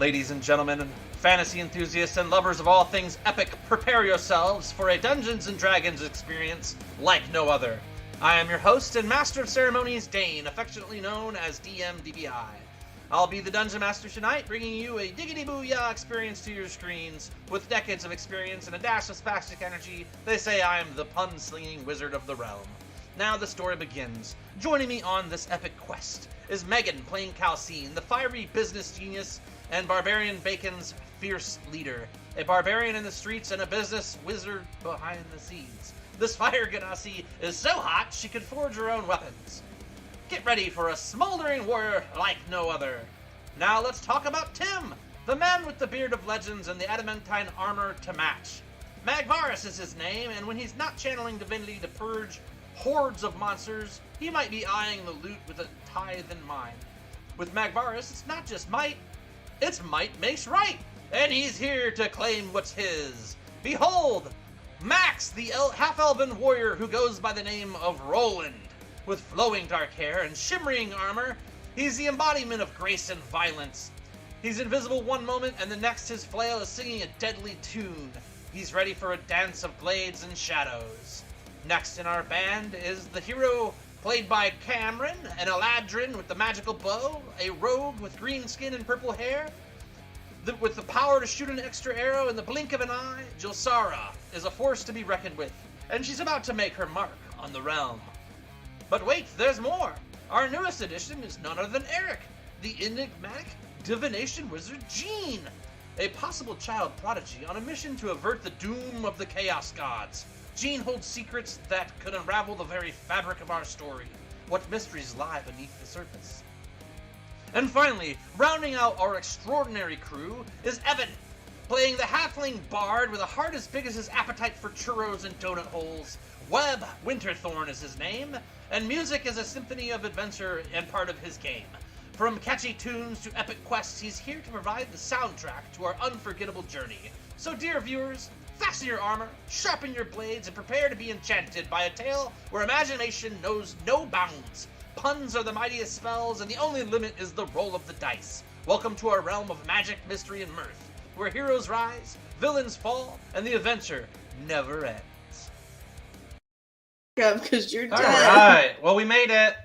Ladies and gentlemen, fantasy enthusiasts and lovers of all things epic, prepare yourselves for a Dungeons & Dragons experience like no other. I am your host and Master of Ceremonies, Dane, affectionately known as DMDBI. I'll be the Dungeon Master tonight, bringing you a diggity booyah experience to your screens. With decades of experience and a dash of spastic energy, they say I am the pun-slinging wizard of the realm. Now the story begins. Joining me on this epic quest is Megan, playing Calcine, the fiery business genius and Barbarian Bacon's fierce leader. A barbarian in the streets and a business wizard behind the scenes. This fire ganassi is so hot she could forge her own weapons. Get ready for a smoldering warrior like no other. Now let's talk about Tim, the man with the beard of legends and the adamantine armor to match. Magvarus is his name, and when he's not channeling divinity to purge hordes of monsters, he might be eyeing the loot with a tithe in mind. With Magvarus, it's not just might, it's might makes right, and he's here to claim what's his. Behold, Max, the half-elven warrior who goes by the name of Roland. With flowing dark hair and shimmering armor, he's the embodiment of grace and violence. He's invisible one moment, and the next his flail is singing a deadly tune. He's ready for a dance of blades and shadows. Next in our band is the hero played by Cameron, an Eladrin with the magical bow, a rogue with green skin and purple hair. With the power to shoot an extra arrow in the blink of an eye, Jilsara is a force to be reckoned with, and she's about to make her mark on the realm. But wait, there's more! Our newest addition is none other than Eric, the enigmatic divination wizard Jean, a possible child prodigy on a mission to avert the doom of the Chaos Gods. Jean holds secrets that could unravel the very fabric of our story. What mysteries lie beneath the surface? And finally, rounding out our extraordinary crew is Evan, playing the halfling bard with a heart as big as his appetite for churros and donut holes. Webb Winterthorn is his name, and music is a symphony of adventure and part of his game. From catchy tunes to epic quests, he's here to provide the soundtrack to our unforgettable journey. So dear viewers, fasten your armor, sharpen your blades, and prepare to be enchanted by a tale where imagination knows no bounds. Puns are the mightiest spells, and the only limit is the roll of the dice. Welcome to our realm of magic, mystery, and mirth, where heroes rise, villains fall, and the adventure never ends. Because you're dead. Alright, well, we made it.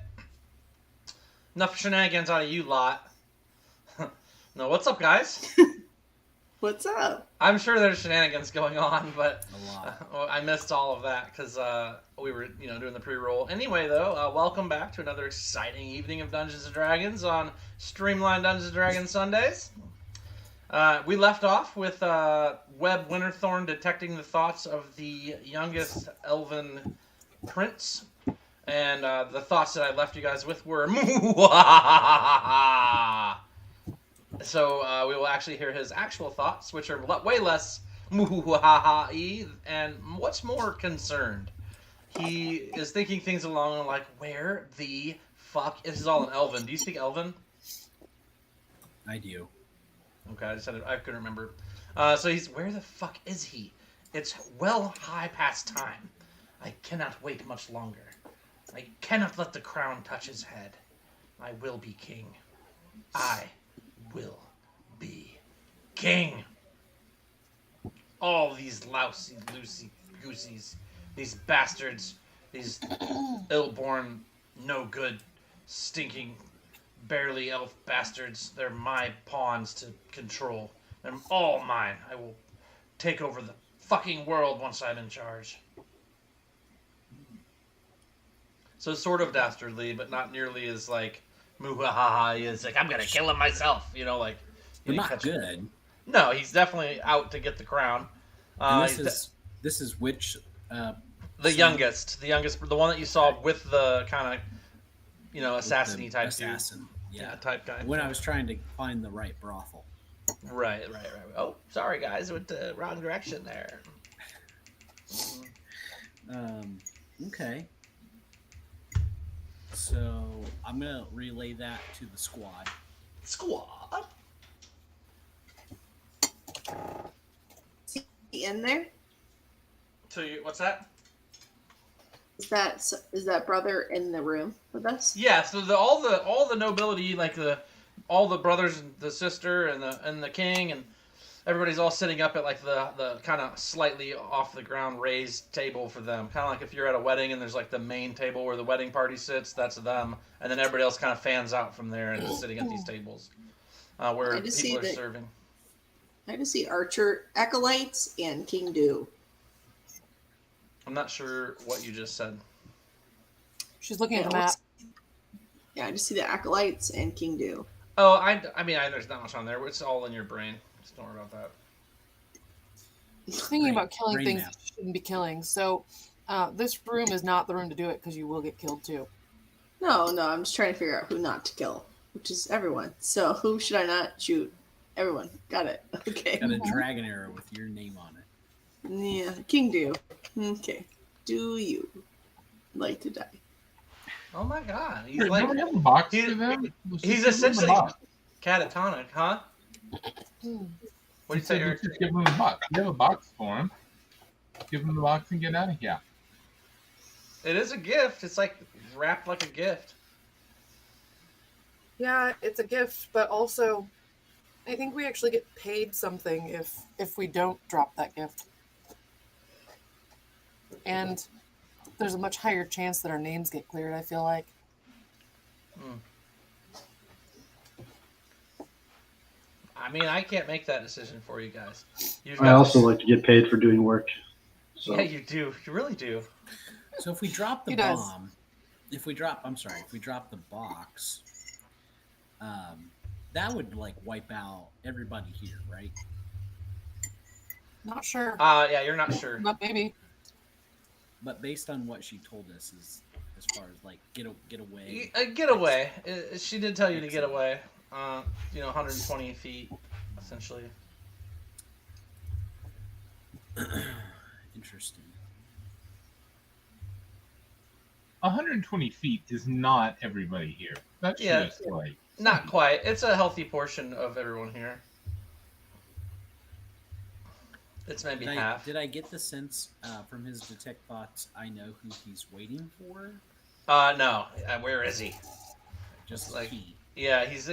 Enough shenanigans out of you lot. No, what's up, guys? What's up? I'm sure there's shenanigans going on, but A lot. I missed all of that because we were, doing the pre-roll. Anyway, though, welcome back to another exciting evening of Dungeons & Dragons on Streamlined Dungeons & Dragons Sundays. We left off with Webb Winterthorn detecting the thoughts of the youngest Elven prince, and the thoughts that I left you guys with were so we will actually hear his actual thoughts, which are way less muhaha-y and much more concerned. He is thinking things along like, where the fuck? This is all in Elven. Do you speak Elven? I do. Okay, I couldn't remember. So he's, where the fuck is he? It's well high past time. I cannot wait much longer. I cannot let the crown touch his head. I will be king. I will be king. All these lousy, loosey-gooseys, these bastards, these ill-born, no-good, stinking, barely elf bastards, they're my pawns to control. They're all mine. I will take over the fucking world once I'm in charge. So sort of dastardly, but not nearly as like muhaha. Is like, I'm gonna kill him myself. But not good. No, he's definitely out to get the crown. And this is which the youngest, the one that you saw with the kind of assassin-y type assassin. Dude. Yeah, type guy. When I was trying to find the right brothel. Right. Oh, sorry guys, went the wrong direction there. Okay. So I'm gonna relay that to the squad. Squad. Is he in there? So what's that? Is that brother in the room with us? Yeah. So all the nobility, like the all the brothers and the sister and the king and everybody's all sitting up at like the kind of slightly off the ground raised table for them. Kind of like if you're at a wedding and there's like the main table where the wedding party sits, that's them, and then everybody else kind of fans out from there and is sitting at these tables where people are serving. I just see Archer Acolytes and King Do. I'm not sure what you just said. She's looking at the map. Yeah, I just see the Acolytes and King Do. Oh, I mean, there's not much on there. It's all in your brain. Just don't worry about that. Thinking about killing things map. that you shouldn't be killing. So this room is not the room to do it because you will get killed too. No, I'm just trying to figure out who not to kill, which is everyone. So who should I not shoot? Everyone. Got it. Okay. Got a dragon arrow with your name on it. Yeah, King Do. Okay. Do you like to die? Oh my god, he's Wait, like don't we have a box for them? he's essentially catatonic, huh? What do you say, Eric? Just give them the box. You have a box for him. Give them the box and get out of here. It is a gift. It's like wrapped like a gift. Yeah, it's a gift, but also I think we actually get paid something if we don't drop that gift. And there's a much higher chance that our names get cleared, I feel like. I mean, I can't make that decision for you guys. I also like to get paid for doing work. So. Yeah, you do. You really do. So if we drop the bomb, if we drop the box, that would like wipe out everybody here, right? Not sure. Yeah, you're not sure. But maybe. But based on what she told us, is as far as like get away. Get away. She did tell you to get away. 120 feet, essentially. Interesting. 120 feet is not everybody here. That's just like not quite. It's a healthy portion of everyone here. It's maybe half. Did I get the sense from his detect thoughts? I know who he's waiting for. No. Where is he? Just like he. Yeah, he's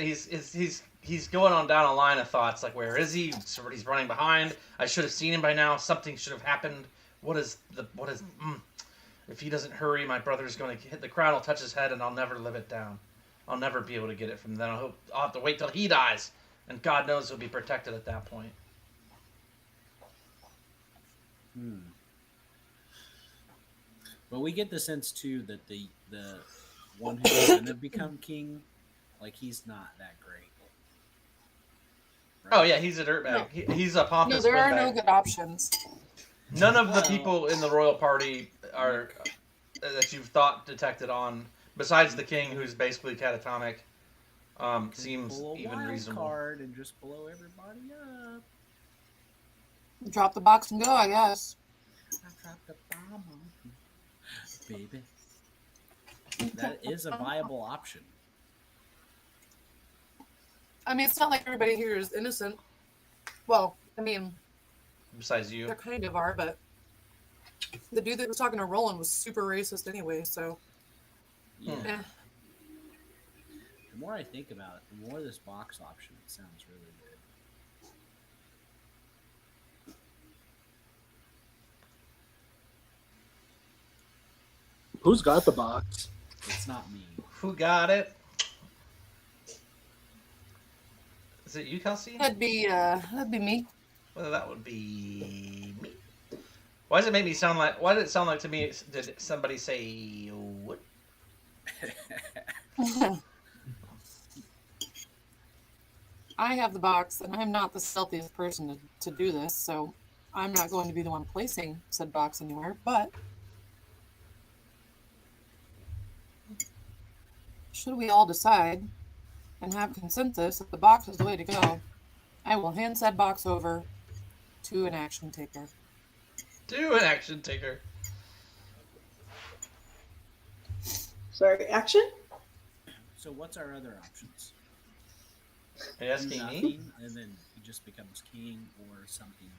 going on down a line of thoughts like, where is he? Somebody's running behind. I should have seen him by now. Something should have happened. If he doesn't hurry, my brother's going to hit the crown. Will touch his head, and I'll never live it down. I'll never be able to get it from then. I'll have to wait till he dies, and God knows he'll be protected at that point. But we get the sense too that the one who's going to become king, like he's not that great. Right? Oh yeah, he's a dirtbag. No. He's a pompous. No, there are windbag. no good options. None of the people in the royal party are that you've thought detected on, besides the king, who's basically catatonic, seems even reasonable. Card and just blow everybody up. Drop the box and go, I guess. I dropped the bomb on you, baby. That is a viable option. I mean, it's not like everybody here is innocent. Well, I mean, Besides you, they kind of are, but the dude that was talking to Roland was super racist anyway, so. Yeah. The more I think about it, the more this box option sounds really good. Who's got the box? It's not me. who got it? Is it you, Kelsey? That'd be me. Well, that would be me. Why does it make me sound like? Why did it sound like to me? Did somebody say what? I have the box, and I'm not the stealthiest person to do this, so I'm not going to be the one placing said box anywhere, but should we all decide and have consensus that the box is the way to go, I will hand said box over to an action taker. Do an action taker. Sorry, action? So what's our other options? Are you asking me? Nothing, and then he just becomes king, or something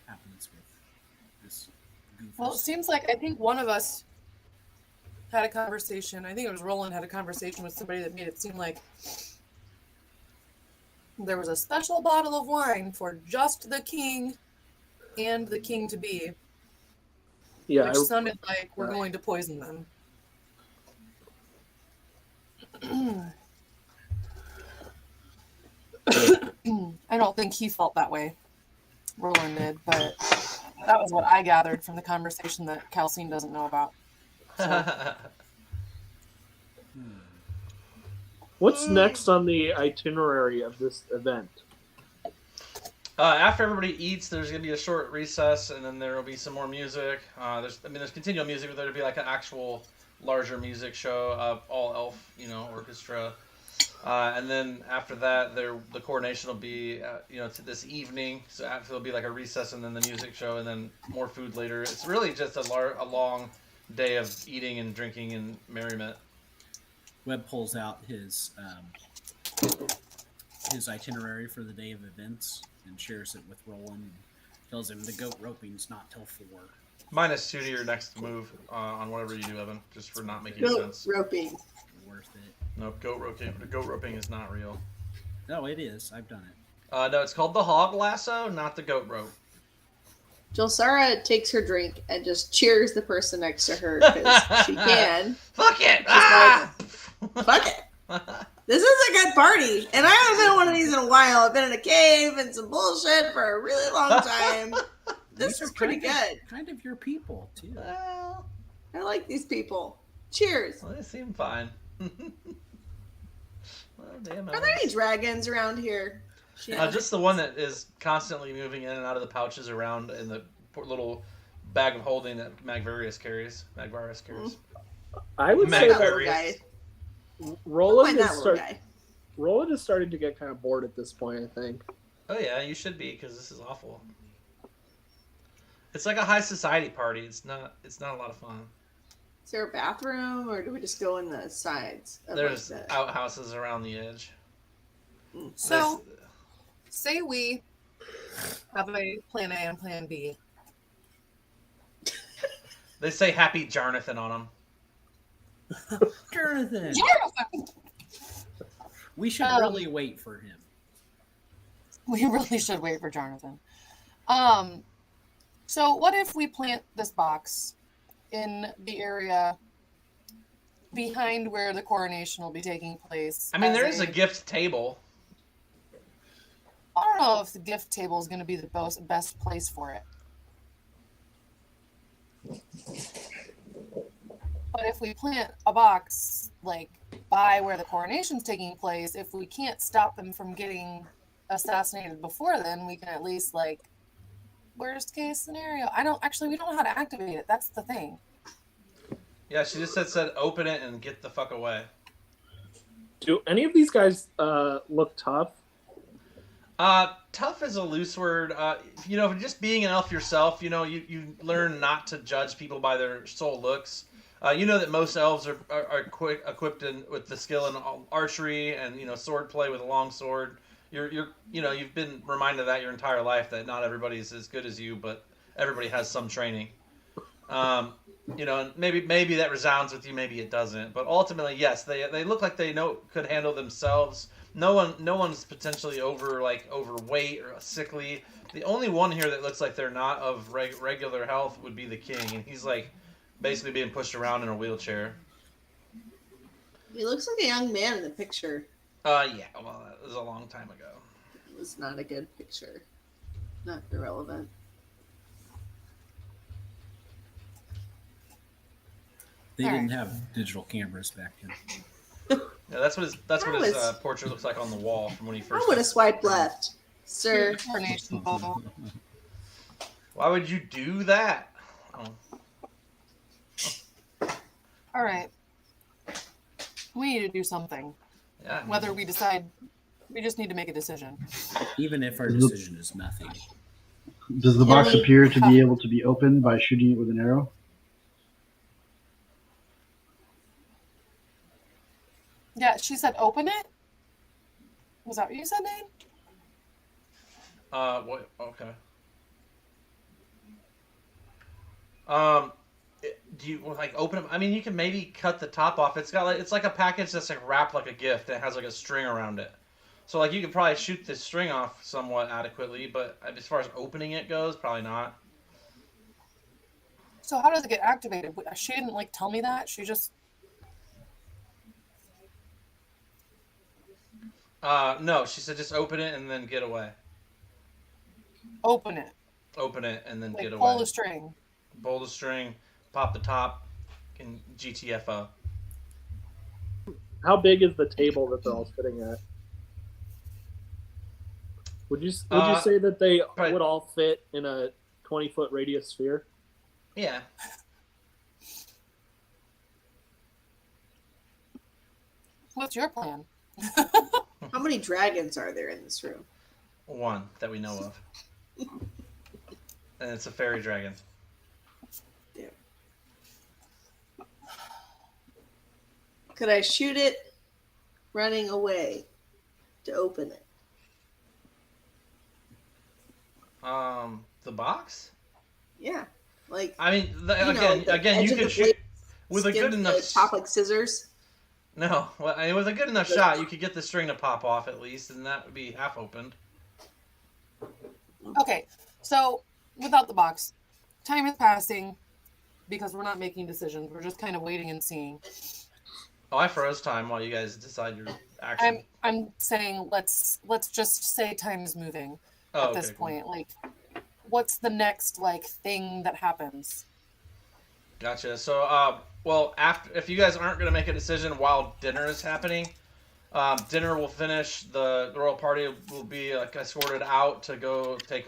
happens with this goofus. Well, it seems like I think one of us had a conversation. I think it was Roland had a conversation with somebody that made it seem like there was a special bottle of wine for just the king and the king-to-be, Yeah, which sounded like we're going to poison them. I don't think he felt that way. Roland did, but that was what I gathered from the conversation that Calcine doesn't know about. So, what's next on the itinerary of this event? After everybody eats, there's gonna be a short recess, and then there will be some more music. There's continual music, but there'll be like an actual larger music show of all elf, orchestra. And then after that, the coronation will be, to this evening. So after there'll be like a recess, and then the music show, and then more food later. It's really just a long day of eating and drinking and merriment. Webb pulls out his itinerary for the day of events and shares it with Roland. And tells him the goat roping's not till 4. Minus 2 to your next move on whatever you do, Evan, just for not making Goat sense. roping. Worth it. Nope, goat roping is not real. No, it is. I've done it. No, it's called the hog lasso, not the goat rope. Jolsara takes her drink and just cheers the person next to her because she can. Fuck it! Fuck it! This is a good party, and I haven't been to one of these in a while. I've been in a cave and some bullshit for a really long time. This is pretty good. Kind of your people, too. Well, I like these people. Cheers. they seem fine. Well, damn it. Are there any dragons around here? Just the one that is constantly moving in and out of the pouches around in the little bag of holding that Magvarius carries. I would say That that little guy. Roland That little guy. Roland is starting to get kind of bored at this point, I think. Oh yeah, you should be, because this is awful. It's like a high society party. It's not a lot of fun. Is there a bathroom, or do we just go in the sides? Of There's like the... outhouses around the edge. so say we have a plan A and plan B. They say Happy Jarnathan on them. Jonathan! Jonathan! We should really wait for him. We really should wait for Jonathan. So what if we plant this box in the area behind where the coronation will be taking place? I mean, there is a gift table. I don't know if the gift table is going to be the best place for it. But if we plant a box, like, by where the coronation's taking place, if we can't stop them from getting assassinated before then, we can at least, like, worst case scenario. We don't know how to activate it. That's the thing. Yeah, she just said open it and get the fuck away. Do any of these guys look tough? Tough is a loose word. Just being an elf yourself, you learn not to judge people by their sole looks. You know that most elves are equipped with the skill in archery and sword play with a long sword. You've been reminded of that your entire life, that not everybody's as good as you, but everybody has some training. Maybe that resounds with you, maybe it doesn't. But ultimately, yes, they look like they could handle themselves. No one's potentially overweight or sickly. The only one here that looks like they're not of regular health would be the king, and he's like basically being pushed around in a wheelchair. He looks like a young man in the picture. Yeah, well, that was a long time ago. It was not a good picture. Not irrelevant. They didn't have digital cameras back then. Yeah, that's what his portrait looks like on the wall from when he first. I would have swiped left, sir. Coronation ball. Why would you do that? All right. We need to do something. Yeah. Whether we decide, we just need to make a decision. Even if our decision is nothing. Does the box appear to be able to be opened by shooting it with an arrow? Yeah, she said open it? Was that what you said, Dane? What? Okay. Do you open them? I mean, you can maybe cut the top off. It's like a package that's wrapped like a gift. And it has like a string around it. So like you could probably shoot the string off somewhat adequately, but as far as opening it goes, probably not. So how does it get activated? She didn't like tell me that. She just No, she said just open it and then get away. open it. Open it and then Like get away. pull the string. Pull the string, pop the top, and GTFO. How big is the table that they're all sitting at? Would you say that they right. would all fit in a 20-foot radius sphere? Yeah. What's your plan? How many dragons are there in this room? One that we know of. And it's a fairy dragon. Damn. Could I shoot it running away to open it? The box? Yeah. Like, I mean, the again, edge you of the could shoot blade with a skins good enough. the top like scissors. No, well, I mean, with a good enough shot, you could get the string to pop off at least, and that would be half opened. Okay, so without the box, time is passing because we're not making decisions. We're just kind of waiting and seeing. Oh, I froze time while you guys decide your action. I'm saying let's just say time is moving at this point. Cool. Like, what's the next like thing that happens? Gotcha. So, well, if you guys aren't going to make a decision while dinner is happening, dinner will finish. The royal party will be like escorted out to go take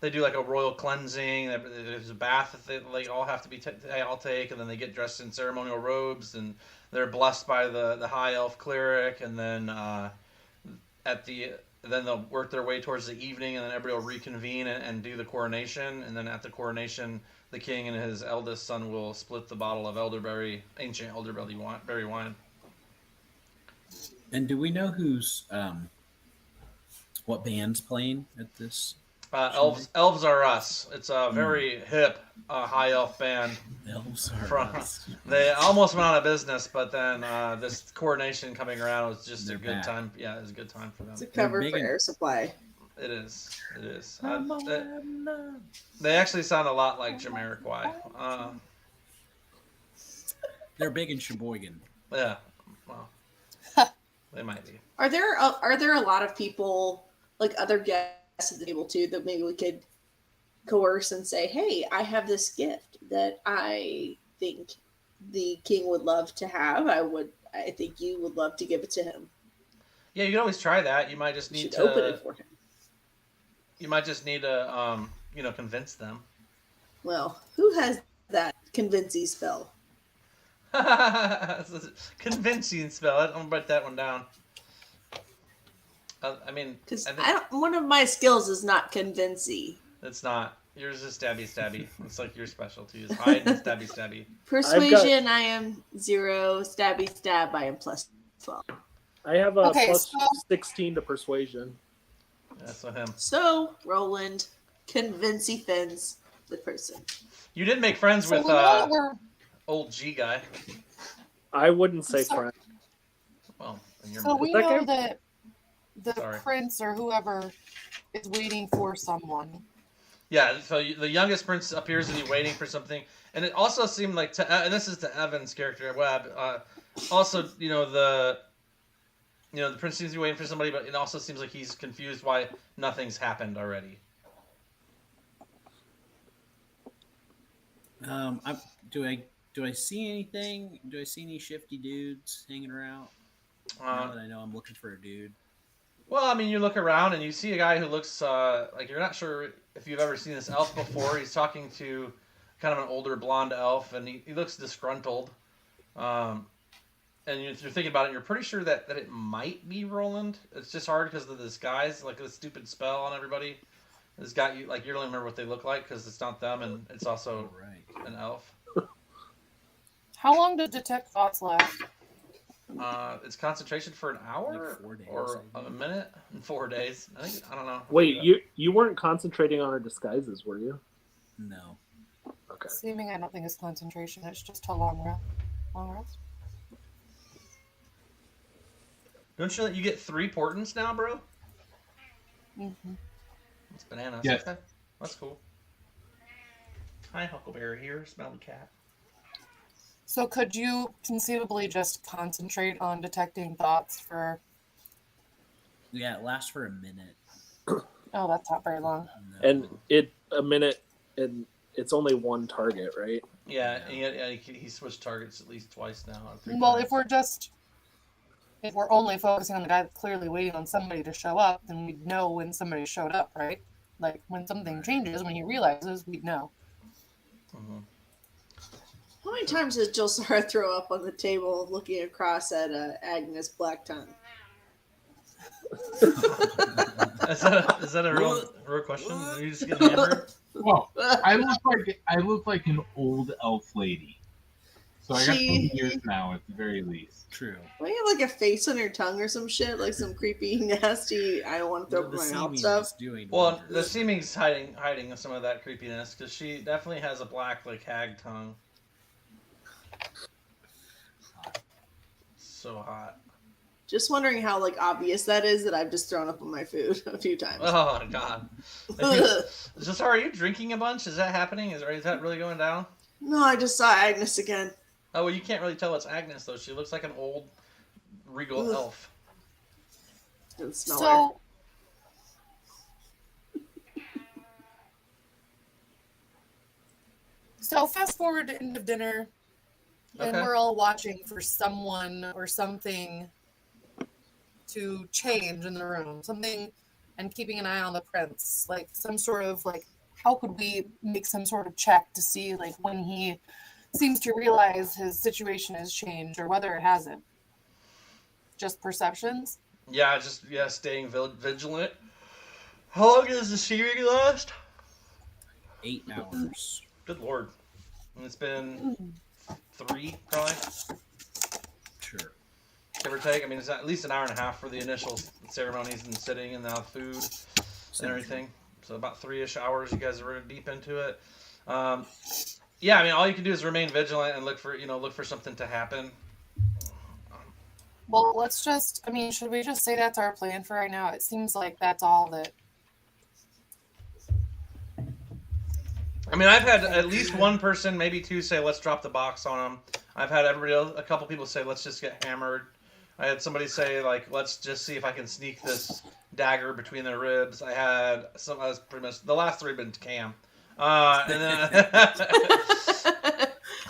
they do like a royal cleansing. There's a bath that they all have to they all take, and then they get dressed in ceremonial robes, and they're blessed by the high elf cleric, and then then they'll work their way towards the evening, and then everybody will reconvene and do the coronation, and then at the coronation, the king and his eldest son will split the bottle of ancient elderberry wine. And do we know who's what band's playing at this? Elves Are Us. It's a very hip high elf band. Elves Are Us. They almost went out of business, but then this coronation coming around was just a good time. Yeah, it was a good time for them. It's a cover for Air Supply. It is. They actually sound a lot like Jamiroquai. They're big in Sheboygan. Yeah. Well, they might be. Are there a lot of people, like other guests at the table too, that maybe we could coerce and say, hey, I have this gift that I think the king would love to have. I think you would love to give it to him. Yeah, you can always try that. You might just need to open it for him. You might just need to convince them. Well, who has that convincing spell? Convincing spell. I'm gonna write that one down. Because one of my skills is not convincing. It's not. Yours is stabby. It's like your specialty is hide and stabby. Persuasion, I am 0. Stab, I am +12. I have a plus 16 to persuasion. Yeah, so him. So, Roland, convincing Fins the person. You did make friends with old G guy. I wouldn't say friend. Well, so we know that the prince or whoever is waiting for someone. Yeah, so the youngest prince appears to be waiting for something, and it also seemed like and this is to Evan's character, Webb. Also, the prince seems to be waiting for somebody, but it also seems like he's confused why nothing's happened already. Do I see anything? Do I see any shifty dudes hanging around? Now that I know I'm looking for a dude. Well, I mean, you look around and you see a guy who looks like you're not sure if you've ever seen this elf before. He's talking to kind of an older blonde elf, and he looks disgruntled. And if you're thinking about it, you're pretty sure that it might be Roland. It's just hard because of this guy's like a stupid spell on everybody. This guy, you don't remember what they look like because it's not them, and it's also an elf. How long does detect thoughts last? It's concentration for an hour, like 4 days, or a minute, in 4 days. I don't know. Wait, you weren't concentrating on our disguises, were you? No. Okay. Seeming, I don't think it's concentration. It's just a long rest. Don't you get 3 portents now, bro? Mm-hmm. It's bananas. Yes. Okay. That's cool. Hi, Huckleberry here. Smelly cat. So could you conceivably just concentrate on detecting thoughts for... Yeah, it lasts for a minute. Oh, that's not very long. No. And a minute, and it's only one target, right? Yeah, he switched targets at least twice now. Or 3 Well, times. if we're only focusing on the guy that's clearly waiting on somebody to show up, then we'd know when somebody showed up, right? Like when something changes, when he realizes, we'd know. Mhm. How many times does Jelsara throw up on the table looking across at Agnes Blacktongue? Is that a real question? Are you just getting hammered? Well, I look like an old elf lady. So I got 20 years now at the very least. True. Don't you have like a face on your tongue or some shit? Like some creepy, nasty, I don't want to throw up in my mouth stuff? Well, the seeming's hiding some of that creepiness because she definitely has a black like hag tongue. So hot. Just wondering how like obvious that is that I've just thrown up on my food a few times. Oh my god. So are you drinking a bunch? Is that happening? Is that really going down? No, I just saw Agnes again. Oh well, you can't really tell it's Agnes though. She looks like an old regal elf. Didn't smell So, so fast forward to end of dinner, and Okay. we're all watching for someone or something to change in the room, something, and keeping an eye on the prince, like some sort of like, how could we make some sort of check to see like when he seems to realize his situation has changed or whether it hasn't? Just perceptions? Yeah, staying vigilant. How long does the series last? 8 hours. Good lord. And it's been 3, probably, Sure. give or take. I mean, it's at least an hour and a half for the initial ceremonies and sitting and now food and everything. So about 3-ish hours. You guys are deep into it. Yeah, I mean, all you can do is remain vigilant and look for something to happen. Well, let's just, I mean, should we just say that's our plan for right now? It seems like that's all that. I mean, I've had at least one person, maybe 2, say, let's drop the box on them. I've had a couple people say, let's just get hammered. I had somebody say, like, let's just see if I can sneak this dagger between their ribs. I had some, I was pretty much, the last 3 have been Cam. And then,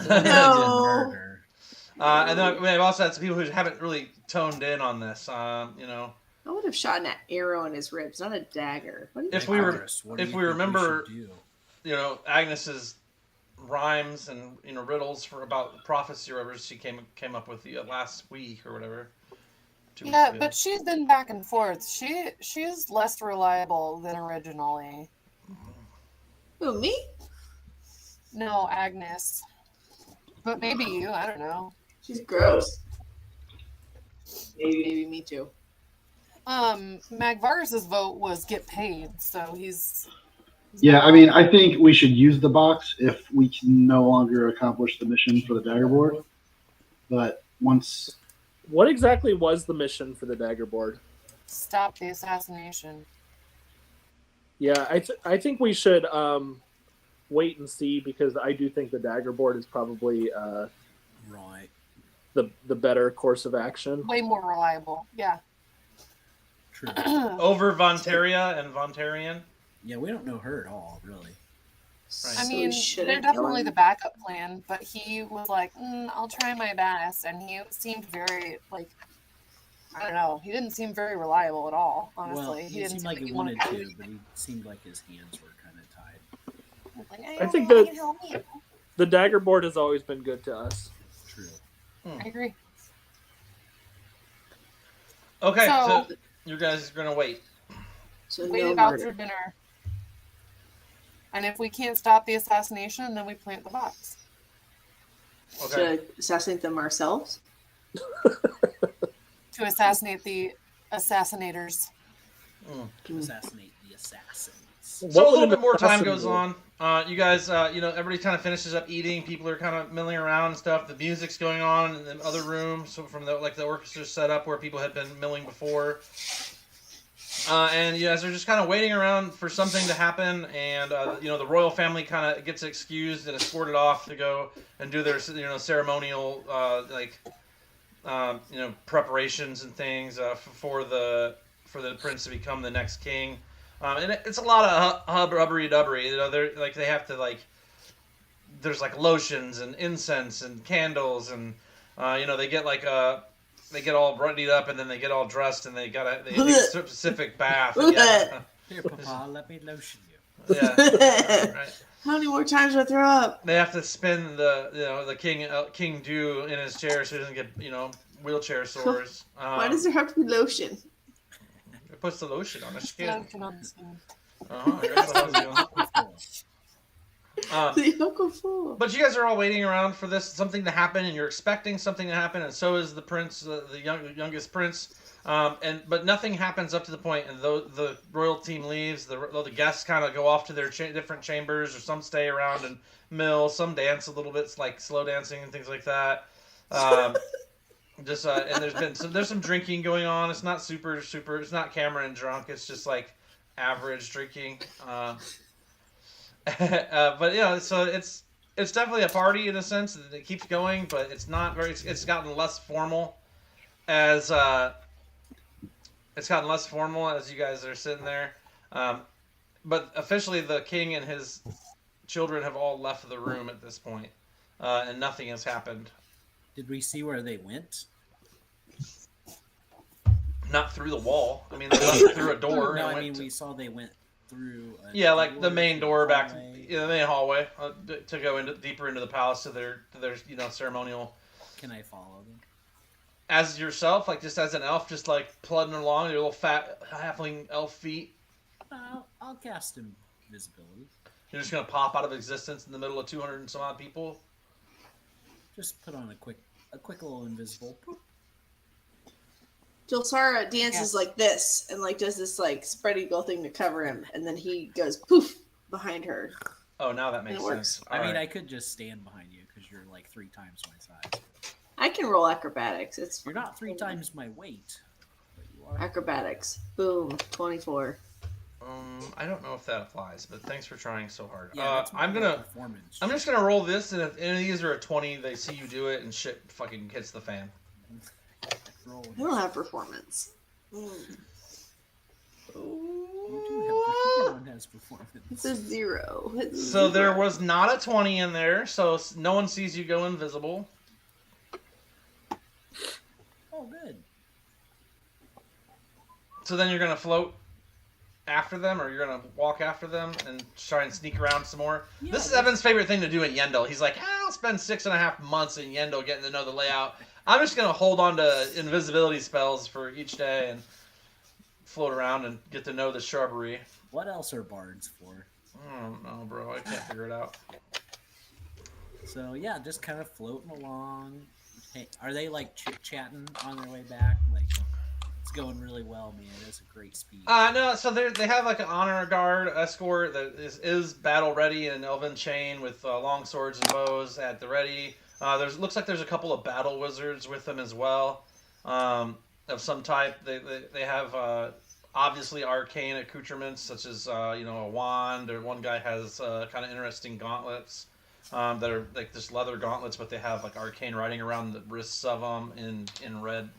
No. and then I've also had some people who haven't really toned in on this, I would have shot an arrow in his ribs, not a dagger. What do you If we remember, Agnes's rhymes and riddles for about prophecy or whatever she came up with the last week or whatever. 2 weeks ago. But she's been back and forth. She's less reliable than originally. Who, me? No, Agnes. But maybe you, I don't know. She's gross. Maybe me too. Magvaris's vote was get paid, so he's Yeah, I mean, I think we should use the box if we can no longer accomplish the mission for the dagger board. But once... What exactly was the mission for the dagger board? stop the assassination. Yeah, I think we should wait and see, because I do think the dagger board is probably Right. the better course of action. Way more reliable. Yeah. True. Over Vontaria and Vontarian. Yeah, we don't know her at all, really. Right. I So mean, we shouldn't they're kill definitely him? the backup plan, but he was like, I'll try my best. And he seemed very, like, I don't know. He didn't seem very reliable at all, honestly. Well, he he didn't seemed seem like he he wanted to. to, but he seemed like his hands were kind of tied. Like, I think don't know, that- you help me. The dagger board has always been good to us. True. I agree. Okay, So- so you guys are gonna wait. So Wait no it out murder. through dinner. And if we can't stop the assassination, then we plant the box. Okay. Should assassinate them ourselves? To assassinate the assassinators. assassinate the assassins. So a What would little an bit more time assassin goes do? on. You guys, everybody kind of finishes up eating. People are kind of milling around and stuff. The music's going on in the other room, so from the orchestra's set up where people had been milling before. And you guys are just kind of waiting around for something to happen, and the royal family kind of gets excused and escorted off to go and do their ceremonial preparations and things for the prince to become the next king. And it's a lot of hubbery dubbery. They have to there's lotions and incense and candles, and they get they get all readied up, and then they get all dressed, and they take a specific bath. And Here, Papa, let me lotion you. right. How many more times do I throw up? They have to spin the King Dew in his chair so he doesn't get wheelchair sores. Why does there have to be lotion? It puts the lotion on the skin. Lotion on the skin. The Uncle Fool. But you guys are all waiting around for something to happen, and you're expecting something to happen, and so is the prince, the youngest prince. But nothing happens up to the point, and the royal team leaves, the guests kind of go off to their different chambers, or some stay around and mill, some dance a little bit, like slow dancing and things like that. And there's some drinking going on. It's not super. It's not Cameron drunk. It's just average drinking. But so it's definitely a party in a sense that it keeps going, but it's not very. It's gotten less formal as you guys are sitting there. But officially, the king and his children have all left the room at this point, and nothing has happened. Did we see where they went? Not through the wall. I mean, they left through a door. No, and I mean, went we saw they went through. the main door back to hallway. the main hallway to go deeper into the palace to their ceremonial. Can I follow them? As yourself, just as an elf, just plodding along your little fat halfling elf feet. I'll cast invisibility. You're just gonna pop out of existence in the middle of 200 and some odd people. Just put on a quick little invisible. Poop. Jolsara dances like this and does this spread eagle thing to cover him, and then he goes poof behind her. Oh, now that makes It works. sense. I mean, Alright. I could just stand behind you because you're 3 times my size. I can roll acrobatics. You're not 3 times my weight, but you are. Acrobatics. Boom. 24. I don't know if that applies, but thanks for trying so hard. Yeah, that's more I'm of a gonna performance. I'm just gonna roll this, and if any of these are a 20, they see you do it, and shit fucking hits the fan. Roll. I don't have performance. You do have everyone has performance. It's a 0. It's a So there 0. was not a 20 in there, so no one sees you go invisible. Oh, good. So then you're gonna float after them, or you're gonna walk after them and try and sneak around some more. Yeah, This is that's- Evan's favorite thing to do in Yendel. He's like, I'll spend 6.5 months in Yendel getting to know the layout. I'm just gonna hold on to invisibility spells for each day and float around and get to know the shrubbery. What else are bards for? I don't know, bro. I can't figure it out. So yeah, just kind of floating along. Hey, are they chit-chatting on their way back? It's going really well, man. It's a great speed. No, so they have an honor guard escort that is battle ready in Elven chain with long swords and bows at the ready. Looks like there's a couple of battle wizards with them as well, of some type. They have obviously arcane accoutrements such as a wand, or one guy has kind of interesting gauntlets that are just leather gauntlets, but they have arcane writing around the wrists of them in red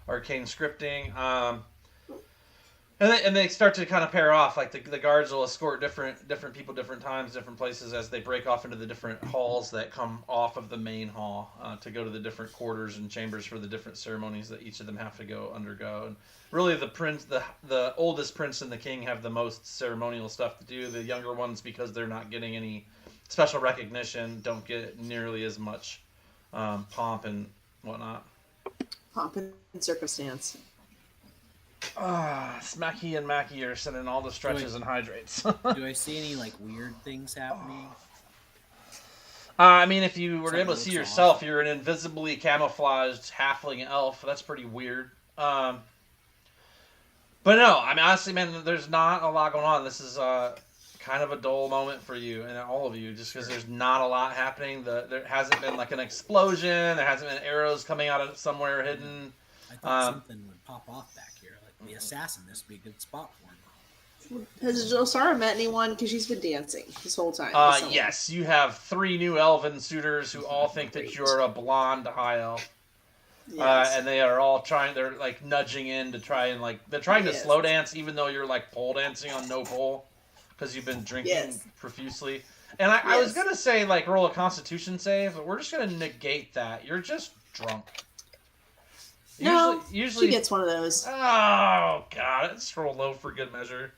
arcane scripting. And they start to kind of pair off. The guards will escort different people, different times, different places as they break off into the different halls that come off of the main hall to go to the different quarters and chambers for the different ceremonies that each of them have to undergo. And really, the oldest prince and the king have the most ceremonial stuff to do. The younger ones, because they're not getting any special recognition, don't get nearly as much pomp and whatnot. Pomp and circumstance. Smacky and Mackie are sending all the stretches and hydrates. Do I see any weird things happening? I mean, if you were Something able to see looks yourself, awesome. you're an invisibly camouflaged halfling elf. That's pretty weird. But But no, I mean, honestly, man, there's not a lot going on. This is kind of a dull moment for you and all of you, just because there's not a lot happening. There hasn't been like an explosion. There hasn't been arrows coming out of somewhere hidden. I thought something would pop off back here, like the assassin. This would be a good spot for him. Has Josara met anyone? Because she's been dancing this whole time. Yes, you have 3 new elven suitors who all think that you're a blonde high elf. Yes. And they are all trying, they're like nudging in to try and like, they're trying to slow dance even though you're like pole dancing on no pole because you've been drinking profusely. And I was going to say like roll a constitution save, but we're just going to negate that. You're just drunk. No, usually she gets one of those. Oh, God. Let's roll low for good measure.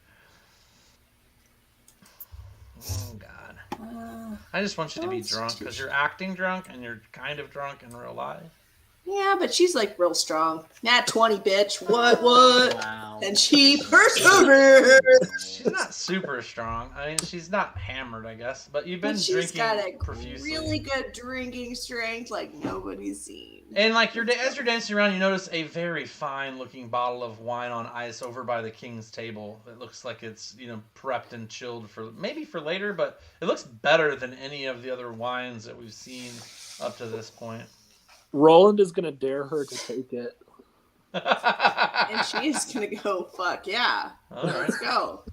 Oh, God. I just want you to be drunk because you're acting drunk and you're kind of drunk in real life. Yeah, but she's like real strong. Nat 20, bitch. What? Wow. And she perseveres. She's not super strong. I mean, she's not hammered, I guess. But you've been But drinking she's got a profusely. really good drinking strength like nobody's seen. And like as you're dancing around, you notice a very fine-looking bottle of wine on ice over by the king's table. It looks like it's prepped and chilled for maybe for later, but it looks better than any of the other wines that we've seen up to this point. Roland is gonna dare her to take it. And she's gonna go, fuck yeah. All right. Let's go.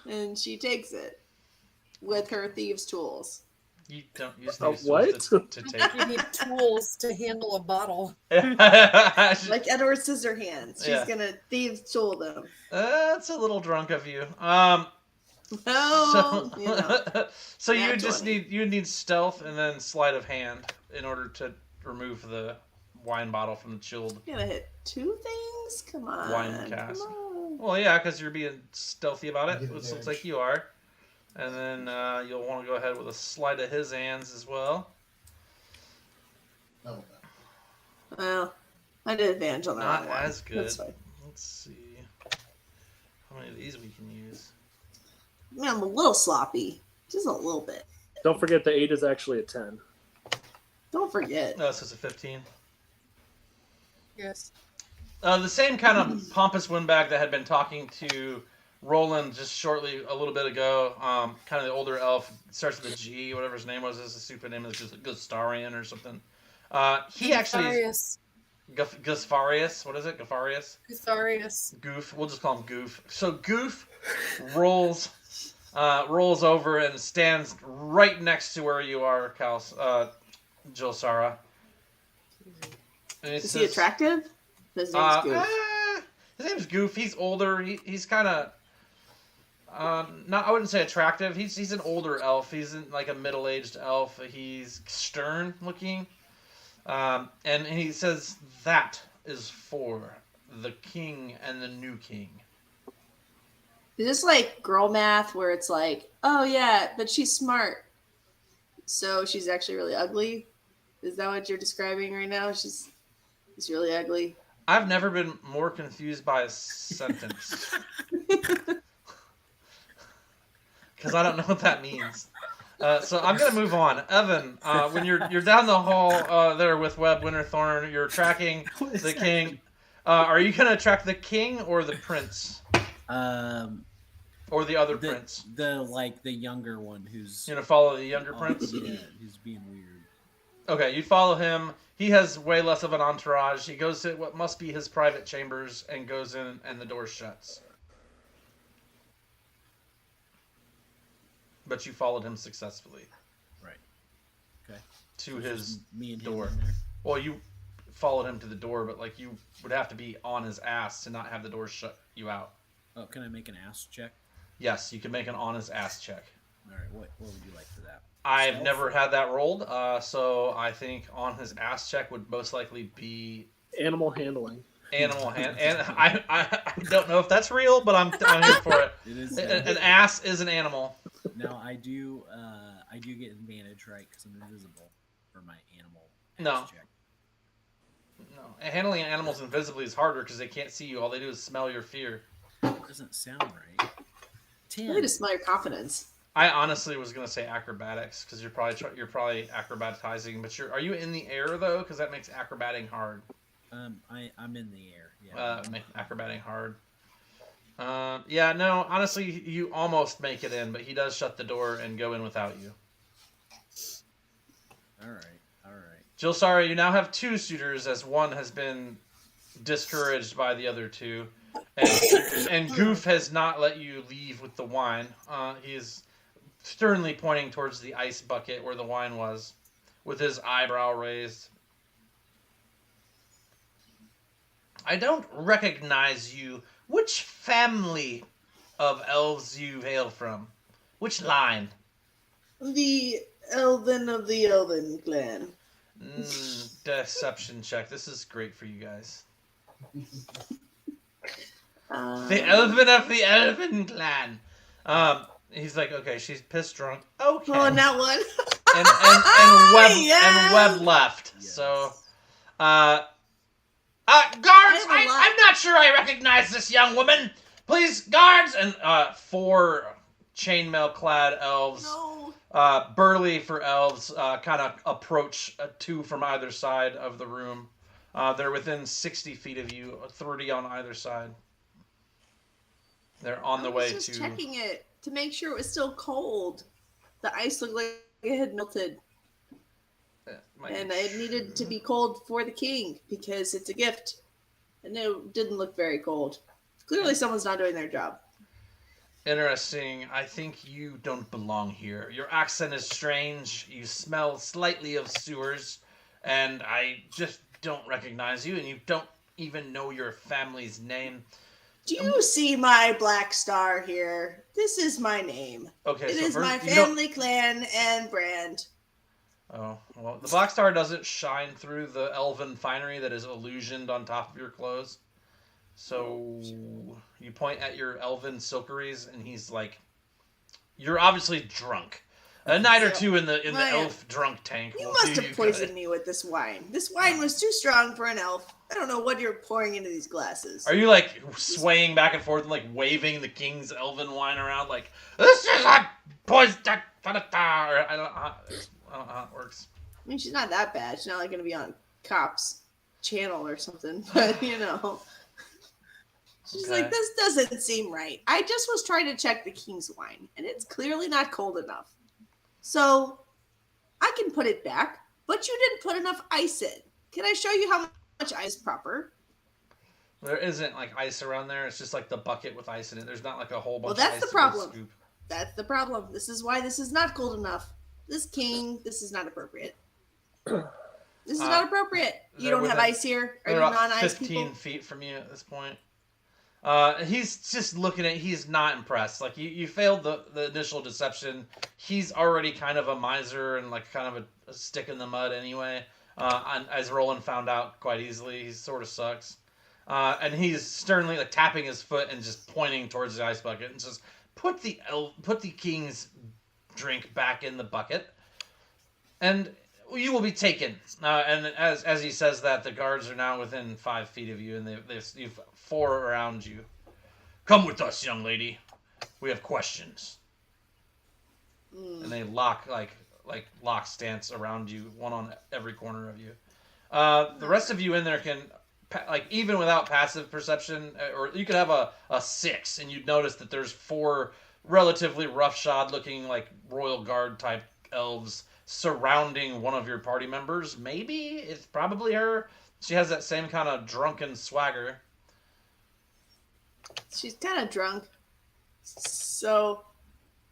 And she takes it with her thieves' tools. You don't use A these what? tools to take You need tools to handle a bottle. it. Like Edward Scissorhands. She's Yeah. gonna thieves' tool them. That's a little drunk of you. No, So you Nat just 20. need stealth and then sleight of hand in order to remove the wine bottle from the chilled. You're gonna hit 2 things? Come on. Wine cask. Come on. Well, yeah, because you're being stealthy about it. It looks like you are. And then you'll want to go ahead with a sleight of his hands as well. Oh, Well, I did advantage on that Not one. as good. That's fine. Let's see how many of these we can use. I mean, I'm a little sloppy. Just a little bit. Don't forget the 8 is actually a 10. Don't forget. No, this is a 15. Yes. The same kind of pompous windbag that had been talking to Roland just shortly a little bit ago. Kind of the older elf, starts with a G, whatever his name was. This is a stupid name. It's just Gustarian or something. He actually is Gusfarius. What is it? Gufarius? Gutharius. Goof. We'll just call him Goof. So Goof rolls over and stands right next to where you are, Josara. And Is he attractive? His name's Goof. His name's Goof. He's older. He's kind of not. I wouldn't say attractive. He's an older elf. He's like a middle-aged elf. He's stern looking, and he says that is for the king and the new king. Is this like girl math where it's like, oh yeah, but she's smart, so she's actually really ugly? Is that what you're describing right now? She's really ugly. I've never been more confused by a sentence. Because I don't know what that means. So I'm going to move on. Evan, when you're down the hall there with Webb Winterthorn, you're tracking the king. Are you going to track the king or the prince? Or the other prince? The younger one who's... You're going to follow the younger prince? Yeah, who's being weird. Okay, you follow him. He has way less of an entourage. He goes to what must be his private chambers and goes in, and the door shuts. But you followed him successfully. Right. Okay. To his me and door. him in there. Well, you followed him to the door, but like you would have to be on his ass to not have the door shut you out. Oh, can I make an ass check? Yes, you can make an on his ass check. All right. What would you like for that? I've Stealth? never had that rolled, so I think on his ass check would most likely be Animal handling. animal hand. And I don't know if that's real, but I'm here for it. It is. An ass is an animal. Now I do get advantage, right? Because I'm invisible for my animal ass No. check. No, and handling animals invisibly is harder because they can't see you. All they do is smell your fear. That doesn't sound right. 10. Way to smell your confidence. I honestly was gonna say acrobatics because you're probably acrobatizing, but are you in the air though? Because that makes acrobating hard. I'm in the air. Make acrobating hard. Yeah, no, honestly, you almost make it in, but he does shut the door and go in without you. All right. Jilsara, you now have 2 suitors, as one has been discouraged by the other 2. And Goof has not let you leave with the wine. He is sternly pointing towards the ice bucket where the wine was, with his eyebrow raised. I don't recognize you. Which family of elves you hail from? Which line? The Elven of the Elven clan. Deception check. This is great for you guys. The The Elven of the Elven clan. He's like, okay, she's pissed drunk. Okay. Oh, not one. and Webb left. Yes. So, guards, I'm not sure I recognize this young woman. Please, guards, and 4 chainmail-clad elves. No. Burly for elves, kind of approach 2 from either side of the room. They're within 60 feet of you, 30 on either side. They're on the way I was to. just checking it to make sure it was still cold. The ice looked like it had melted, and it needed to be cold for the king because it's a gift, and it didn't look very cold. Clearly, someone's not doing their job. Interesting. I think you don't belong here. Your accent is strange. You smell slightly of sewers, and I just don't recognize you, and you don't even know your family's name. Do you see my black star here? This is my name. Okay, It so is first, my family, clan, and brand. Oh, well, the black star doesn't shine through the elven finery that is illusioned on top of your clothes. So you point at your elven silkeries, and he's like, "You're obviously drunk. A night or 2 in the elf drunk tank. You will must do have you poisoned good." me with this wine. This wine was too strong for an elf. I don't know what you're pouring into these glasses. Are you like swaying back and forth and like waving the king's elven wine around like, "This is a poison"? Or I don't know how it works. I mean, she's not that bad. She's not like going to be on Cops channel or something. But, you know. She's Okay. like, this doesn't seem right. I just was trying to check the king's wine, and it's clearly not cold enough. So, I can put it back, but you didn't put enough ice in. Can I show you how much ice is proper? There isn't like ice around there. It's just like the bucket with ice in it. There's not like a whole bunch Well, of that's ice the to problem. scoop. That's the problem. This is why this is not cold enough. This is not appropriate. This is not appropriate. You they're don't have within- ice here? Are They're you about non-ice 15 people? feet from you at this point. He's just looking at. He's not impressed. Like you failed the initial deception. He's already kind of a miser and like kind of a stick in the mud anyway. As Roland found out quite easily, he sort of sucks. And he's sternly like tapping his foot and just pointing towards the ice bucket and says, "Put the king's drink back in the bucket, and you will be taken." And as he says that, the guards are now within 5 feet of you, and you've 4 around you. "Come with us, young lady. We have questions." And they lock stance around you, one on every corner of you. The rest of you in there can, like, even without passive perception, or you could have a 6, and you'd notice that there's 4 relatively roughshod looking like royal guard type elves surrounding one of your party members. Maybe it's probably her. She has that same kind of drunken swagger. She's kind of drunk. So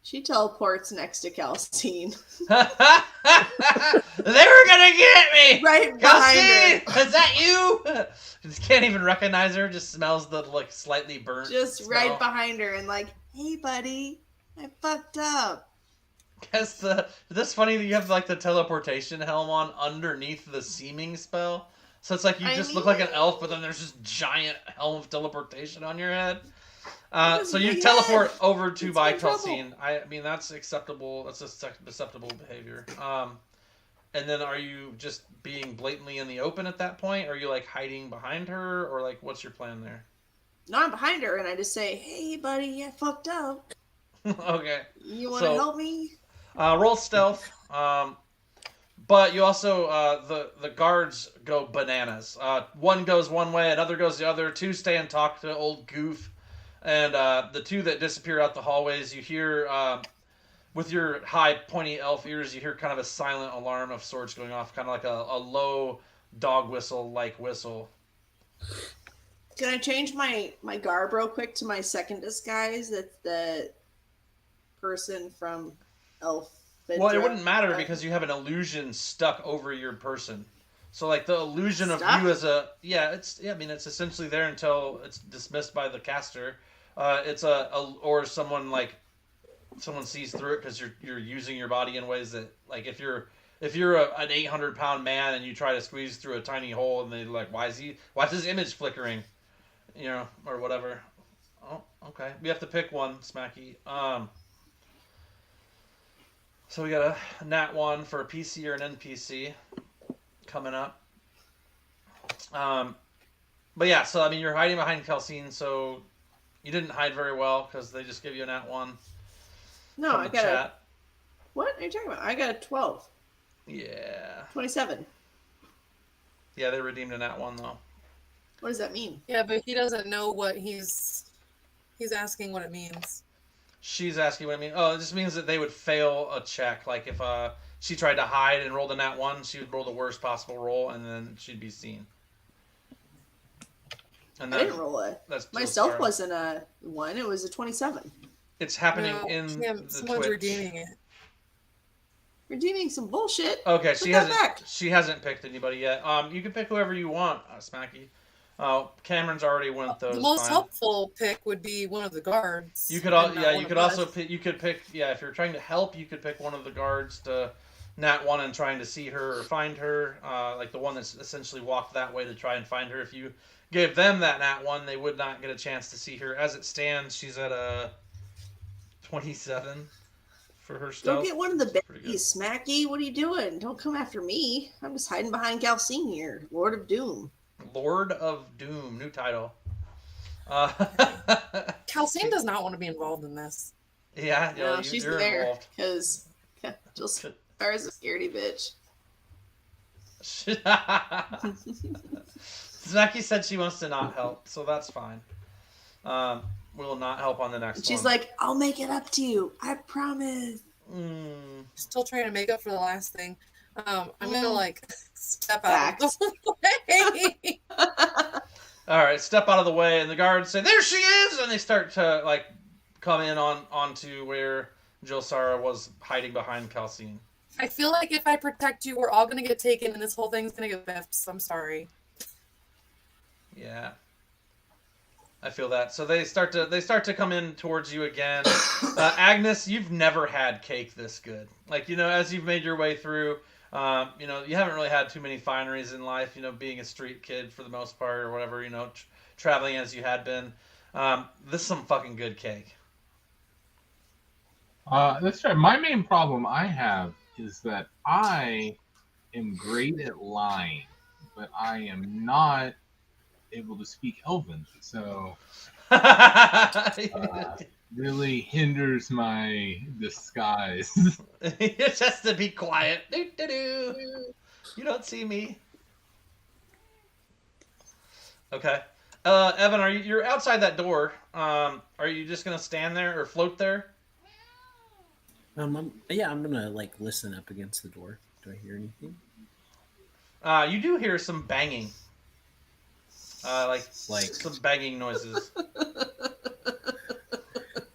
she teleports next to Calcine. They were gonna get me. Right behind her. Calcine, is that you? Just can't even recognize her. Just smells the like slightly burnt. Just smell. right behind her and like, "Hey, buddy, I fucked up." Guess this funny that you have like the teleportation helm on underneath the seeming spell. So it's like you just look like an elf, but then there's this giant helm of teleportation on your head. So you teleport over to by Calcine. I mean that's acceptable. That's acceptable behavior. And then are you just being blatantly in the open at that point? Or are you like hiding behind her, or like what's your plan there? No, I'm behind her and I just say, "Hey, buddy, I fucked up. Okay. You want to help me?" Roll stealth. But you also the guards go bananas. One goes one way, another goes the other. Two stay and talk to old Goof, and the two that disappear out the hallways. You hear with your high pointy elf ears, you hear kind of a silent alarm of sorts going off, kind of like a low dog whistle like whistle. Can I change my garb real quick to my second disguise? That's the person from Elf. Well, it wouldn't matter because you have an illusion stuck over your person. So like the illusion of you as it's essentially there until it's dismissed by the caster. It's or someone sees through it because you're using your body in ways that, like, if you're an 800-pound man and you try to squeeze through a tiny hole and they're like, why is his image flickering, or whatever. Oh, okay, we have to pick one, Smacky. So we got a nat 1 for a PC or an NPC coming up. But yeah, so I mean, you're hiding behind Kelsine, so you didn't hide very well because they just give you a nat 1. No, I got What are you talking about? I got a 12. Yeah. 27. Yeah, they redeemed a nat 1 though. What does that mean? Yeah, but he doesn't know what he's asking what it means. She's asking what it means. Oh, it just means that they would fail a check. Like if she tried to hide and rolled a nat 1, she would roll the worst possible roll, and then she'd be seen. And I didn't roll it. Myself wasn't a 1. It was a 27. It's happening in the someone's Twitch. redeeming it. Redeeming some bullshit. Okay, Put that back. she hasn't picked anybody yet. You can pick whoever you want, Smacky. Cameron's already went those. The most fine. helpful pick would be one of the guards. You could also pick, if you're trying to help, you could pick one of the guards to nat 1 and trying to see her or find her, like the one that's essentially walked that way to try and find her. If you gave them that nat 1, they would not get a chance to see her. As it stands, she's at a 27 for her stealth. Go get one of the babies, Smacky. What are you doing? Don't come after me. I'm just hiding behind Kelsine here, Lord of Doom. Lord of Doom, new title. Kelsine does not want to be involved in this. Yeah, no, she's there because just is a scaredy bitch. Smacky said she wants to not help, so that's fine. We'll not help on the next one. She's like, I'll make it up to you. I promise. Still trying to make up for the last thing. I'm gonna step out of the way. All right, step out of the way, and the guards say, "There she is!" And they start to come in onto where Josara was hiding behind Kelsine. I feel like if I protect you, we're all gonna get taken, and this whole thing's gonna get biffed. So I'm sorry. Yeah, I feel that. So they start to come in towards you again. Agnes, you've never had cake this good. As you've made your way through. You haven't really had too many fineries in life, being a street kid for the most part or whatever, traveling as you had been. This is some fucking good cake. That's right. My main problem I have is that I am great at lying, but I am not able to speak Elven. So really hinders my disguise. It's just to be quiet. You don't see me. Okay. Evan, you're outside that door. Are you just gonna stand there or float there? I'm gonna listen up against the door. Do I hear anything? You do hear some banging. Some banging noises.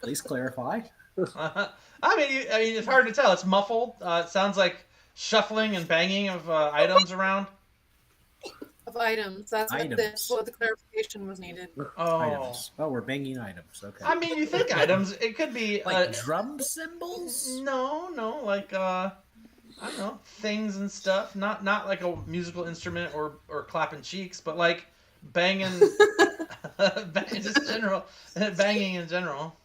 Please clarify. I mean, it's hard to tell. It's muffled. It sounds like shuffling and banging of items around. Of items. That's what the clarification was needed. Oh. Items. Oh, we're banging items. Okay. I mean, you think items? It could be drum cymbals. No, I don't know, things and stuff. Not like a musical instrument or clapping cheeks, but banging, banging in general.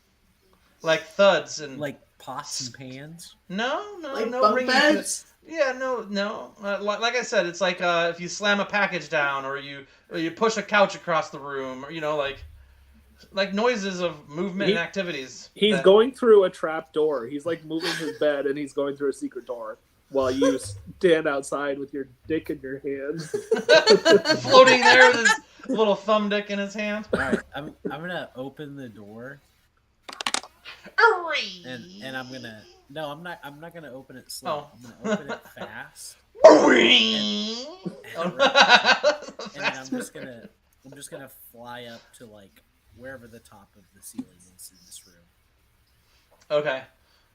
Like thuds and pots and pans. No, bunk beds. Yeah, no. Like I said, it's if you slam a package down or you push a couch across the room, or like noises of movement and activities. He's going through a trap door. He's moving his bed and he's going through a secret door. while you stand outside with your dick in your hand. Floating there with his little thumb dick in his hand. All right, I'm gonna open the door, and I'm gonna I'm not gonna open it slow. I'm gonna open it fast. And then I'm just gonna fly up to like wherever the top of the ceiling is in this room. Okay.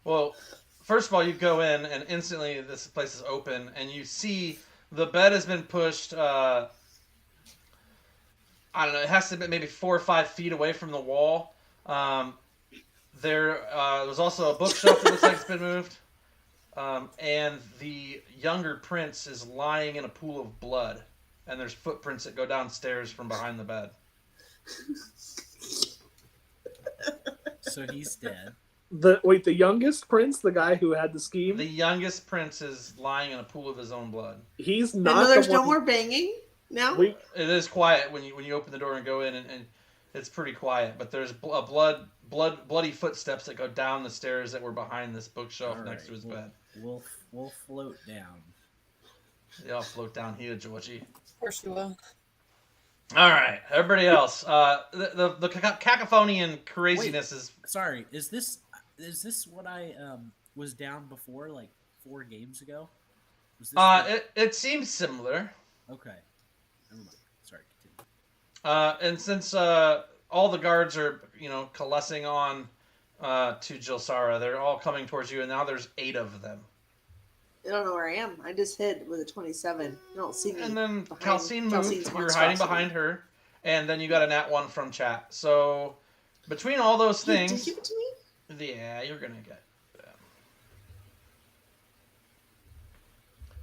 Well, first of all, you go in, and instantly this place is open, and you see the bed has been pushed. I don't know. It has to be maybe 4 or 5 feet away from the wall. There's also a bookshelf that looks like it's been moved. And the younger prince is lying in a pool of blood, and there's footprints that go downstairs from behind the bed. So he's dead. The youngest prince, the guy who had the scheme. The youngest prince is lying in a pool of his own blood. He's And not. there's the no one... more banging now. It is quiet when you open the door and go in, and it's pretty quiet. But there's bloody footsteps that go down the stairs that were behind this bookshelf next to his bed. We'll float down. They all float down here, Georgie. Of course you will. All right, everybody else. The cacophony and craziness is. Sorry, is this what I was down before, like 4 games ago? Was this It seems similar. Okay. Never mind. Sorry, continue. And since all the guards are, coalescing on to Jilsara, they're all coming towards you, and now there's 8 of them. I don't know where I am. I just hid with a 27. You don't see me. And then behind Calcine moved. Calcine's You were hiding monstrosity. behind her, and then you got a nat 1 from chat. So between all those You things, did give it to me? yeah, you're gonna get them.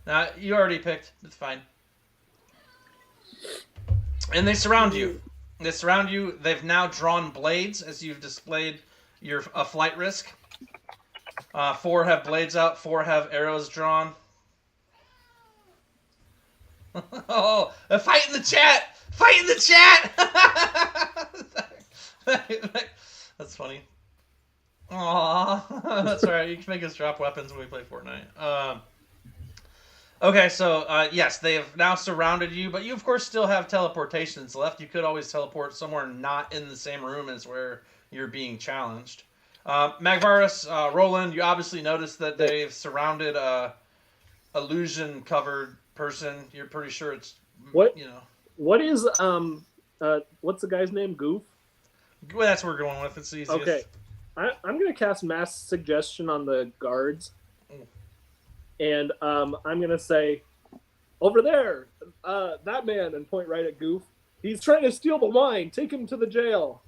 Now you already picked. It's fine. And they surround you. They surround you. They've now drawn blades as you've displayed your flight risk. 4 have blades out. 4 have arrows drawn. Oh, a fight in the chat! Fight in the chat! That's funny. Aww. That's alright. You can make us drop weapons when we play Fortnite. Okay, so yes, they have now surrounded you, but you of course still have teleportations left. You could always teleport somewhere not in the same room as where you're being challenged. Magvarus, Roland, you obviously noticed that they've surrounded a illusion-covered person. You're pretty sure it's What is what's the guy's name? Goof. Well, that's what we're going with. It's the easiest. Okay, I'm gonna cast mass suggestion on the guards, and I'm gonna say, over there, that man, and point right at Goof. He's trying to steal the wine. Take him to the jail.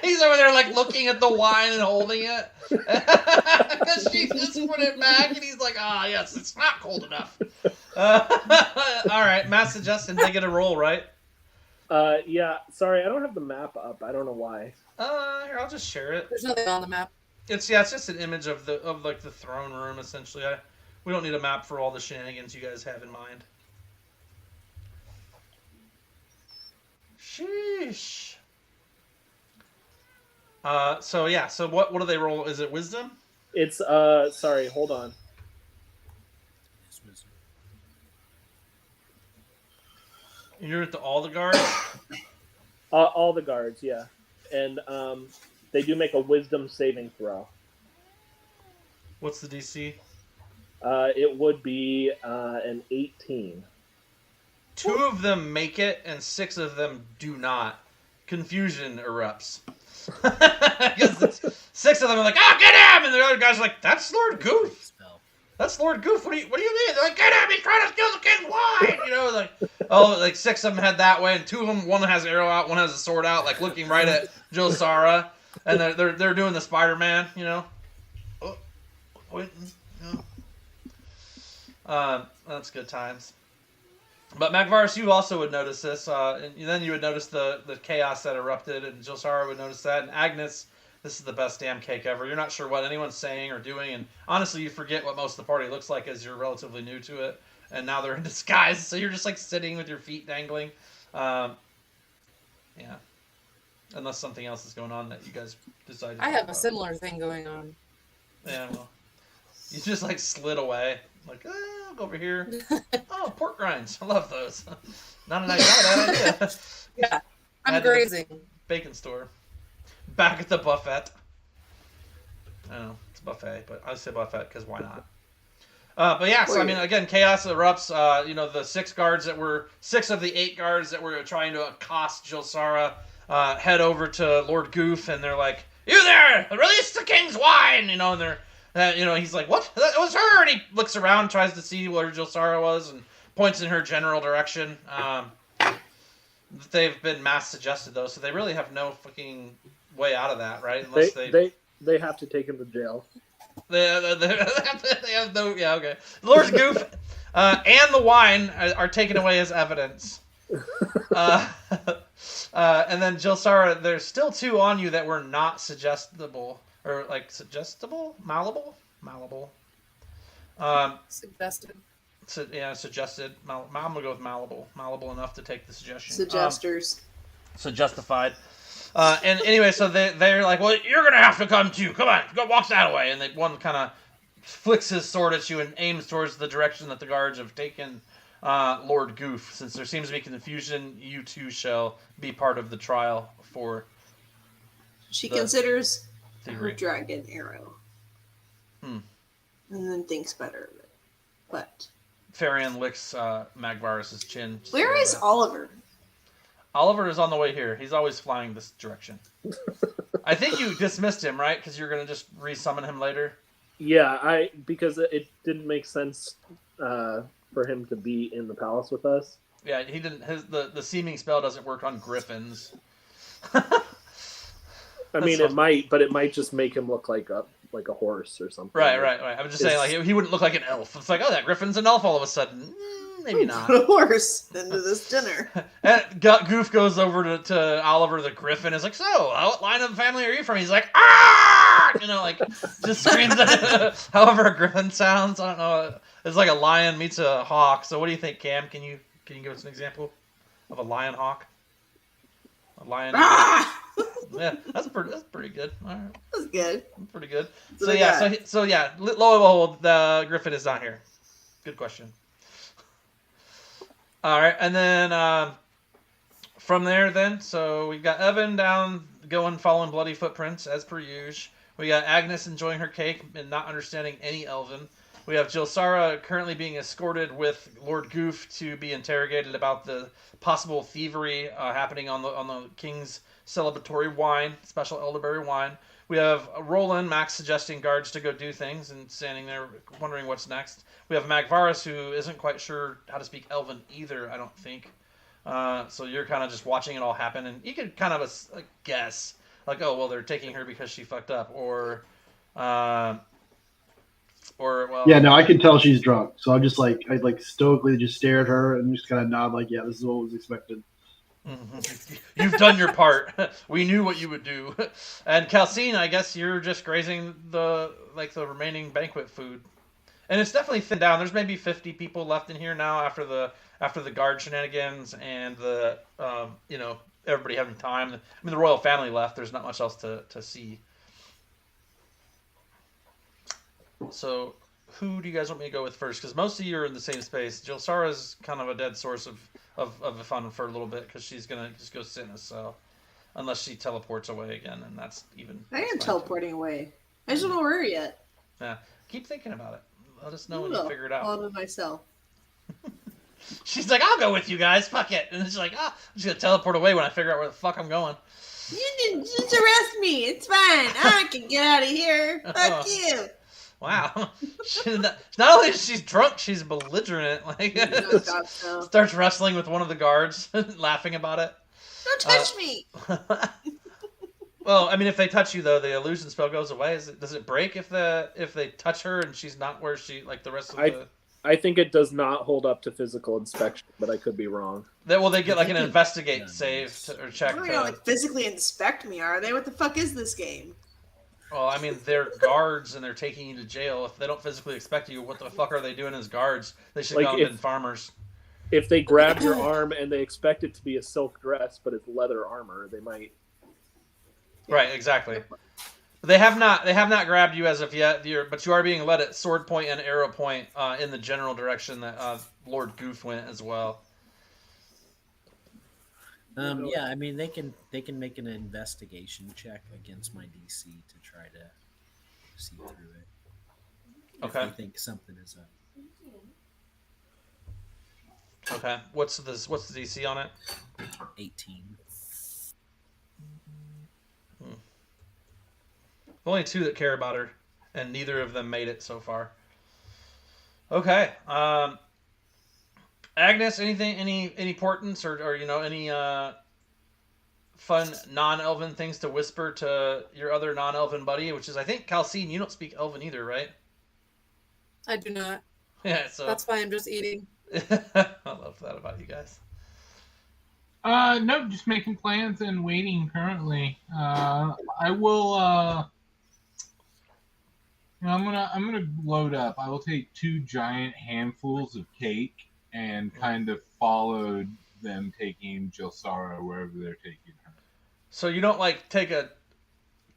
He's over there like looking at the wine and holding it. Because she just put it back, and he's like, yes, it's not cold enough. All right, mass suggestion. They get a roll, right? Yeah. Sorry, I don't have the map up. I don't know why. Here, I'll just share it. There's nothing on the map. It's just an image of the throne room essentially. We don't need a map for all the shenanigans you guys have in mind. Sheesh. So what do they roll? Is it wisdom? It's sorry, hold on. It's wisdom. You're at all the guards? All the guards, yeah. And they do make a wisdom saving throw. What's the DC? It would be an 18. 2 of them make it, and 6 of them do not. Confusion erupts. Because 6 of them are like, get him! And the other guys are like, that's Lord Goof. Spell. That's Lord Goof. What do you mean? They're like, get him! He's trying to steal the king's wine! Like 6 of them head that way, and 2 of them, one has an arrow out, one has a sword out, like looking right at Jilsara, and they're doing the Spider-Man, Oh, wait, that's good times. But Magvarus, you also would notice this, and then you would notice the chaos that erupted, and Jilsara would notice that, and Agnes, this is the best damn cake ever. You're not sure what anyone's saying or doing, and honestly, you forget what most of the party looks like as you're relatively new to it, and now they're in disguise, so you're just like sitting with your feet dangling. Yeah. Unless something else is going on that you guys decided. I have a similar thing going on. Yeah, well, You just like slid away. Like, I'll go over here. Oh, pork rinds. I love those. Not a bad idea. Yeah, I'm grazing. Bacon store. Back at the buffet. I know, it's a buffet, but I say buffet because why not? But yeah, so I mean, again, chaos erupts. The 6 of the 8 guards that were trying to accost Jilsara head over to Lord Goof, and they're like, "You there! Release the king's wine!" And they're, he's like, "What? That was her!" And he looks around, tries to see where Jilsara was, and points in her general direction. They've been mass suggested though, so they really have no fucking way out of that, right? Unless they have to take him to jail. They have no. Yeah, okay. Lord Goof and the wine are taken away as evidence. And then Jilsara, there's still 2 on you that were not suggestible or like malleable. Suggested. So, yeah, suggested. I'm gonna go with malleable enough to take the suggestion. Suggesters. Justified. And anyway, so they're like, "Well, you're gonna have to come too. Come on, go walk that way." And one kind of flicks his sword at you and aims towards the direction that the guards have taken Lord Goof. Since there seems to be confusion, you two shall be part of the trial for. She considers theory. her dragon arrow, and then thinks better of it. But Farian licks Magvarus' chin. Where is Oliver? Oliver is on the way here. He's always flying this direction. I think you dismissed him, right? Because you're going to just resummon him later? Yeah, because it didn't make sense for him to be in the palace with us. Yeah, he didn't. The seeming spell doesn't work on griffins. I mean, it might, but it might just make him look like a horse or something. Right. I'm just saying, like, he wouldn't look like an elf. It's like, oh, that griffin's an elf all of a sudden. Maybe not. Put a horse into this dinner. And Goof goes over to Oliver the Griffin. Is like, so, what line of the family are you from? He's like, ah! Just screams at however a griffin sounds. I don't know. It's like a lion meets a hawk. So what do you think, Cam? Can you give us an example of a lion hawk? A lion. Ah! Yeah, that's pretty good. All right. That's good. Pretty good. So yeah, lo the Griffin is not here. Good question. All right, and then from there, so we've got Evan following bloody footprints as per usual. We got Agnes enjoying her cake and not understanding any Elven. We have Jilsara currently being escorted with Lord Goof to be interrogated about the possible thievery happening on the king's celebratory wine, special elderberry wine. We have Roland, Max suggesting guards to go do things and standing there wondering what's next. We have Magvarus, who isn't quite sure how to speak Elven either, I don't think. So you're kind of just watching it all happen, and you could kind of guess, like, oh, well, they're taking her because she fucked up, or well. Yeah, no, I can tell she's drunk, so I'm just I stoically just stare at her and just kind of nod, like, yeah, this is what was expected. You've done your part. We knew what you would do. And Calcine, I guess you're just grazing the remaining banquet food. And it's definitely thinned down. There's maybe 50 people left in here now after the guard shenanigans and the everybody having time. I mean, the royal family left. There's not much else to see. So, who do you guys want me to go with first? Because most of you are in the same space. Jilsara's kind of a dead source of fun for a little bit because she's gonna just go sit in a cell, unless she teleports away again, and that's even. I am teleporting away. I just don't know where yet. Yeah, keep thinking about it. Let us know when you figure it out. All of myself. She's like, I'll go with you guys. Fuck it. And then she's like, I'm just gonna teleport away when I figure out where the fuck I'm going. You didn't just arrest me. It's fine. I can get out of here. Fuck you. Wow. Not only is she drunk, she's belligerent. Starts wrestling with one of the guards, laughing about it. Don't touch me. Well, I mean, if they touch you though, the illusion spell goes away. Does it break if they touch her and she's not where she the rest of the? I think it does not hold up to physical inspection, but I could be wrong. They get an investigate save or check. They're not gonna physically inspect me, are they? What the fuck is this game? Well, I mean, they're guards and they're taking you to jail. If they don't physically expect you, what the fuck are they doing as guards? They should have been farmers. If they grab your arm and they expect it to be a silk dress, but it's leather armor, they might. Right, exactly. They have not grabbed you as of yet. But you are being led at sword point and arrow point in the general direction that Lord Goof went as well. Yeah, I mean they can make an investigation check against my DC to try to see through it. Okay. If they think something is up. Okay. What's the DC on it? 18. Only 2 that care about her, and neither of them made it so far. Okay. Agnes, anything, any importance or any fun non-Elven things to whisper to your other non-Elven buddy, which is, I think, Calcine, you don't speak Elven either, right? I do not. Yeah, so That's why I'm just eating. I love that about you guys. No, just making plans and waiting currently. I will. I'm gonna load up. I will take 2 giant handfuls of cake and kind of followed them taking Jilsara wherever they're taking her. So you don't take a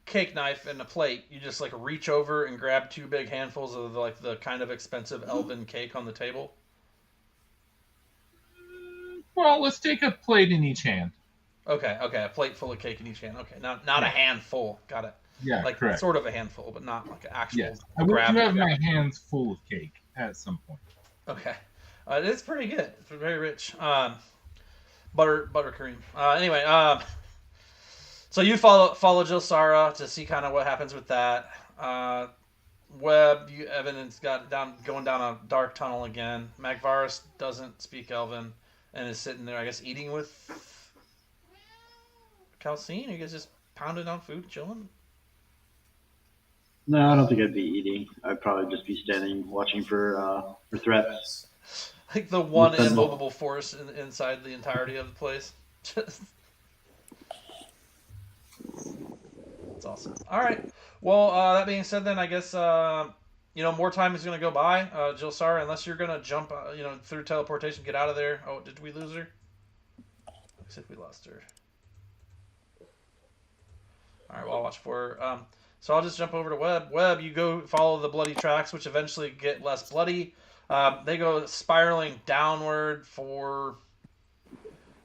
cake knife and a plate. You just reach over and grab 2 big handfuls of the kind of expensive Elven cake on the table. Well, let's take a plate in each hand. Okay, a plate full of cake in each hand. Okay, not a handful. Got it. Yeah, correct. Sort of a handful, but not an actual. Yes, I will have my hands full of cake at some point. Okay, it's pretty good. It's very rich. Buttercream. Anyway, so you follow Jilsara to see kind of what happens with that. Webb, Evan's going down a dark tunnel again. Magvaris doesn't speak Elven and is sitting there, I guess, eating with Calcine. Are you guys just pounding on food, chilling? No, I don't think I'd be eating. I'd probably just be standing, watching for threats. Like the one immovable force inside the entirety of the place. That's awesome. All right. Well, that being said, then I guess more time is going to go by. Jilsara, unless you're going to jump, through teleportation, get out of there. Oh, did we lose her? Looks like we lost her. All right. Well, I'll watch for her. So I'll just jump over to Webb. Webb, you go follow the bloody tracks, which eventually get less bloody. They go spiraling downward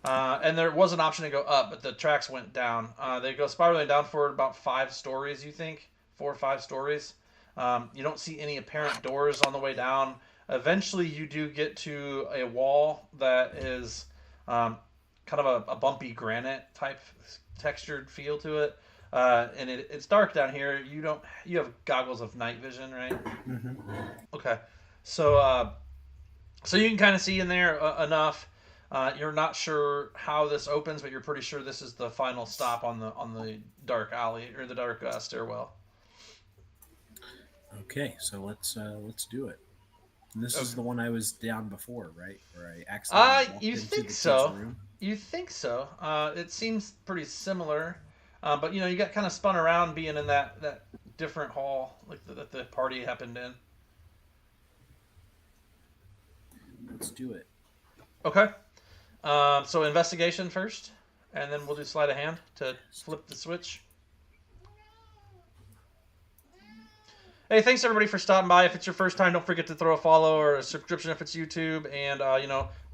and there was an option to go up, but the tracks went down. They go spiraling down for about 5 stories, you think? 4 or 5 stories. You don't see any apparent doors on the way down. Eventually, you do get to a wall that is kind of a bumpy granite type textured feel to it. And it's dark down here. You have goggles of night vision, right? Mm-hmm. Okay. So you can kind of see in there enough. You're not sure how this opens, but you're pretty sure this is the final stop on the dark alley or the dark stairwell. Okay, so let's do it. And this is the one I was down before, right? Where I accidentally walked you into think the so? kid's room. You think so? It seems pretty similar, but you got kind of spun around being in that different hall that the party happened in. Let's do it. Okay. So investigation first, and then we'll do sleight of hand to flip the switch. Hey, thanks everybody for stopping by. If it's your first time, don't forget to throw a follow or a subscription if it's YouTube. And,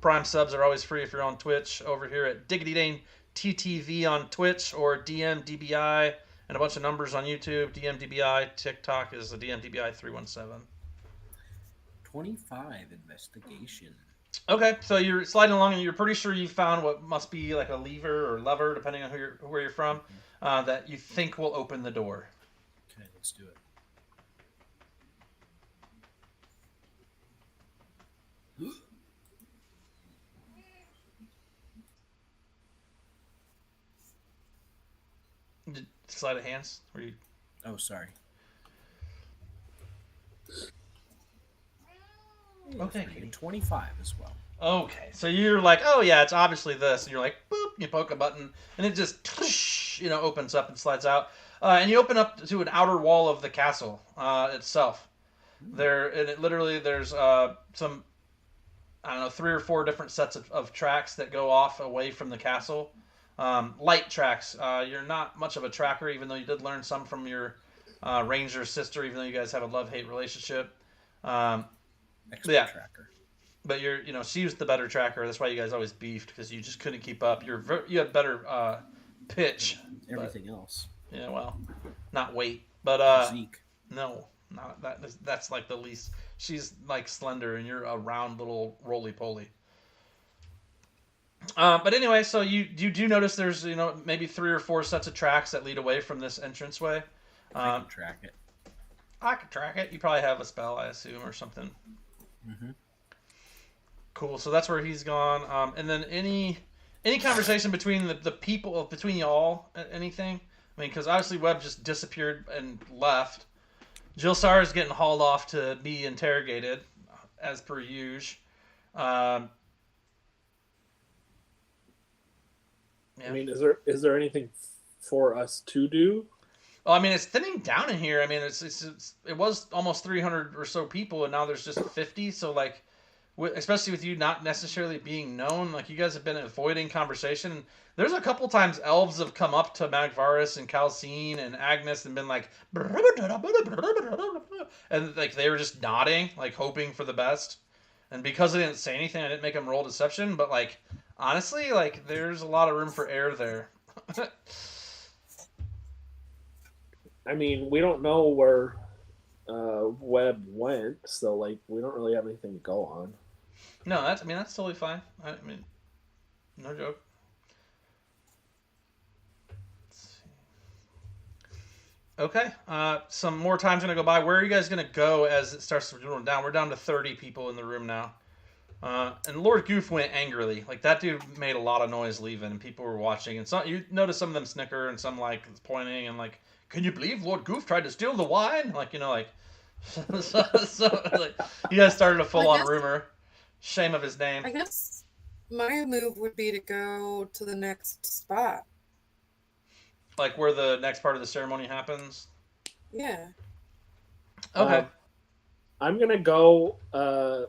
Prime subs are always free if you're on Twitch over here at Diggity Dane TTV on Twitch or DMDBI and a bunch of numbers on YouTube. DMDBI, TikTok is the DMDBI 317. 25 investigation. Okay, so you're sliding along and you're pretty sure you found what must be like a lever, depending on where you're from, that you think will open the door. Okay, let's do it. Sleight of hands? Or you... Oh, sorry. Okay. 25 as well. Okay, so you're like, oh yeah, it's obviously this, and you're like, boop, you poke a button, and it just, opens up and slides out, and you open up to an outer wall of the castle itself. There's some, 3 or 4 different sets of tracks that go off away from the castle. Light tracks. You're not much of a tracker, even though you did learn some from your Ranger's sister, even though you guys have a love-hate relationship. Expert Yeah. tracker. But she was the better tracker. That's why you guys always beefed, because you just couldn't keep up. You had better pitch. Everything else. Yeah, well, not weight, but Zeke. no, not that. That's like the least. She's like slender, and you're a round little roly poly. But anyway, so you do notice there's maybe 3 or 4 sets of tracks that lead away from this entranceway. I can track it. I can track it. You probably have a spell, I assume, or something. Mm-hmm. Cool. So that's where he's gone. And then any conversation between the people, between y'all, anything? I mean, because obviously Webb just disappeared and left. Jill Sar is getting hauled off to be interrogated, as per usual. Yeah. I mean, is there anything for us to do? Well, I mean, it's thinning down in here. I mean, it was almost 300 or so people, and now there's just 50. So, like, especially with you not necessarily being known, like, you guys have been avoiding conversation. There's a couple times elves have come up to Magvaris and Calcine and Agnes and been like, and like they were just nodding, like hoping for the best. And because I didn't say anything, I didn't make them roll deception. But like, honestly, like there's a lot of room for error there. I mean, we don't know where Webb went, so like we don't really have anything to go on. No, that's totally fine. I mean, no joke. Okay, some more time's gonna go by. Where are you guys gonna go as it starts to dwindle down? We're down to 30 people in the room now. And Lord Goof went angrily. Like, that dude made a lot of noise leaving, and people were watching. And so you notice some of them snicker, and some, like, pointing, and, like, can you believe Lord Goof tried to steal the wine? Like, so like, you guys started a full-on rumor. Shame of his name. I guess my move would be to go to the next spot. Like where the next part of the ceremony happens? Yeah. Okay. I'm gonna go.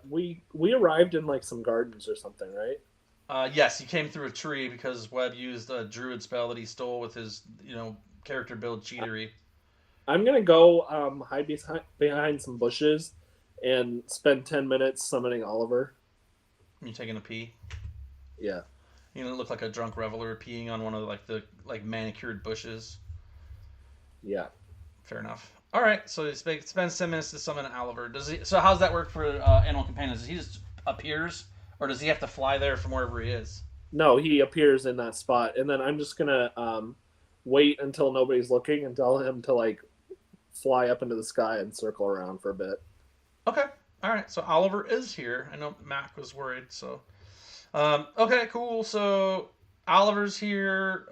We arrived in like some gardens or something, right? Yes, he came through a tree because Webb used a druid spell that he stole with his, character build cheatery. I'm gonna go hide behind some bushes and spend 10 minutes summoning Oliver. You taking a pee? Yeah. You look like a drunk reveler peeing on one of the manicured bushes. Yeah. Fair enough. All right, so he spends 10 minutes to summon Oliver. So how's that work for animal companions? Does he just appears, or does he have to fly there from wherever he is? No, he appears in that spot, and then I'm just gonna wait until nobody's looking and tell him to like fly up into the sky and circle around for a bit. Okay. All right. So Oliver is here. I know Mac was worried. So, okay, cool. So Oliver's here.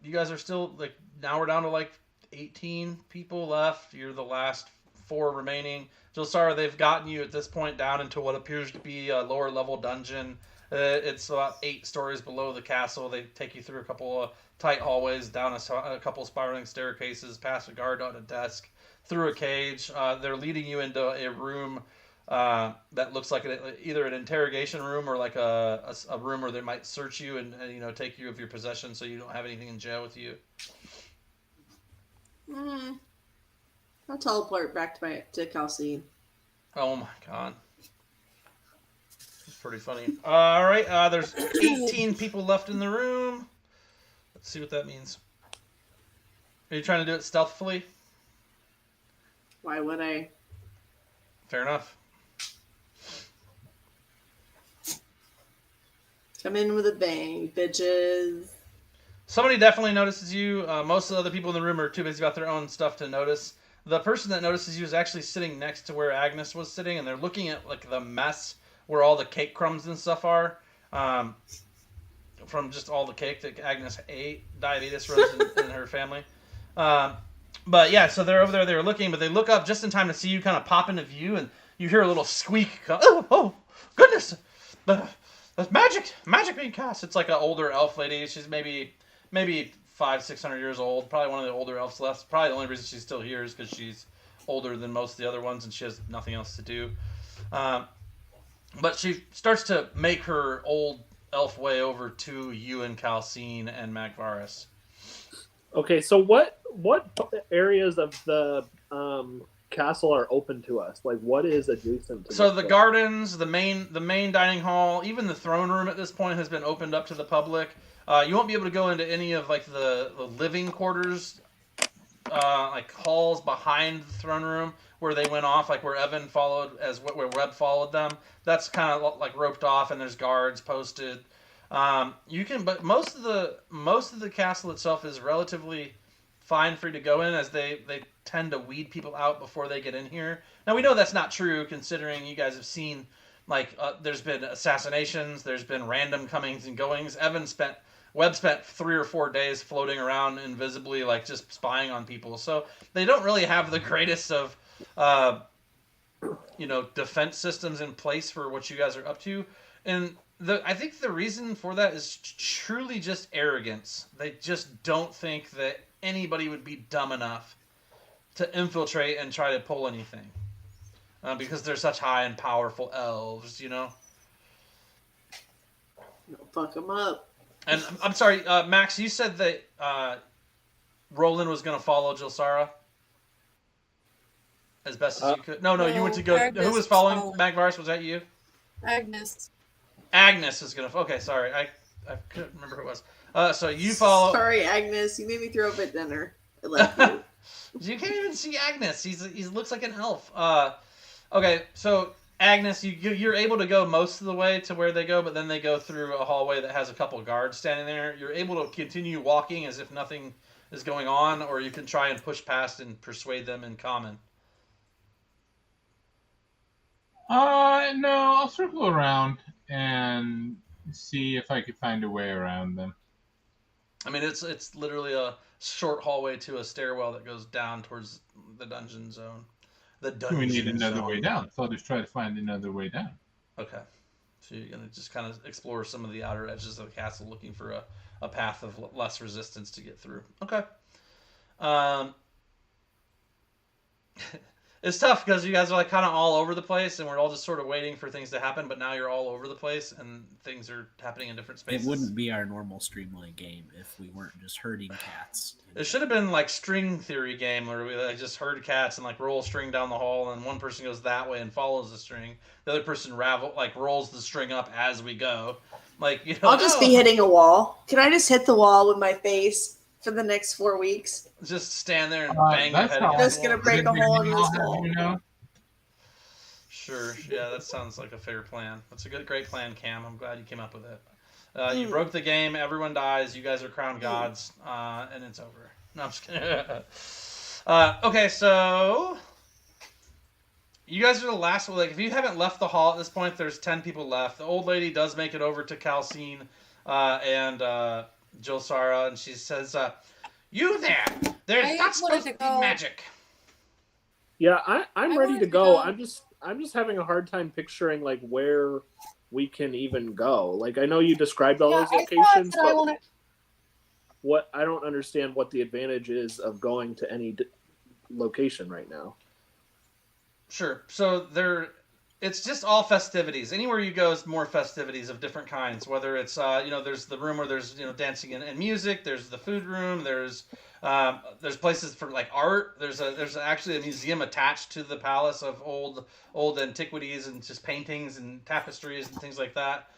You guys are still now we're down to 18 people left. You're the last 4 remaining. Jilsara, they've gotten you at this point down into what appears to be a lower level dungeon. It's about 8 stories below the castle. They take you through a couple of tight hallways, down a couple spiraling staircases, past a guard on a desk, through a cage. They're leading you into a room that looks like either an interrogation room or like a room where they might search you and take you of your possessions so you don't have anything in jail with you. I'll teleport back to Calcine. Oh my god. It's pretty funny. All right, there's 18 people left in the room. Let's see what that means. Are you trying to do it stealthily? Why would I? Fair enough. Come in with a bang, bitches. Somebody definitely notices you. Most of the other people in the room are too busy about their own stuff to notice. The person that notices you is actually sitting next to where Agnes was sitting, and they're looking at the mess where all the cake crumbs and stuff are. From just all the cake that Agnes ate. Diabetes runs in her family. But yeah, so they're over there, they're looking, but they look up just in time to see you kind of pop into view, and you hear a little squeak. Oh, goodness! That's magic being cast. It's like an older elf lady. She's maybe 500-600 years old. Probably one of the older elves left. Probably the only reason she's still here is because she's older than most of the other ones, and she has nothing else to do. But she starts to make her old elf way over to you and Calcine and Magvaris. Okay, so what areas of the castle are open to us? Like, what is adjacent to? So the gardens, the main dining hall, even the throne room at this point has been opened up to the public. You won't be able to go into any of like the living quarters, like halls behind the throne room where they went off, like where Evan followed where Webb followed them. That's kind of like roped off, and there's guards posted. But most of the castle itself is relatively fine for you to go in, as they tend to weed people out before they get in here. Now we know that's not true, considering you guys have seen there's been assassinations, there's been random comings and goings. Webb spent 3 or 4 days floating around invisibly, like just spying on people. So they don't really have the greatest of defense systems in place for what you guys are up to. And I think the reason for that is truly just arrogance. They just don't think that anybody would be dumb enough to infiltrate and try to pull anything. Because they're such high and powerful elves, Don't fuck them up. And I'm sorry, Max, you said that Roland was going to follow Jilsara as best as you could. No, you went to go. Agnes who was following Magvars? Was that you? Agnes. Agnes is going to. Okay, sorry. I couldn't remember who it was. So you follow. Sorry, Agnes. You made me throw up at dinner. I love you. You can't even see Agnes. He looks like an elf. Okay, so Agnes, you're able to go most of the way to where they go, but then they go through a hallway that has a couple guards standing there. You're able to continue walking as if nothing is going on, or you can try and push past and persuade them in common. No, I'll circle around and see if I could find a way around them. I mean, it's literally a short hallway to a stairwell that goes down towards the dungeon zone. We need another way down, so I'll just try to find another way down. Okay. So you're going to just kind of explore some of the outer edges of the castle, looking for a path of less resistance to get through. Okay. It's tough because you guys are like kind of all over the place, and we're all just sort of waiting for things to happen, but now you're all over the place, and things are happening in different spaces. It wouldn't be our normal Streamlined game if we weren't just herding cats. It should have been like string theory game where we just herd cats and like roll a string down the hall, and one person goes that way and follows the string. The other person rolls the string up as we go. I'll just be hitting a wall. Can I just hit the wall with my face for the next 4 weeks? Just stand there and bang your head against the wall. Just gonna break a hole in this wall. Sure. Yeah, that sounds like a fair plan. That's a great plan, Cam. I'm glad you came up with it. You broke the game. Everyone dies. You guys are crowned gods, and it's over. No, I'm just kidding. Okay, so you guys are the last. Like, if you haven't left the hall at this point, there's 10 people left. The old lady does make it over to Calcine and Jilsara, and she says, "You there? There's not supposed to be magic." Yeah, I'm ready to go. I'm just having a hard time picturing like where we can even go. Like, I know you described all those locations, but I don't understand what the advantage is of going to any location right now. Sure. So it's just all festivities. Anywhere you go is more festivities of different kinds. Whether it's there's the room where there's dancing and music. There's the food room. There's places for like art. There's actually a museum attached to the palace of old antiquities and just paintings and tapestries and things like that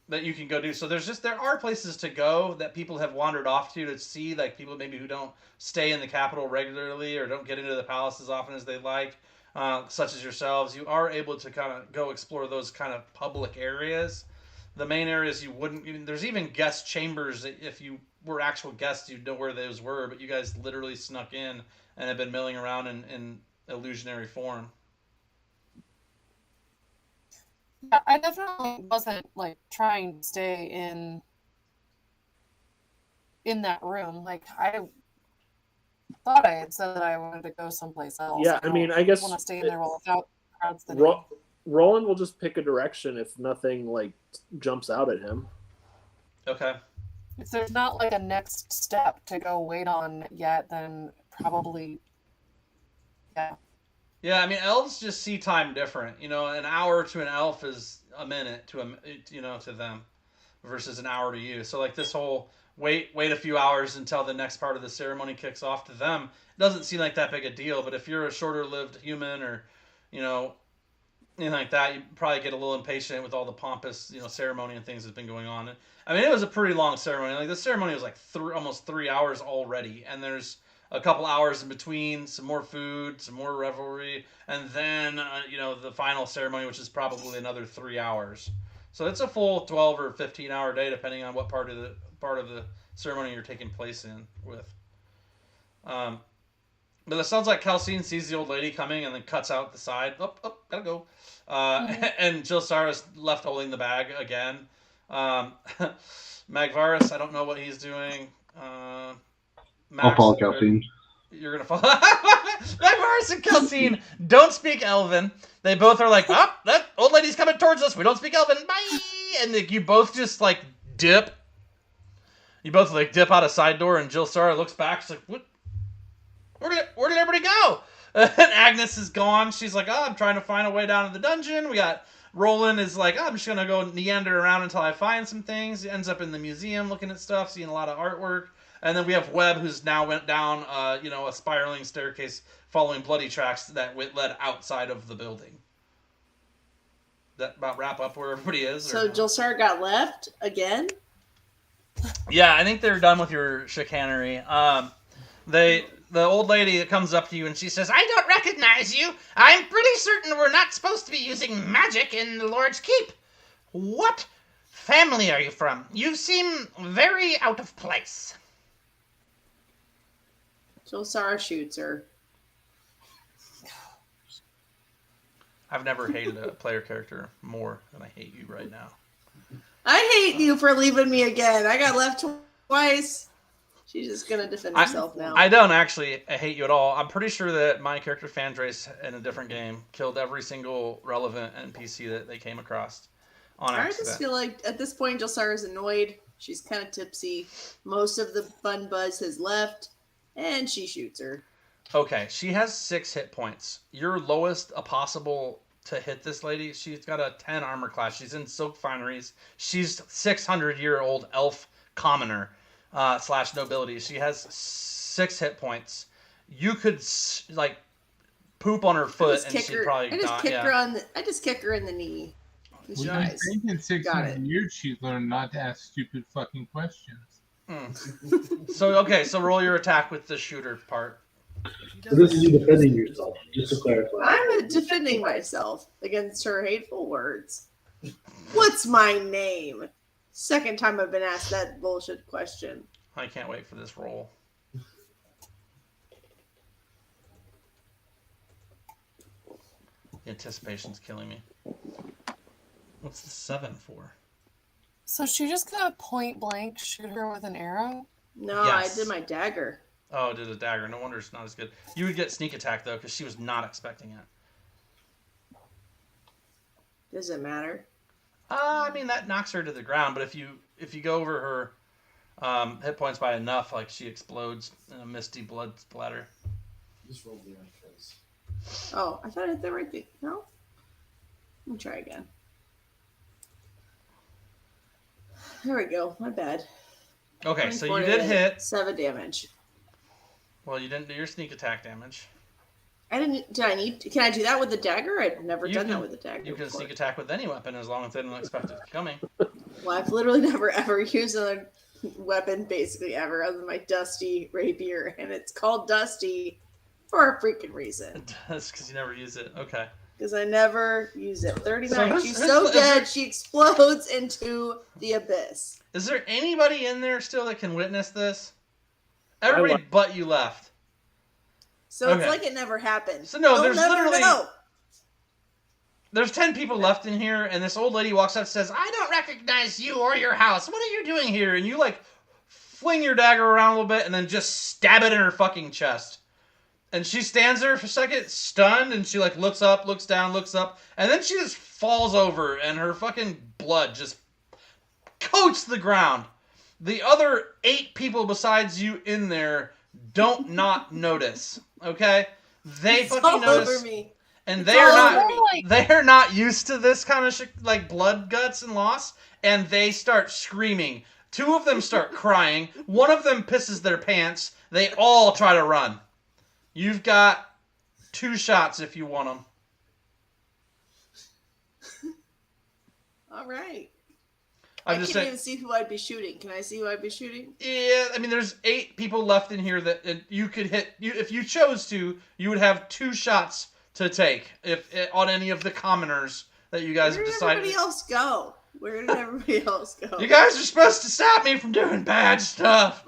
that you can go do. So there are places to go that people have wandered off to see, like people maybe who don't stay in the capital regularly or don't get into the palace as often as they like. Such as yourselves, you are able to kind of go explore those kind of public areas. The main areas you wouldn't. There's even guest chambers. If you were actual guests, you'd know where those were. But you guys literally snuck in and have been milling around in illusionary form. Yeah, I definitely wasn't like trying to stay in that room. Like, I thought I had said that I wanted to go someplace else. Yeah, I mean, I guess want to stay in there without crowds. Roland will just pick a direction if nothing like jumps out at him. Okay. If there's not like a next step to go wait on yet, then probably, yeah. Yeah, I mean, elves just see time different. An hour to an elf is a minute to to them, versus an hour to you. So like this whole wait a few hours until the next part of the ceremony kicks off. To them, it doesn't seem like that big a deal. But if you're a shorter-lived human or, anything like that, you probably get a little impatient with all the pompous, ceremony and things that's been going on. I mean, it was a pretty long ceremony. Like, the ceremony was like almost 3 hours already, and there's a couple hours in between, some more food, some more revelry, and then the final ceremony, which is probably another 3 hours. So it's a full 12 or 15-hour day, depending on what part of the ceremony you're taking place in with. But it sounds like Calcine sees the old lady coming and then cuts out the side. Oh, gotta go. And Jill Sarah's left holding the bag again. Magvarus, I don't know what he's doing. Max, I'll follow Calcine. You're gonna follow. Magvarus and Calcine don't speak Elven. They both are like, that old lady's coming towards us. We don't speak Elven. Bye. And you both just like dip. You both like dip out a side door, and Jill Sarah looks back. She's like, what? Where did everybody go? And Agnes is gone. She's like, I'm trying to find a way down to the dungeon. We got Roland is like, I'm just going to go neander around until I find some things. He ends up in the museum looking at stuff, seeing a lot of artwork. And then we have Webb, who's now went down, a spiraling staircase following bloody tracks that led outside of the building. That about wrap up where everybody is? So Jill Sarah got left again? Yeah, I think they're done with your chicanery. The old lady that comes up to you and she says, I don't recognize you. I'm pretty certain we're not supposed to be using magic in the Lord's Keep. What family are you from? You seem very out of place. Jill Sarah shoots her. I've never hated a player character more than I hate you right now. I hate you for leaving me again. I got left twice. She's just going to defend herself now. I don't actually hate you at all. I'm pretty sure that my character Fandrace in a different game killed every single relevant NPC that they came across on accident. I just feel like at this point, Jill Sarah's annoyed. She's kind of tipsy. Most of the fun buzz has left, and she shoots her. Okay, she has 6 hit points. Your lowest possible to hit this lady, she's got a 10 armor class. She's in silk fineries. She's 600-year-old elf commoner. / nobility. She has 6 hit points. You could poop on her foot and she'd probably die. I just kick her in the knee. Well, I think in 600 years she's learned not to ask stupid fucking questions. So roll your attack with the shooter part. So this is you defending yourself, just to clarify. I'm defending myself against her hateful words. What's my name? Second time I've been asked that bullshit question. I can't wait for this roll. The anticipation's killing me. What's the 7 for? So she just gonna point blank shoot her with an arrow? No, Yes. I did my dagger. Oh, did a dagger. No wonder it's not as good. You would get sneak attack, though, because she was not expecting it. Does it matter? I mean, that knocks her to the ground, but if you go over her hit points by enough, she explodes in a misty blood splatter. Just roll the face. Oh, I thought I did the right thing. No? Let me try again. There we go. My bad. Okay, so you did hit. 7 damage. Well, you didn't do your sneak attack damage. I didn't. Did I need? Can I do that with the dagger? I've never done that with a dagger. You can before. sneak attack with any weapon as long as they don't expect it coming. Well, I've literally never ever used a weapon basically ever other than my dusty rapier, and it's called dusty for a freaking reason. That's because you never use it. Okay. Because I never use it. 39. So She's so dead, she explodes into the abyss. Is there anybody in there still that can witness this? Everybody but you left. So it's like it never happened. So no, They'll there's never literally know. There's 10 people left in here, and this old lady walks up and says, I don't recognize you or your house. What are you doing here? And you fling your dagger around a little bit and then just stab it in her fucking chest. And she stands there for a second, stunned, and she looks up, looks down, looks up, and then she just falls over, and her fucking blood just coats the ground. The other 8 people besides you in there don't not notice. Okay? They It's fucking all notice. over me. And It's they are all not over me. they are not used to this kind of blood guts and loss, and they start screaming Two of them start crying. One of them pisses their pants. They all try to run. You've got 2 shots if you want them. All right. I'm I just can't saying. even see who I'd be shooting. Can I see who I'd be shooting? Yeah, I mean, there's 8 people left in here that you could hit. If you chose to, you would have 2 shots to take if on any of the commoners that you guys Where have did decided. everybody else go? Where did everybody else go? You guys are supposed to stop me from doing bad stuff.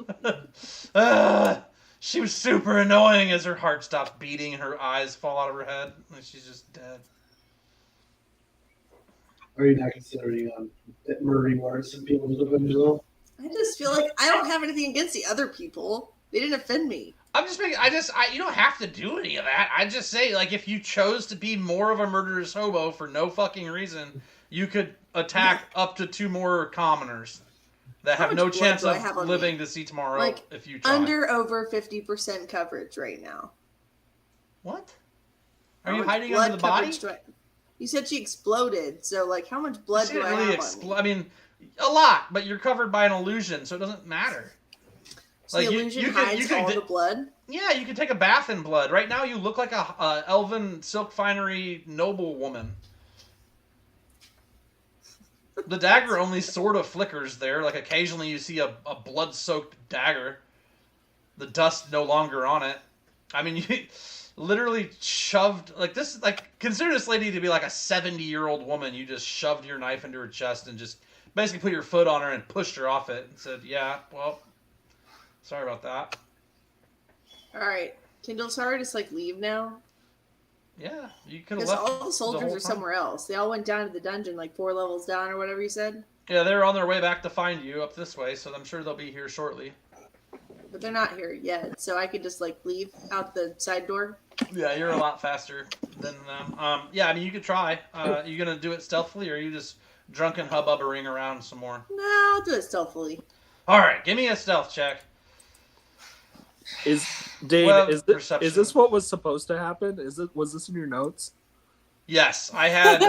She was super annoying as her heart stops beating and her eyes fall out of her head. And she's just dead. Are you not considering murdering more innocent people to avenge yourself? I just feel like I don't have anything against the other people. They didn't offend me. I'm just making. You don't have to do any of that. I just say, like, if you chose to be more of a murderous hobo for no fucking reason, you could attack up to 2 more commoners that How have no much blood chance do I of have on living me? to see tomorrow Like, if you try. Under over 50% coverage right now. What? Are How you much hiding blood under the body? coverage do I- You said she exploded, so like, how much blood She do didn't I really have on me? I mean, a lot, but you're covered by an illusion, so it doesn't matter. So Like, the you illusion could- hides you could all di- the blood. Yeah, you can take a bath in blood. Right now, you look like a elven silk finery noble woman. The dagger only sort of flickers there. Like, occasionally you see a blood-soaked dagger. The dust no longer on it. I mean, you literally shoved... Like, this... Like, consider this lady to be like a 70-year-old woman. You just shoved your knife into her chest and just basically put your foot on her and pushed her off it. And said, yeah, well, sorry about that. All right, Kindle, sorry, just like leave now. Yeah, you could have Because left. all the soldiers whole are time. somewhere else. They all went down to the dungeon, like 4 levels down or whatever you said. Yeah, they're on their way back to find you up this way, so I'm sure they'll be here shortly. But they're not here yet, so I could just like leave out the side door. Yeah, you're a lot faster than them. Yeah, I mean, you could try. You gonna do it stealthily, or are you just drunken hubbubbering around some more? No, I'll do it stealthily. All right, give me a stealth check. Is Dane? Well, is perception. this what was supposed to happen? Was this in your notes? Yes, I had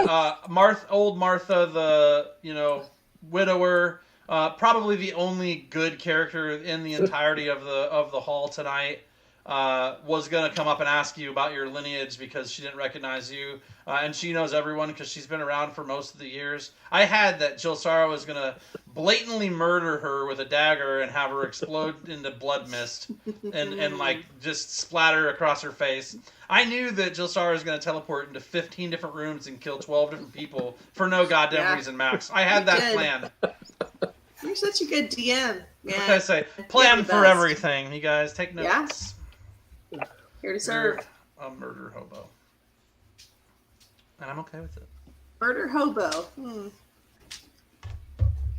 old Martha, the widower, probably the only good character in the entirety of the hall tonight. Was gonna come up and ask you about your lineage because she didn't recognize you, and she knows everyone because she's been around for most of the years. I had that Jilsara was gonna blatantly murder her with a dagger and have her explode into blood mist and like just splatter across her face. I knew that Jilsara was gonna teleport into 15 different rooms and kill 12 different people for no goddamn reason, Max. I had that Good. planned. You're such a good DM, man. What can I say? Plan the for best. everything. You guys take notes. Here to serve. You're a murder hobo. And I'm okay with it. Murder hobo.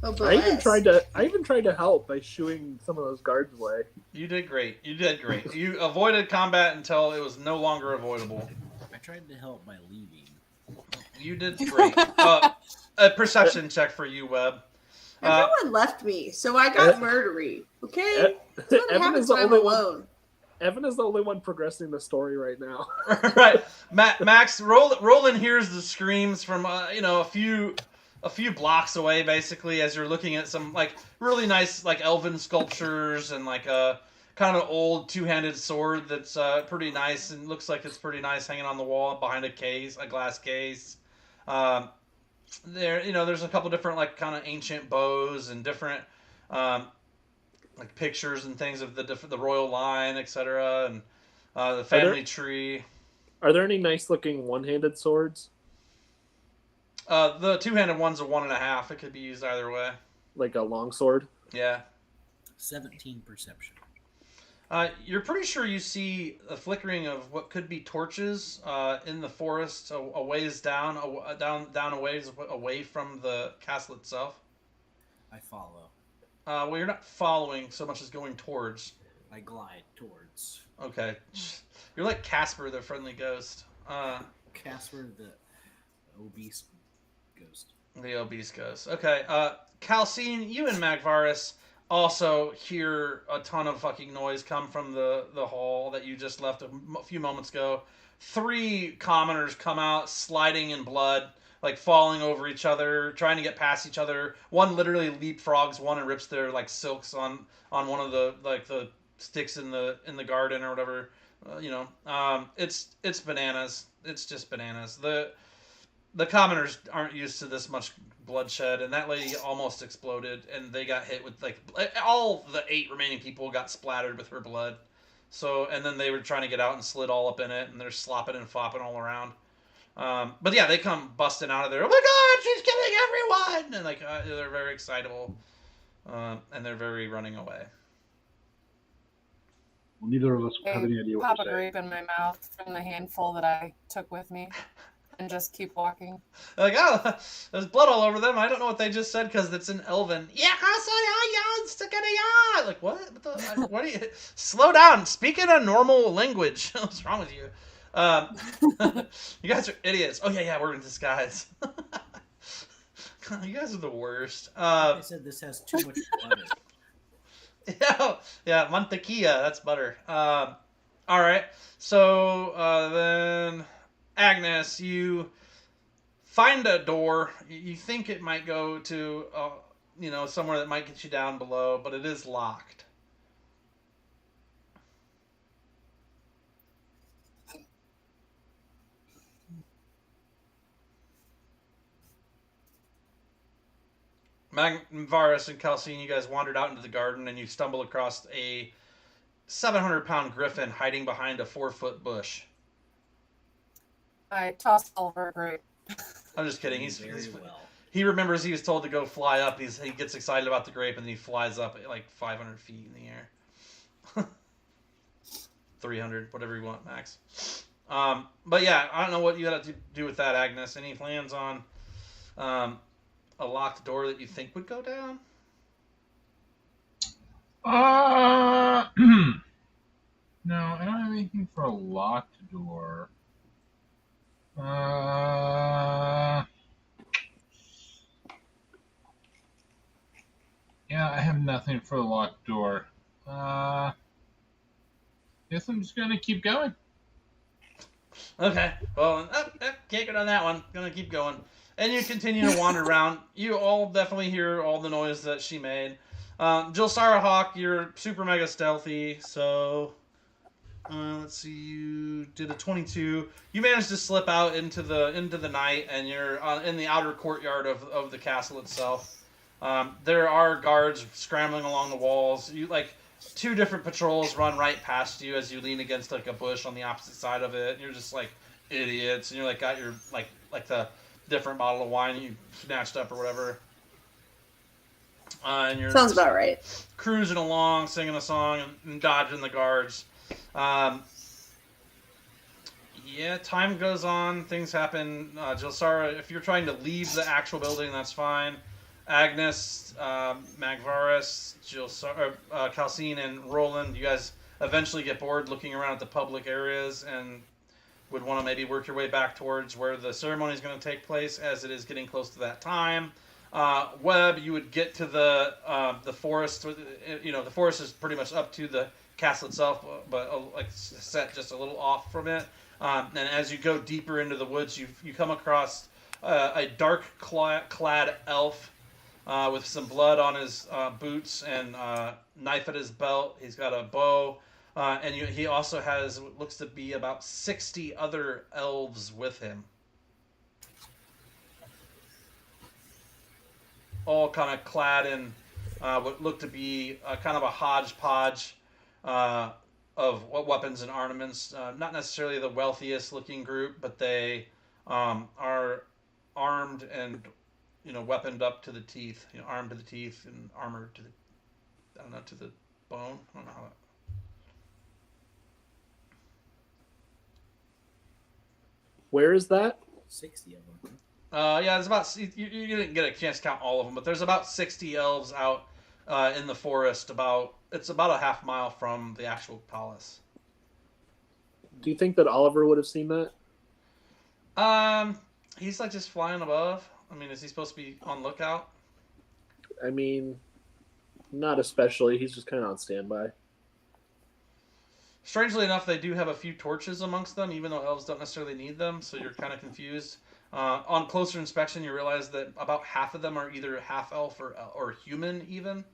Hobo. I even tried to help by shooing some of those guards away. You did great. You avoided combat until it was no longer avoidable. I tried to help by leaving. You did great. A perception check for you, Webb. Everyone left me, so I got murdery. Okay? That's what Evan happens is the when I'm only one. alone. Evan is the only one progressing the story right now. Right, Max. Roland hears the screams from a few blocks away, basically, as you're looking at some like really nice like elven sculptures and like a kind of old 2-handed sword that's pretty nice and looks like it's pretty nice hanging on the wall behind a glass case. There's a couple different like kind of ancient bows and different like pictures and things of the royal line, etc., and the family tree. Are there any nice looking one-handed swords? The 2-handed one's a 1.5. It could be used either way. Like a long sword? Yeah. 17 perception. You're pretty sure you see a flickering of what could be torches in the forest a ways down a ways away from the castle itself. I follow. Well, you're not following so much as going towards. I glide towards. Okay. You're like Casper, the friendly ghost. Casper, the obese ghost. The obese ghost. Okay. Calcine, you and Magvaris also hear a ton of fucking noise come from the hall that you just left a few moments ago. 3 commoners come out sliding in blood. like falling over each other, trying to get past each other. One literally leapfrogs one and rips their like silks on one of the like the sticks in the garden or whatever. It's bananas. It's just bananas. The commoners aren't used to this much bloodshed, and that lady almost exploded, and they got hit with like all the 8 remaining people got splattered with her blood. So, and then they were trying to get out and slid all up in it, and they're slopping and flopping all around. But yeah, they come busting out of there. Oh my God, she's killing everyone! And like they're very excitable, and they're very running away. Well, neither of us have any idea what Pop to a say. grape in my mouth from the handful that I took with me, and just keep walking. Like, oh, there's blood all over them. I don't know what they just said because it's in Elven. Yeah, like what? What are you? Slow down. Speak in a normal language. What's wrong with you? You guys are idiots. Oh yeah, we're in disguise. You guys are the worst. I said this has too much butter. Yeah, mantequilla. That's butter. All right. So then, Agnes, you find a door. You think it might go to, somewhere that might get you down below, but it is locked. Magvaris and Calcine, you guys wandered out into the garden, and you stumble across a 700-pound griffin hiding behind a 4-foot bush. I tossed Oliver a grape. I'm just kidding. Well. He remembers he was told to go fly up. He gets excited about the grape, and then he flies up at like 500 feet in the air. 300, whatever you want, max. But yeah, I don't know what you got to do with that, Agnes. Any plans on a locked door that you think would go down? No, I don't have anything for a locked door. Yeah, I have nothing for a locked door. Guess I'm just gonna keep going. Okay. Well, can't get on that one. Gonna keep going. And you continue to wander around. You all definitely hear all the noise that she made. Jilsara Hawk, you're super mega stealthy, so let's see, you did a 22. You managed to slip out into the night, and you're in the outer courtyard of the castle itself. There are guards scrambling along the walls. You like 2 different patrols run right past you as you lean against like a bush on the opposite side of it. And you're just like idiots, and you're like got your like the different bottle of wine you snatched up or whatever. And you're Sounds about right. cruising along, singing a song, and dodging the guards. Yeah, time goes on, things happen. Jilsara, if you're trying to leave the actual building, that's fine. Agnes, Magvaris, Calcine, and Roland, you guys eventually get bored looking around at the public areas and would want to maybe work your way back towards where the ceremony is going to take place, as it is getting close to that time. Webb, you would get to the forest. The forest is pretty much up to the castle itself, but like set just a little off from it. And as you go deeper into the woods, you come across a dark clad elf with some blood on his boots and knife at his belt. He's got a bow. And he also has what looks to be about 60 other elves with him. All kind of clad in what looked to be kind of a hodgepodge of weapons and armaments. Not necessarily the wealthiest looking group, but they are armed and weaponed up to the teeth. Armed to the teeth and armored to to the bone. I don't know how that. Where is that? 60 of them. Yeah, there's about you didn't get a chance to count all of them, but there's about 60 elves out in the forest. It's about a half mile from the actual palace. Do you think that Oliver would have seen that? He's like just flying above. I mean, is he supposed to be on lookout? I mean, not especially. He's just kind of on standby. Strangely enough, they do have a few torches amongst them, even though elves don't necessarily need them, so you're kind of confused. On closer inspection, you realize that about half of them are either half elf or human, even.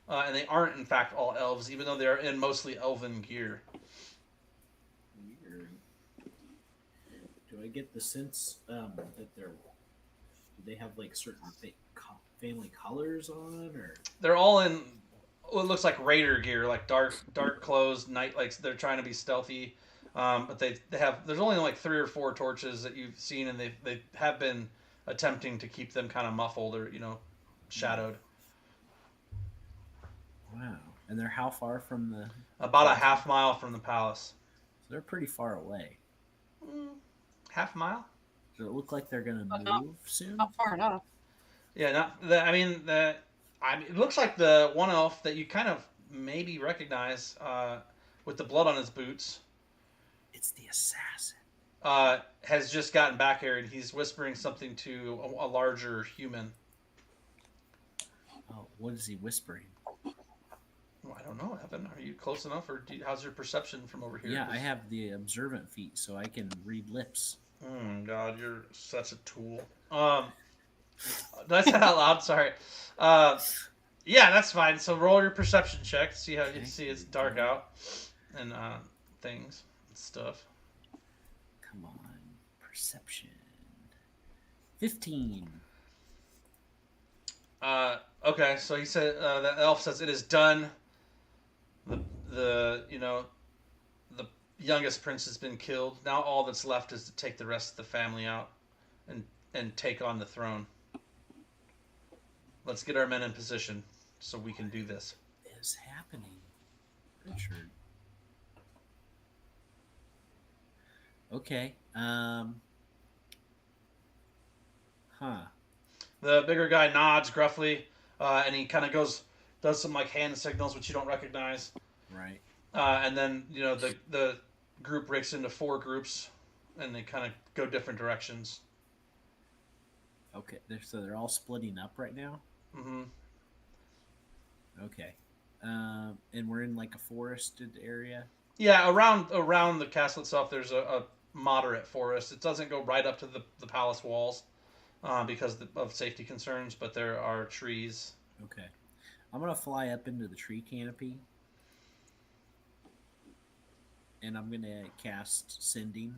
And they aren't, in fact, all elves, even though they are in mostly elven gear. Weird. Do I get the sense that do they have like certain family colors on, or they're all in what looks like raider gear, like dark clothes, night, like they're trying to be stealthy. But they have, there's only like 3 or 4 torches that you've seen, and they have been attempting to keep them kind of muffled or shadowed. Wow. And they're how far from the? About a half mile from the palace. So they're pretty far away. Half mile? Does it look like they're gonna move soon? Not far enough. Yeah, it looks like the one elf that you kind of maybe recognize with the blood on his boots. It's the assassin. Has just gotten back here, and he's whispering something to a larger human. Oh, what is he whispering? Well, I don't know, Evan. Are you close enough, or how's your perception from over here? Yeah, I have the observant feat, so I can read lips. Oh, God, you're such a tool. Did I say that out loud? Sorry. Yeah, that's fine. So roll your perception check. See how you see it's dark out and things and stuff. Come on, perception. 15. Okay, so he said the elf says it is done. The youngest prince has been killed. Now all that's left is to take the rest of the family out and take on the throne. Let's get our men in position so we can do this. What is happening, Richard? Okay. The bigger guy nods gruffly, and he kind of does some like hand signals which you don't recognize. Right. And then the group breaks into 4 groups, and they kind of go different directions. Okay, so they're all splitting up right now? Mm-hmm. Okay. And we're in like a forested area? Yeah, around the castle itself, there's a moderate forest. It doesn't go right up to the palace walls because of safety concerns, but there are trees. Okay. I'm going to fly up into the tree canopy, and I'm going to cast Sending.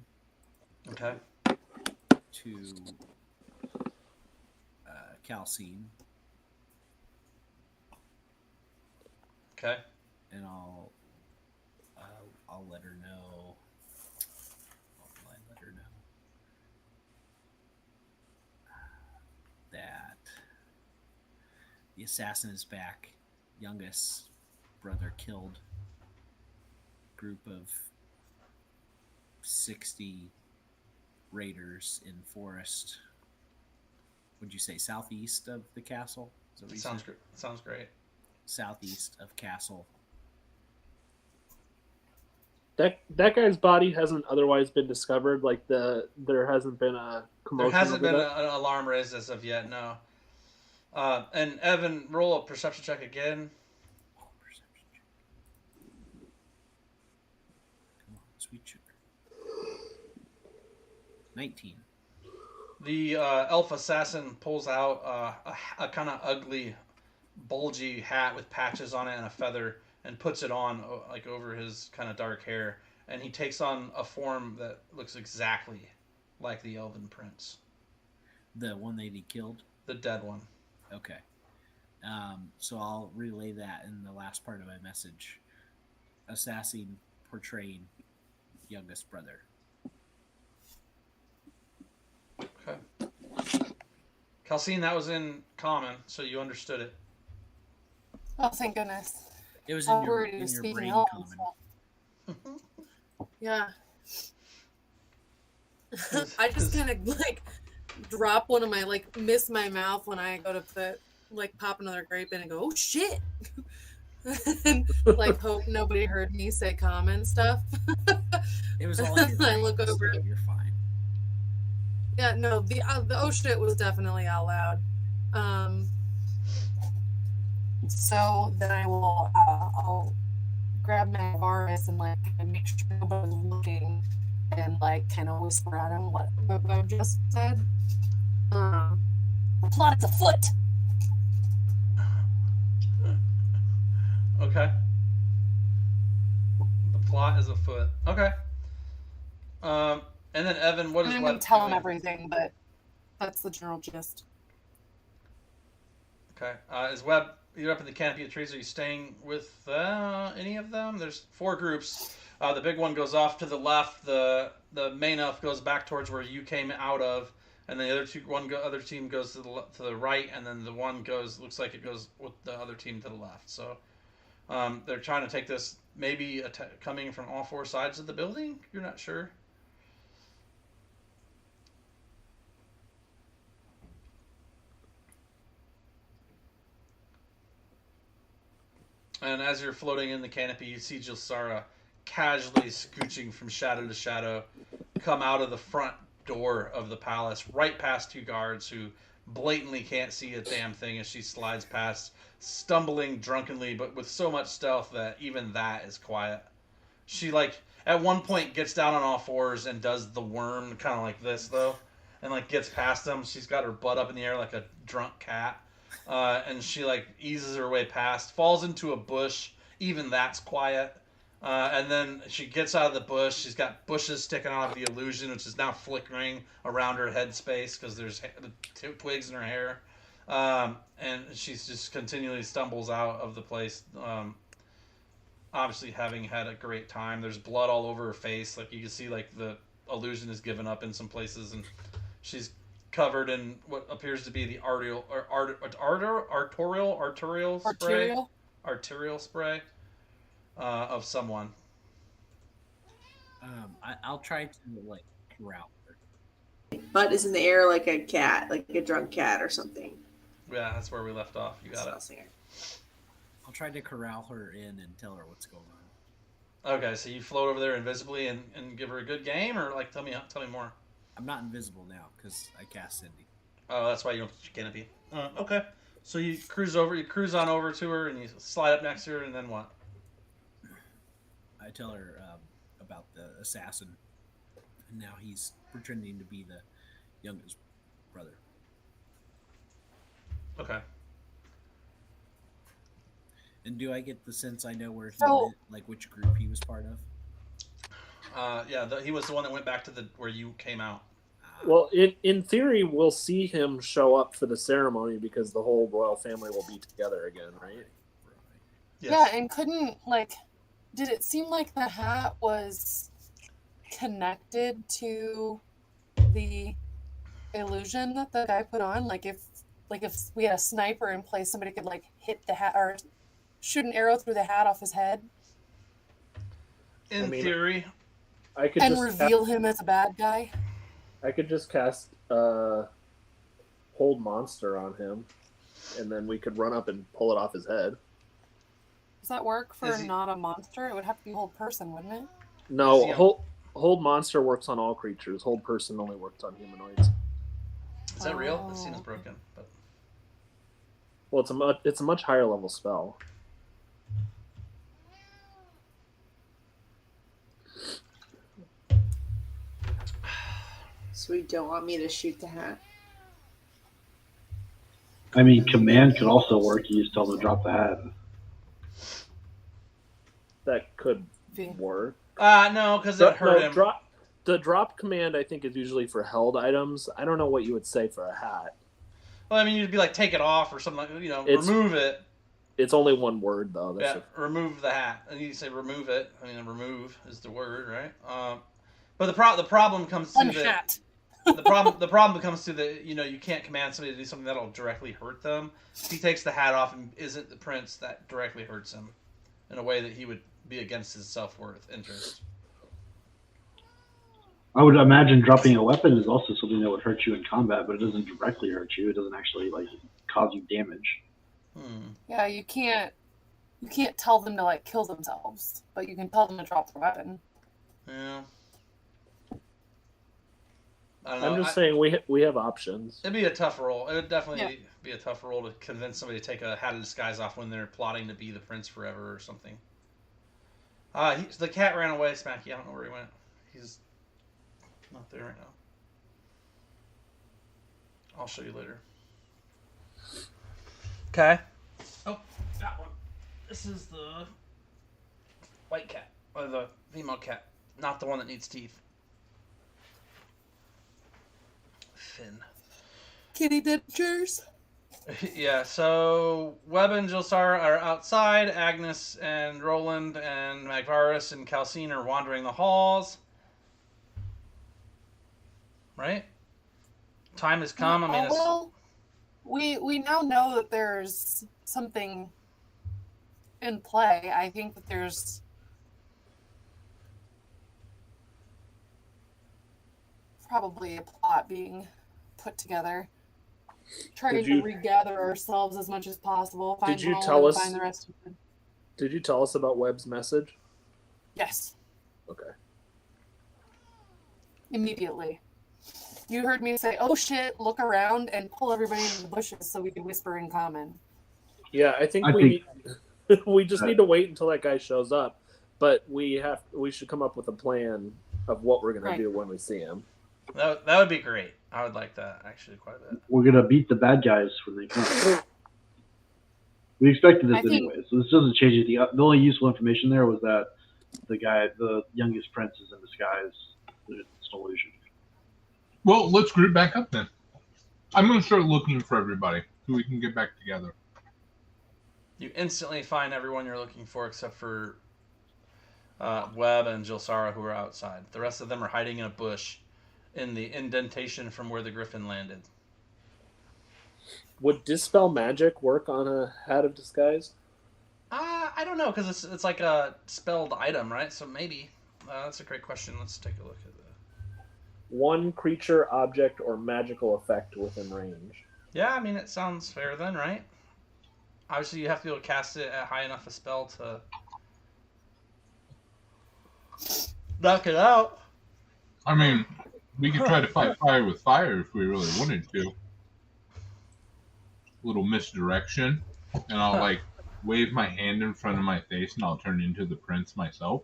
Okay. To Calcine. Okay. And I'll let her know. I'll let her know that the assassin is back. Youngest brother killed. Group of 60 raiders in forest. Would you say southeast of the castle? Sounds great. Sounds great. Southeast of castle. That guy's body hasn't otherwise been discovered. Like there hasn't been a commotion. There hasn't been an alarm raised as of yet. No. And Evan, roll a perception check again. Oh, perception check. Come on, sweet sugar. 19. The elf assassin pulls out a kind of ugly, bulgy hat with patches on it and a feather, and puts it on like over his kind of dark hair, and he takes on a form that looks exactly like the Elven prince. The one that he killed? The dead one. Okay. So I'll relay that in the last part of my message. Assassin portraying youngest brother. Okay. Calcine, that was in common, so you understood it. Oh, thank goodness. It was in your brain common. Yeah. I just kind of like drop one of my miss my mouth when I go to pop another grape in and go, oh shit. And hope nobody heard me say common stuff. It was all in your brain, I look over. So you're fine. Yeah, no, the oh shit was definitely out loud. So then I'll grab my virus and make sure nobody's looking, and like kind of whisper at him what I've just said. The plot is afoot. Okay. The plot is afoot. Okay. And then Evan, what is I'm Webb gonna tell him doing? everything, but that's the general gist. Okay. Is Webb, you're up in the canopy of trees. Are you staying with any of them? There's 4 groups. The big one goes off to the left. The main elf goes back towards where you came out of, and the other team goes to the right, and then the one looks like it goes with the other team to the left. So they're trying to take this, maybe coming from all 4 sides of the building. You're not sure. And as you're floating in the canopy, you see Jilsara casually scooching from shadow to shadow, come out of the front door of the palace, right past 2 guards who blatantly can't see a damn thing as she slides past, stumbling drunkenly, but with so much stealth that even that is quiet. She, like, at one point gets down on all 4s and does the worm kind of like this, though, and, like, gets past them. She's got her butt up in the air like a drunk cat. And she, like, eases her way past, falls into a bush. Even that's quiet. And then she gets out of the bush. She's got bushes sticking out of the illusion, which is now flickering around her headspace because there's twigs in her hair. And she just continually stumbles out of the place, obviously having had a great time. There's blood all over her face. Like, you can see, like, the illusion is given up in some places, and she's covered in what appears to be the arterial spray of someone. I'll try to like corral her. Butt is in the air like a cat, like a drunk cat or something. Yeah, that's where we left off. You got it. I'll try to corral her in and tell her what's going on. Okay, so you float over there invisibly and give her a good game, or like tell me more. I'm not invisible now because I cast Cindy. Oh, that's why you don't canopy. Okay. So you cruise on over to her, and you slide up next to her, and then what? I tell her about the assassin, and now he's pretending to be the youngest brother. Okay. And do I get the sense I know where he went, like which group he was part of? Yeah, he was the one that went back to where you came out. Well, in theory, we'll see him show up for the ceremony because the whole royal family will be together again, right? Yes. Yeah, and did it seem like the hat was connected to the illusion that the guy put on? Like if we had a sniper in place, somebody could like hit the hat or shoot an arrow through the hat off his head. In theory. I could and reveal him as a bad guy. I could just cast Hold Monster on him, and then we could run up and pull it off his head. Does that work for not a monster? It would have to be Hold Person, wouldn't it? No, Hold Monster works on all creatures. Hold Person only works on humanoids. Is that real? This scene is broken. But... Well, it's a much higher level spell. So you don't want me to shoot the hat? I mean, command could also work. You just tell them to drop the hat. That could work. No, because it hurt him. The drop command, I think, is usually for held items. I don't know what you would say for a hat. Well, I mean, you'd be like, take it off or something like, remove it. It's only one word, though. Remove the hat. And you say remove it. I mean, remove is the word, right? But the problem comes to the problem comes to you can't command somebody to do something that'll directly hurt them. If he takes the hat off and isn't the prince, that directly hurts him in a way that he would be against his self-worth interest. I would imagine dropping a weapon is also something that would hurt you in combat, but it doesn't directly hurt you. It doesn't actually cause you damage. Yeah, you can't tell them to kill themselves, but you can tell them to drop their weapon. Yeah. I don't know. I'm just saying we have options. It'd be a tough role. It would definitely be a tough role to convince somebody to take a hat of disguise off when they're plotting to be the prince forever or something. The cat ran away, Smacky. I don't know where he went. He's Not there right now. I'll show you later. Okay. Oh, that one. This is the white cat, or the female cat, not the one that needs teeth. Finn. Kitty dentures. Yeah, so Webb and Jilsar are outside. Agnes and Roland and Magvaris and Calcine are wandering the halls. Right? Time has come. I mean, it's... Well, we now know that there's something in play. I think that there's probably a plot being put together. Trying to regather ourselves as much as possible. Did you tell us? Find the rest of them. Did you tell us about Webb's message? Yes. Okay. Immediately. You heard me say, "Oh shit!" Look around and pull everybody into the bushes so we can whisper in common. Yeah, I think we just need to wait until that guy shows up. But we should come up with a plan of what we're gonna do when we see him. That would be great. I would like that actually quite a bit. We're gonna beat the bad guys when they come. We expected this anyway, so this doesn't change anything. The only useful information there was that the youngest prince, is in disguise. It's an illusion. Well, let's group back up then. I'm gonna start looking for everybody so we can get back together. You instantly find everyone you're looking for except for Webb and Jilsara, who are outside. The rest of them are hiding in a bush in the indentation from where the griffin landed. Would Dispel Magic work on a hat of disguise? I don't know, because it's like a spelled item, right? So maybe. That's a great question. Let's take a look at that. One creature, object, or magical effect within range. Yeah, I mean, it sounds fair then, right? Obviously, you have to be able to cast it at high enough a spell to knock it out. I mean, we could try to fight fire with fire if we really wanted to. Little misdirection, and I'll like wave my hand in front of my face, and I'll turn into the prince myself.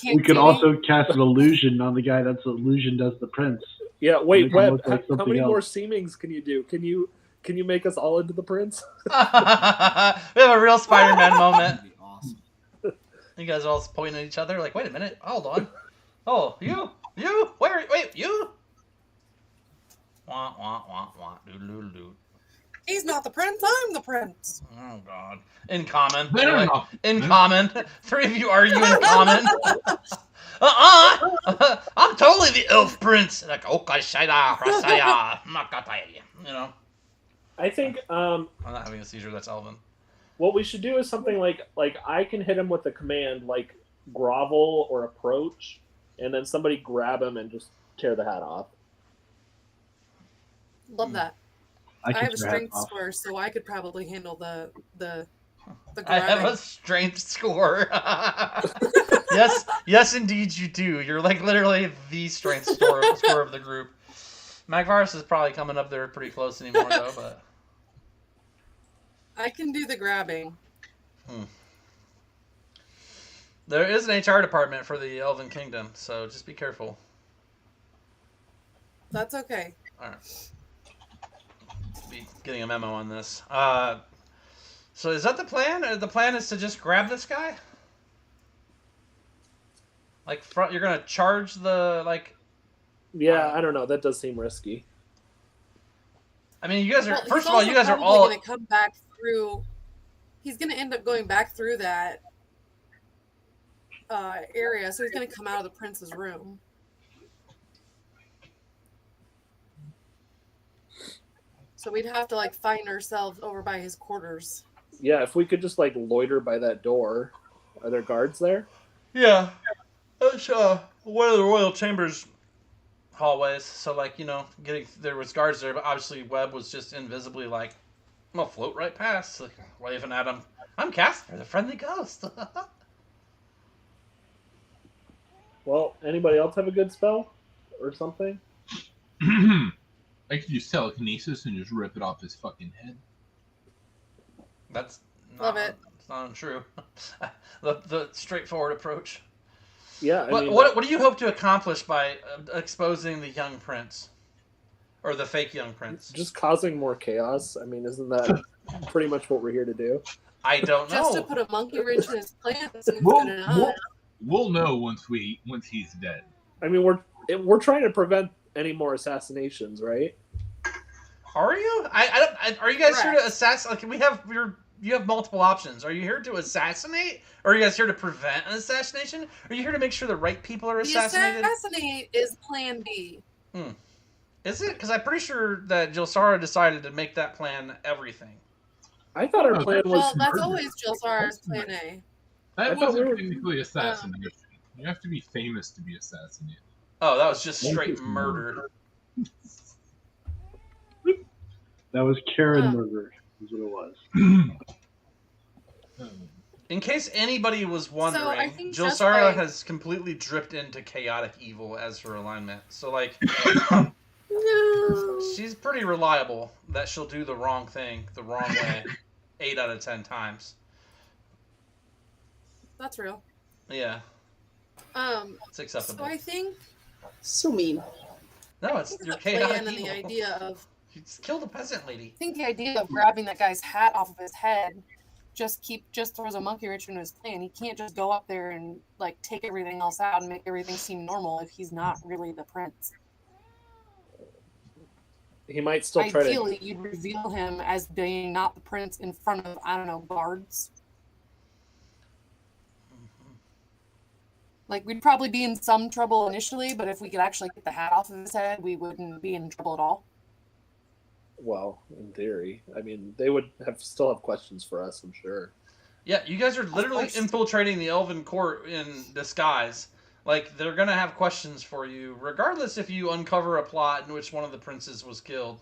We could also cast an illusion on the guy that's illusion does the prince. Yeah, wait, Webb, like how many else. more seemings can you do? Can you make us all into the prince? We have a real Spider-Man moment. Awesome. You guys are all pointing at each other like, wait a minute, hold on. Oh, you? Wait, you? Wah, wah, wah, wah, doo-doo-doo. He's not the prince. I'm the prince. Oh, God. In common. Fair Like, in common. Three of you argue in common. I'm totally the elf prince. Like, Okashida, Rasaya, Makatai. You know? I think I'm not having a seizure, that's Elven. what we should do is something like I can hit him with a command like grovel or approach, and then somebody grab him and just tear the hat off. Love that. I have a strength off. score, so I could probably handle the I have grabbing. a strength score. Yes, indeed you do. You're like literally the strength score of the group. Magvaris is probably coming up there pretty close anymore, though. But I can do the grabbing. there is an HR department for the Elven Kingdom, so just be careful. That's okay. All right. Be getting a memo on this. So is that the plan? Or the plan is to just grab this guy? Like, you're gonna charge the, like... Yeah, I don't know. That does seem risky. I mean, you guys are... Well, first he's of all, also you guys are probably all... gonna come back through. He's gonna end up going back through that area, so he's gonna come out of the prince's room. So we'd have to like find ourselves over by his quarters. Yeah, if we could just like loiter by that door. Are there guards there? Yeah. That's one of the royal chambers hallways. So, like, you know, there was guards there, but obviously Webb was just invisibly like, I'm gonna float right past, like, waving at him. I'm Casper, the friendly ghost. Well, anybody else have a good spell or something? I could use telekinesis and just rip it off his fucking head. That's Love it. It's not untrue. The straightforward approach. Yeah. What do you hope to accomplish by exposing the young prince, or the fake young prince? Just causing more chaos. I mean, isn't that pretty much what we're here to do? I don't know. Just to put a monkey wrench in his plans and good enough. We'll know once he's dead. I mean, we're trying to prevent any more assassinations, right? Are you? Are you guys here to assassinate? Like, you have multiple options. Are you here to assassinate, or are you guys here to prevent an assassination? Are you here to make sure the right people are assassinated? The assassinate is Plan B. Is it? Because I'm pretty sure that Jilsara decided to make that plan everything. I thought our plan was. Well, that's always Jilsara's Plan A. That wasn't technically assassination. You have to be famous to be assassinated. Oh, that was just straight murder. That was Karen murdered, is what it was. In case anybody was wondering, I think Jilsara has completely dripped into chaotic evil as her alignment. So, like, she's pretty reliable that she'll do the wrong thing the wrong way 8 out of 10 times. That's real. Yeah. It's acceptable. So I think So mean. No, it's your the chaotic plan and evil. the idea of You just killed a peasant lady. I think the idea of grabbing that guy's hat off of his head just throws a monkey wrench into his plan. He can't just go up there and like take everything else out and make everything seem normal if he's not really the prince. He might still try Ideally, you'd reveal him as being not the prince in front of, I don't know, guards. Like, we'd probably be in some trouble initially, but if we could actually get the hat off of his head, we wouldn't be in trouble at all. Well, in theory, I mean, they would still have questions for us, I'm sure. Yeah, you guys are literally infiltrating the Elven court in disguise. Like, they're gonna have questions for you, regardless if you uncover a plot in which one of the princes was killed.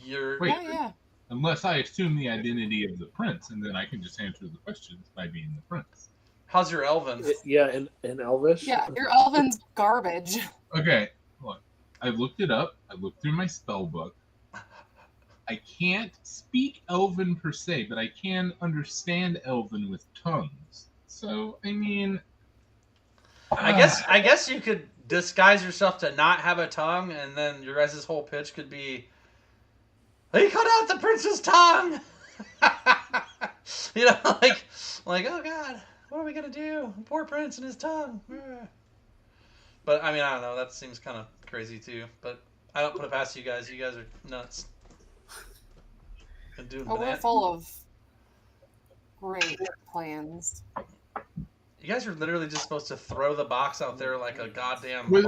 Yeah. Unless I assume the identity of the prince, and then I can just answer the questions by being the prince. How's your Elven? In Elvish? Yeah, your Elven's garbage. Okay, look. I looked it up. I looked through my spell book. I can't speak Elven per se, but I can understand Elven with tongues. So, I mean... I guess you could disguise yourself to not have a tongue, and then your guys' whole pitch could be, he cut out the prince's tongue! You know, like, oh god, what are we gonna do? Poor prince and his tongue. But, I mean, I don't know, that seems kind of crazy too, but I don't put it past you guys. You guys are nuts. We're full of great plans. You guys are literally just supposed to throw the box out there like a goddamn Was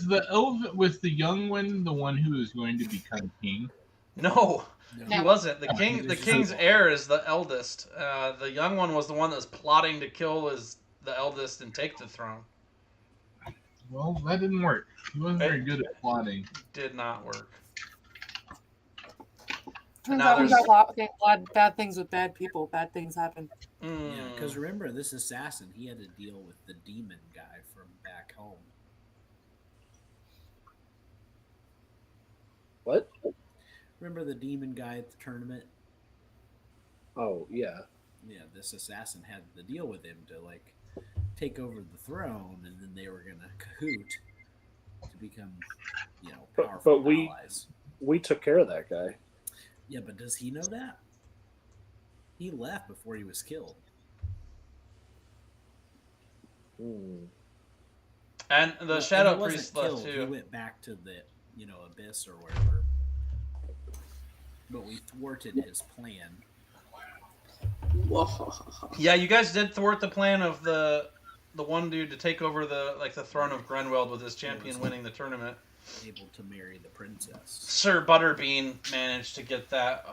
the young one the one who was going to become king? No, he wasn't. The king's heir is the eldest. The young one was the one that was plotting to kill the eldest and take the throne. Well, that didn't work. He wasn't very good at plotting. Did not work. Turns out when you bad things with bad people, bad things happen. Yeah, because remember, this assassin, he had to deal with the demon guy from back home. What? Remember the demon guy at the tournament? Oh, yeah. Yeah, this assassin had to deal with him to, like, take over the throne, and then they were going to cahoot to become, powerful allies. We took care of that guy. Yeah, but does he know that? He left before he was killed. And the Shadow Priest left killed. too. He went back to the, abyss or wherever. But we thwarted his plan. Yeah, you guys did thwart the plan of the one dude to take over the throne of Grenweld with his champion winning the tournament. Able to marry the princess. Sir Butterbean managed to get that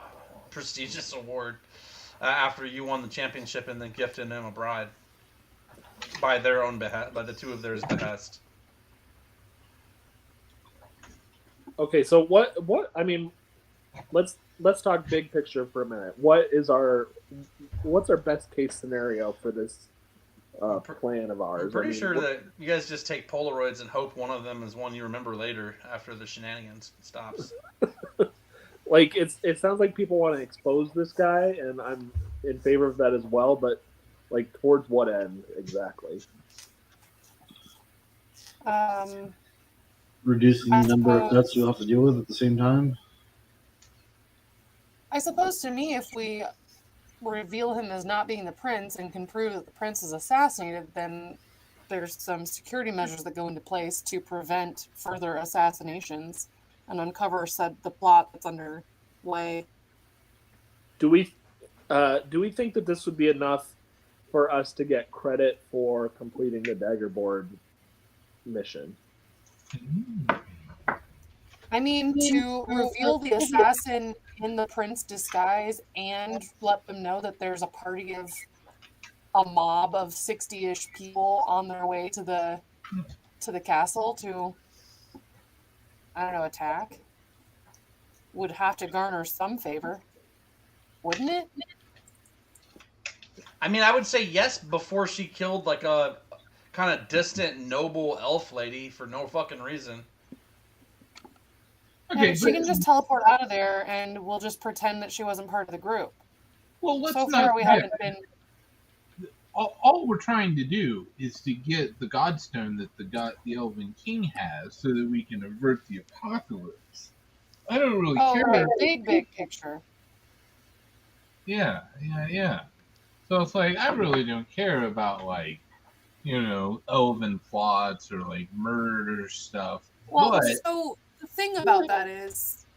prestigious award after you won the championship and then gifted him a bride by their own behest, by the two of theirs behest. Okay, so what I mean, let's talk big picture for a minute. What's our best case scenario for this plan of ours? I'm pretty sure that you guys just take Polaroids and hope one of them is one you remember later after the shenanigans stops. Like, it sounds like people want to expose this guy, and I'm in favor of that as well, but, like, towards what end exactly? Reducing the number of deaths you'll have to deal with at the same time. I suppose to me, if we reveal him as not being the prince and can prove that the prince is assassinated, then there's some security measures that go into place to prevent further assassinations and uncover the plot that's underway. Do we think that this would be enough for us to get credit for completing the Daggerboard mission? I mean, to reveal the assassin in the prince disguise and let them know that there's a party of a mob of 60-ish people on their way to the castle to, I don't know, attack, would have to garner some favor, wouldn't it? I mean, I would say yes before she killed like a kind of distant noble elf lady for no fucking reason. Okay, she can just teleport out of there, and we'll just pretend that she wasn't part of the group. Well, let's so far we haven't been. All we're trying to do is to get the Godstone that the Elven King has, so that we can avert the apocalypse. I don't really care. Oh, big picture. Yeah. So it's like I really don't care about Elven plots or like murder stuff. Well, so the thing about that is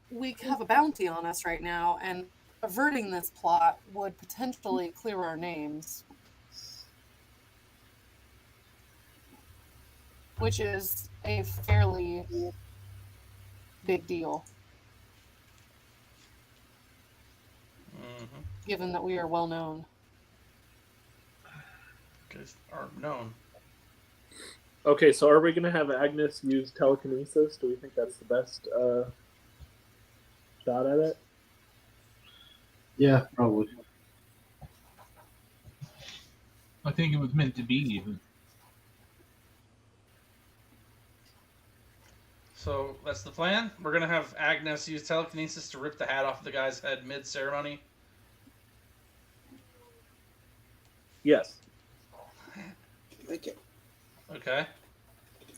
we have a bounty on us right now, and averting this plot would potentially clear our names. Which is a fairly big deal. Given that we are well known. Because are known. Okay, so are we going to have Agnes use telekinesis? Do we think that's the best shot at it? Yeah, probably. I think it was meant to be even. So that's the plan. We're gonna have Agnes use telekinesis to rip the hat off the guy's head mid-ceremony. Yes. Okay.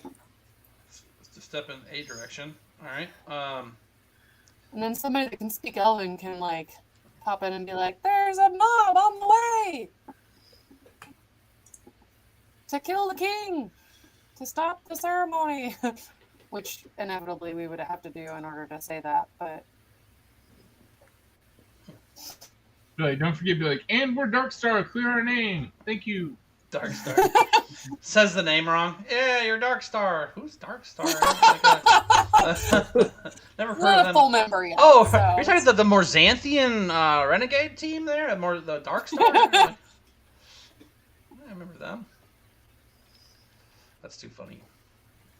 Let's just step in a direction. All right. And then somebody that can speak Elven can pop in and be like, "There's a mob on the way to kill the king, to stop the ceremony." Which inevitably we would have to do in order to say that, but... Right, don't forget to be like, and we're Darkstar, clear our name. Thank you. Darkstar. Says the name wrong. Yeah, you're Darkstar. Who's Darkstar? Never heard Not of them. a full member yet. Oh, so you're talking about the Morzanthian Renegade team there? The Darkstar? I remember them. That's too funny.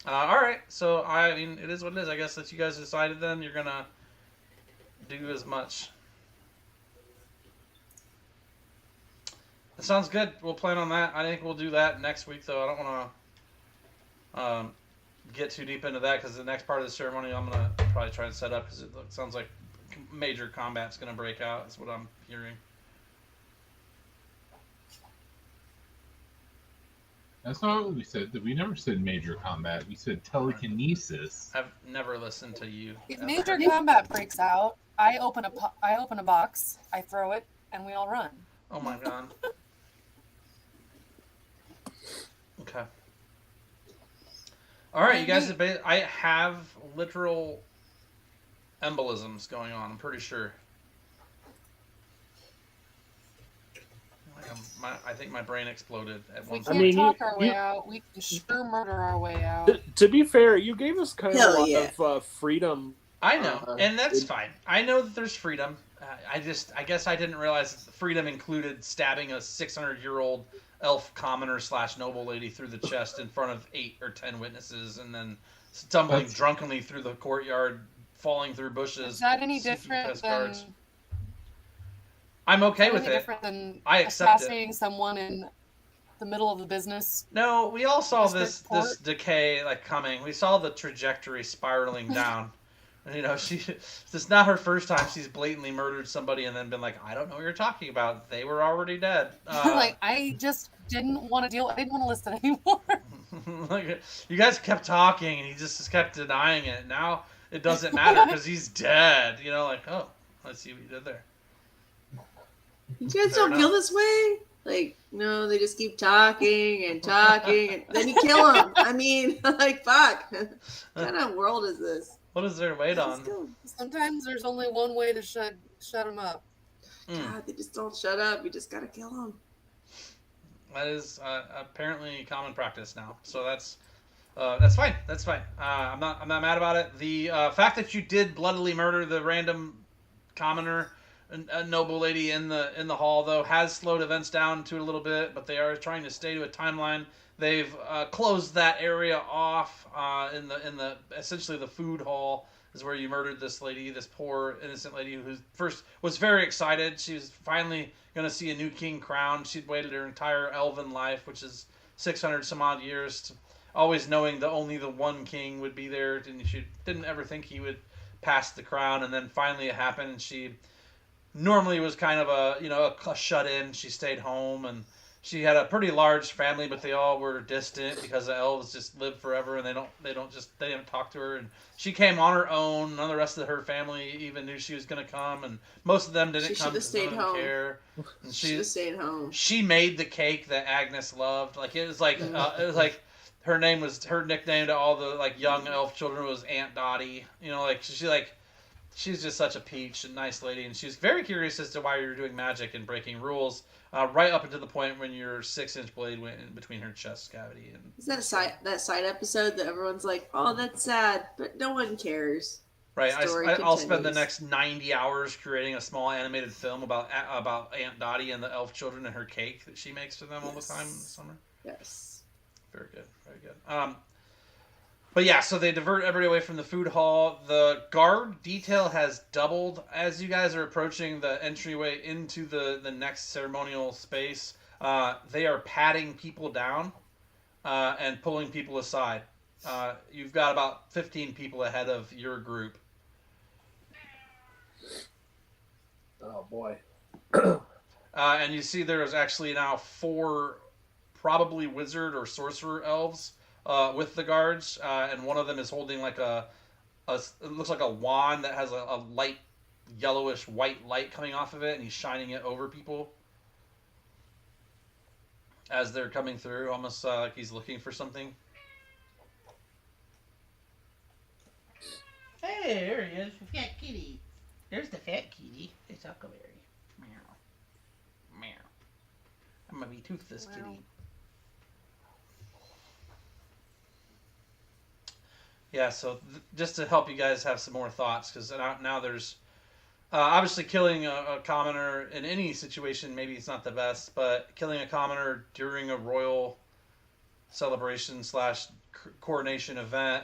All right, so I mean, it is what it is. I guess that you guys decided then you're gonna do as much. That sounds good. We'll plan on that. I think we'll do that next week, though. I don't want to get too deep into that because the next part of the ceremony I'm gonna probably try and set up because it sounds like major combat's gonna break out. That's what I'm hearing. That's not what we said. We never said major combat. We said telekinesis. I've never listened to you. if major combat breaks out, I open a box, I throw it, and we all run. Oh my god. Okay. All right, you guys. I have literal embolisms going on. I'm pretty sure. I think my brain exploded at one point. We can't talk our way out. We can sure murder our way out. To be fair, you gave us kind of a lot of freedom. I know, and that's fine. I know that there's freedom. I guess I didn't realize that freedom included stabbing a 600-year-old elf commoner / noble lady through the chest in front of 8 or 10 witnesses, and then stumbling drunkenly through the courtyard, falling through bushes. Is that any different than? Guards. I'm okay with it. Different than I accept assassinating someone in the middle of the business. No, we all saw this decay coming. We saw the trajectory spiraling down. And, it's not her first time she's blatantly murdered somebody and then been like, I don't know what you're talking about. They were already dead. I just didn't want to deal. I didn't want to listen anymore. Like, you guys kept talking, and he just kept denying it. Now it doesn't matter because he's dead. You know, like, oh, let's see what you did there. You guys don't feel this way? Like, no, they just keep talking and talking, and then you kill them. I mean, like, fuck. What kind of world is this? What is their weight on? Sometimes there's only one way to shut them up. God, they just don't shut up. You just gotta kill them. That is apparently common practice now. So that's fine. That's fine. I'm not mad about it. The fact that you did bloodily murder the random commoner, a noble lady in the hall, though, has slowed events down to a little bit. But they are trying to stay to a timeline. They've closed that area off in the essentially the food hall is where you murdered this lady, this poor innocent lady who first was very excited. She was finally going to see a new king crowned. She'd waited her entire Elven life, which is 600 some odd years, always knowing that only the one king would be there, and she didn't ever think he would pass the crown. And then finally it happened, and she normally was kind of a shut-in. She stayed home, and she had a pretty large family, but they all were distant because the elves just live forever, and they didn't talk to her. And she came on her own. None of the rest of her family even knew she was going to come, and most of them didn't come because none of them care. And she should have stayed home. She made the cake that Agnes loved. Like it was like her nickname to all the like young elf children was Aunt Dottie. You know, like she's just such a peach and nice lady, and she's very curious as to why you're doing magic and breaking rules. Right up until the point when your 6-inch blade went in between her chest cavity. And is that that side episode that everyone's like, "Oh, that's sad," but no one cares. Right. I'll spend the next 90 hours creating a small animated film about Aunt Dottie and the elf children and her cake that she makes for them all the time in the summer. Yes. Very good. Very good. But yeah, so they divert everybody away from the food hall. The guard detail has doubled as you guys are approaching the entryway into the next ceremonial space. They are patting people down and pulling people aside. You've got about 15 people ahead of your group. Oh, boy. And you see there's actually now 4 probably wizard or sorcerer elves with the guards, and one of them is holding like it looks like a wand that has a light yellowish white light coming off of it, and he's shining it over people as they're coming through, almost like he's looking for something. Hey, there he is, the fat kitty. There's the fat kitty. It's Huckleberry. Meow. Meow. I'm gonna be toothless kitty. Yeah, so just to help you guys have some more thoughts, because now there's obviously killing a commoner in any situation, maybe it's not the best, but killing a commoner during a royal celebration / coronation event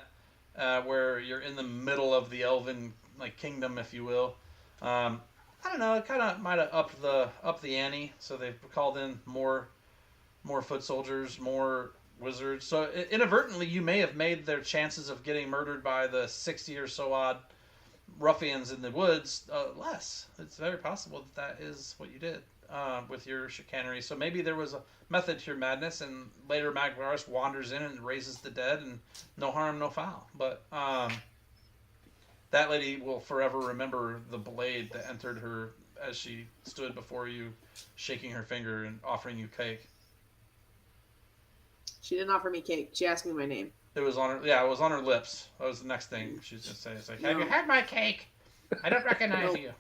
where you're in the middle of the Elven like kingdom, if you will. I don't know, it kind of might have upped the ante, so they've called in more foot soldiers, more wizards. So inadvertently, you may have made their chances of getting murdered by the 60 or so odd ruffians in the woods less. It's very possible that is what you did with your chicanery. So maybe there was a method to your madness, and later Magvaris wanders in and raises the dead, and no harm, no foul. But that lady will forever remember the blade that entered her as she stood before you, shaking her finger and offering you cake. She didn't offer me cake. She asked me my name. It was on her. Yeah, it was on her lips. That was the next thing she was gonna say. It's like, have you had my cake? I don't recognize you.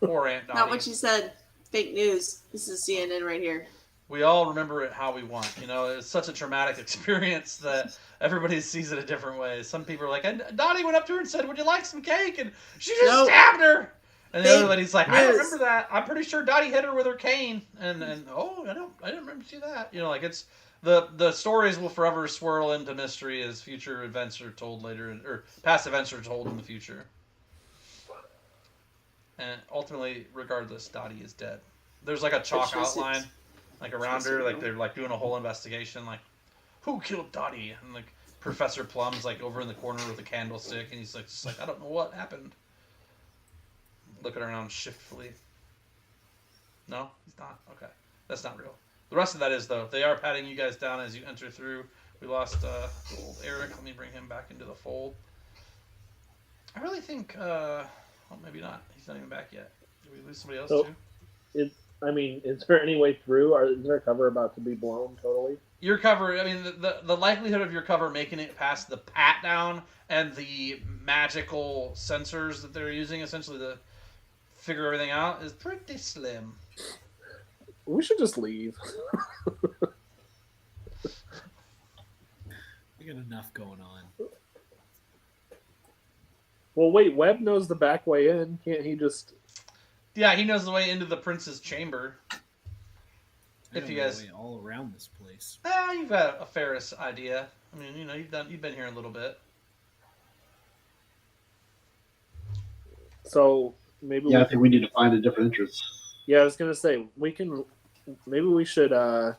Poor Aunt Dottie. Not what she said. Fake news. This is CNN right here. We all remember it how we want. You know, it's such a traumatic experience that everybody sees it a different way. Some people are like, and Dottie went up to her and said, "Would you like some cake?" And she just stabbed her. And the other lady's like, "I remember that. I'm pretty sure Dottie hit her with her cane." And oh, I didn't remember to see that. You know, like it's the stories will forever swirl into mystery as future events are told later, or past events are told in the future. And ultimately, regardless, Dottie is dead. There's like a chalk outline, like around her, like they're like doing a whole investigation, like who killed Dottie, and like Professor Plum's like over in the corner with a candlestick, and he's like, just like, I don't know what happened. Looking around shiftfully. No, he's not. Okay, that's not real. The rest of that is, though. They are patting you guys down as you enter through. We lost old Eric. Let me bring him back into the fold. I really think... well, maybe not. He's not even back yet. Did we lose somebody else, too? Is there any way through? Or is their cover about to be blown totally? Your cover, I mean, the likelihood of your cover making it past the pat down and the magical sensors that they're using, essentially, to figure everything out, is pretty slim. We should just leave. We got enough going on. Well, wait, Webb knows the back way in. Can't he just... Yeah, he knows the way into the prince's chamber. If you guys... Way all around this place. You've got a Ferris idea. I mean, you know, you've been here a little bit. So, maybe... Yeah, I think we need to find a different entrance. Yeah, I was going to say, maybe we should turn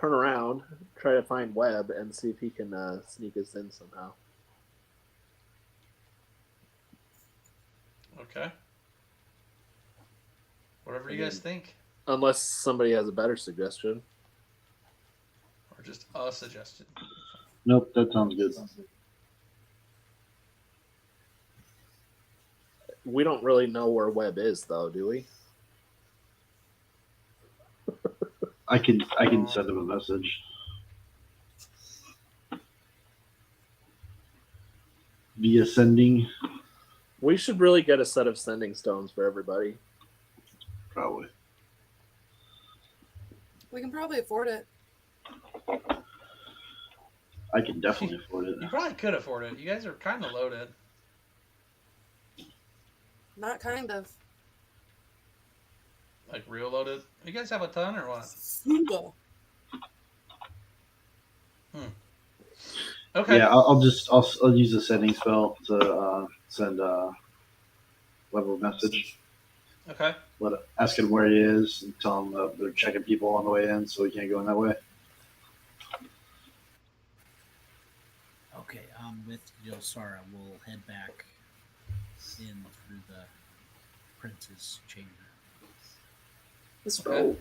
around, try to find Webb, and see if he can sneak us in somehow. Okay. Whatever you guys think. Unless somebody has a better suggestion. Or just a suggestion. Nope, that sounds good. We don't really know where Webb is, though, do we? I can send him a message. Via sending. We should really get a set of sending stones for everybody. Probably. We can probably afford it. I can definitely afford it. You probably could afford it. You guys are kind of loaded. Not kind of. Like real loaded. You guys have a ton or what? Frugal. Okay. Yeah, I'll use the sending spell to send Webb a message. Okay. Ask him where he is and tell him that they're checking people on the way in, so he can't go in that way. Okay, with Jilsara, we'll head back in through the prince's chamber. Let's roll.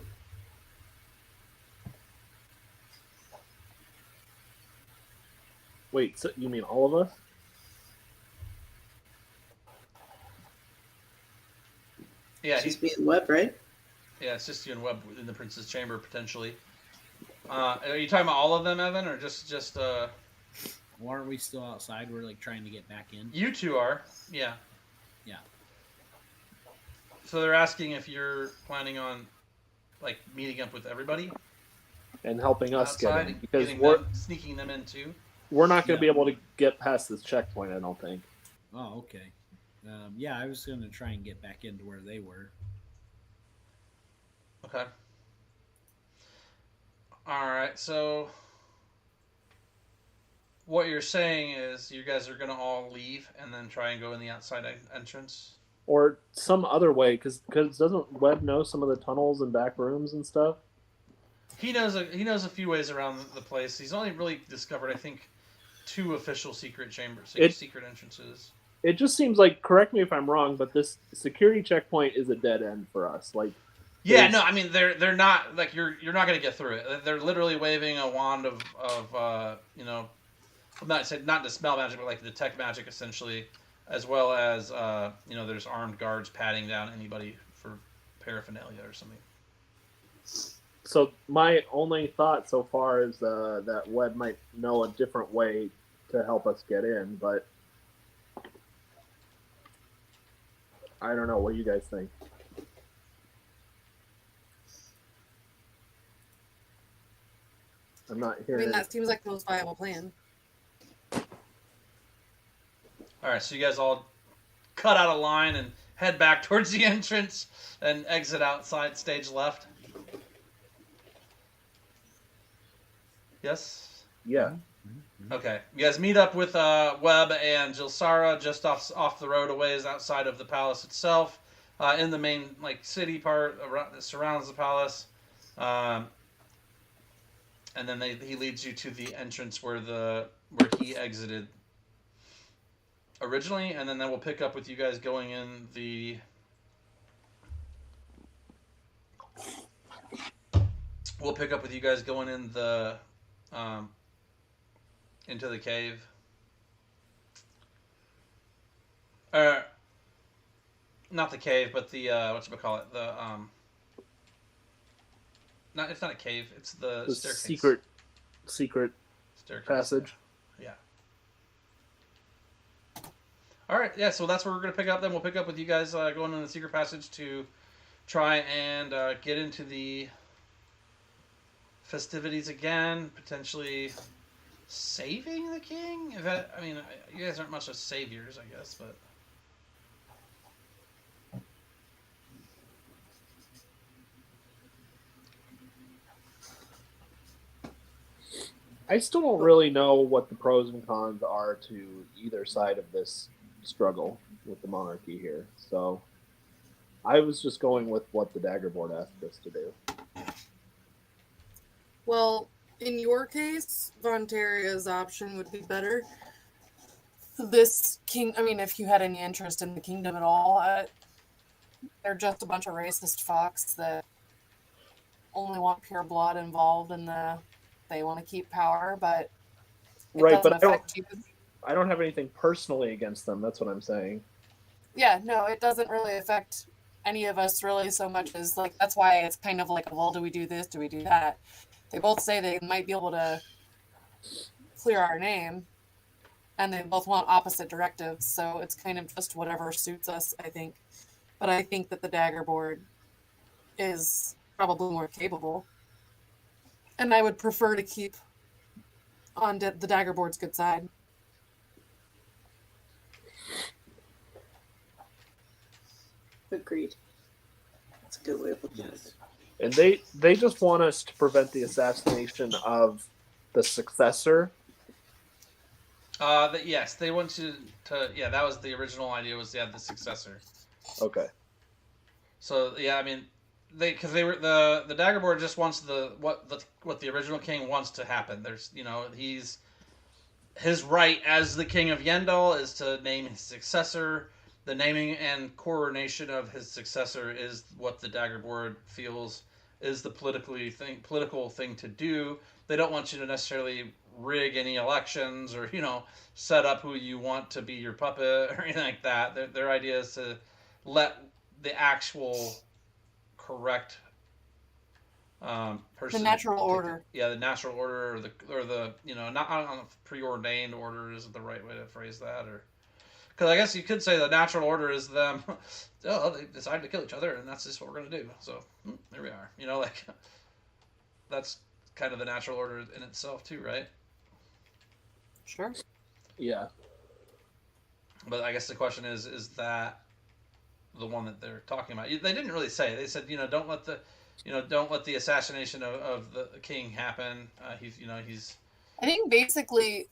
Wait, so you mean all of us? Yeah, She's being Webb, right? Yeah, it's just you and Webb in the prince's chamber potentially. Are you talking about all of them, Evan, or just? Well, aren't we still outside? We're like trying to get back in. You two are, yeah. Yeah. So they're asking if you're planning on, like, meeting up with everybody And helping us outside, get in. Because sneaking them in too. we're not going to be able to get past this checkpoint, I don't think. Oh, okay. Yeah, I was going to try and get back into where they were. Okay. All right. So what you're saying is you guys are gonna all leave and then try and go in the outside entrance. Or some other way, because doesn't Webb know some of the tunnels and back rooms and stuff? He knows a few ways around the place. He's only really discovered, I think, 2 official secret chambers, secret entrances. It just seems like, correct me if I'm wrong, but this security checkpoint is a dead end for us. Like, yeah, no, I mean they're not like you're not gonna get through it. They're literally waving a wand of you know, not dispel magic, but like detect magic essentially, as well as you know, there's armed guards patting down anybody for paraphernalia or something. So my only thought so far is that Webb might know a different way to help us get in, but I don't know. What do you guys think? I'm not I hearing. mean, that seems like the most viable plan. All right, so you guys all cut out a line and head back towards the entrance and exit outside stage left. Yes? Yeah. Okay. You guys meet up with Webb and Jilsara just off the road a ways outside of the palace itself, in the main city part that surrounds the palace. And then he leads you to the entrance where he exited originally, and then we'll pick up with you guys going in the we'll pick up with you guys going in the into the cave. Not the cave, but the whatchamacallit, the not, it's not a cave, it's the staircase. Secret Staircase. passage. Yeah. All right, yeah, so that's where we're going to pick up. Then we'll pick up with you guys going in the secret passage to try and get into the festivities again, potentially saving the king. I mean, you guys aren't much of saviors, I guess, but I still don't really know what the pros and cons are to either side of this struggle with the monarchy here. So I was just going with what the dagger board asked us to do. Well, in your case, Vontaria's option would be better. This king, I mean, if you had any interest in the kingdom at all, they're just a bunch of racist fucks that only want pure blood involved in they want to keep power, but it Right, doesn't but affect you. I don't have anything personally against them. That's what I'm saying. Yeah, no, it doesn't really affect any of us really so much as, like, that's why it's kind of like, well, do we do this? Do we do that? They both say they might be able to clear our name, and they both want opposite directives, so it's kind of just whatever suits us, I think. But I think that the dagger board is probably more capable. And I would prefer to keep on the dagger board's good side. Agreed. That's a good way of looking at it. And they just want us to prevent the assassination of the successor. Yes, they want you to. Yeah, that was the original idea. Was the successor. Okay. So yeah, I mean, because they were the dagger board just wants what the original king wants to happen. There's his right as the king of Yendal is to name his successor. The naming and coronation of his successor is what the dagger board feels is the political thing to do. They don't want you to necessarily rig any elections or set up who you want to be your puppet or anything like that. Their idea is to let the actual correct person, The natural order. Yeah, the natural order, or the not on a preordained order is the right way to phrase that, or because I guess you could say the natural order is them. They decided to kill each other, and that's just what we're gonna do. So there we are. That's kind of the natural order in itself too, right? Sure. Yeah. But I guess the question is that the one that they're talking about? They didn't really say. They said, don't let the assassination of the king happen. He's. I think basically,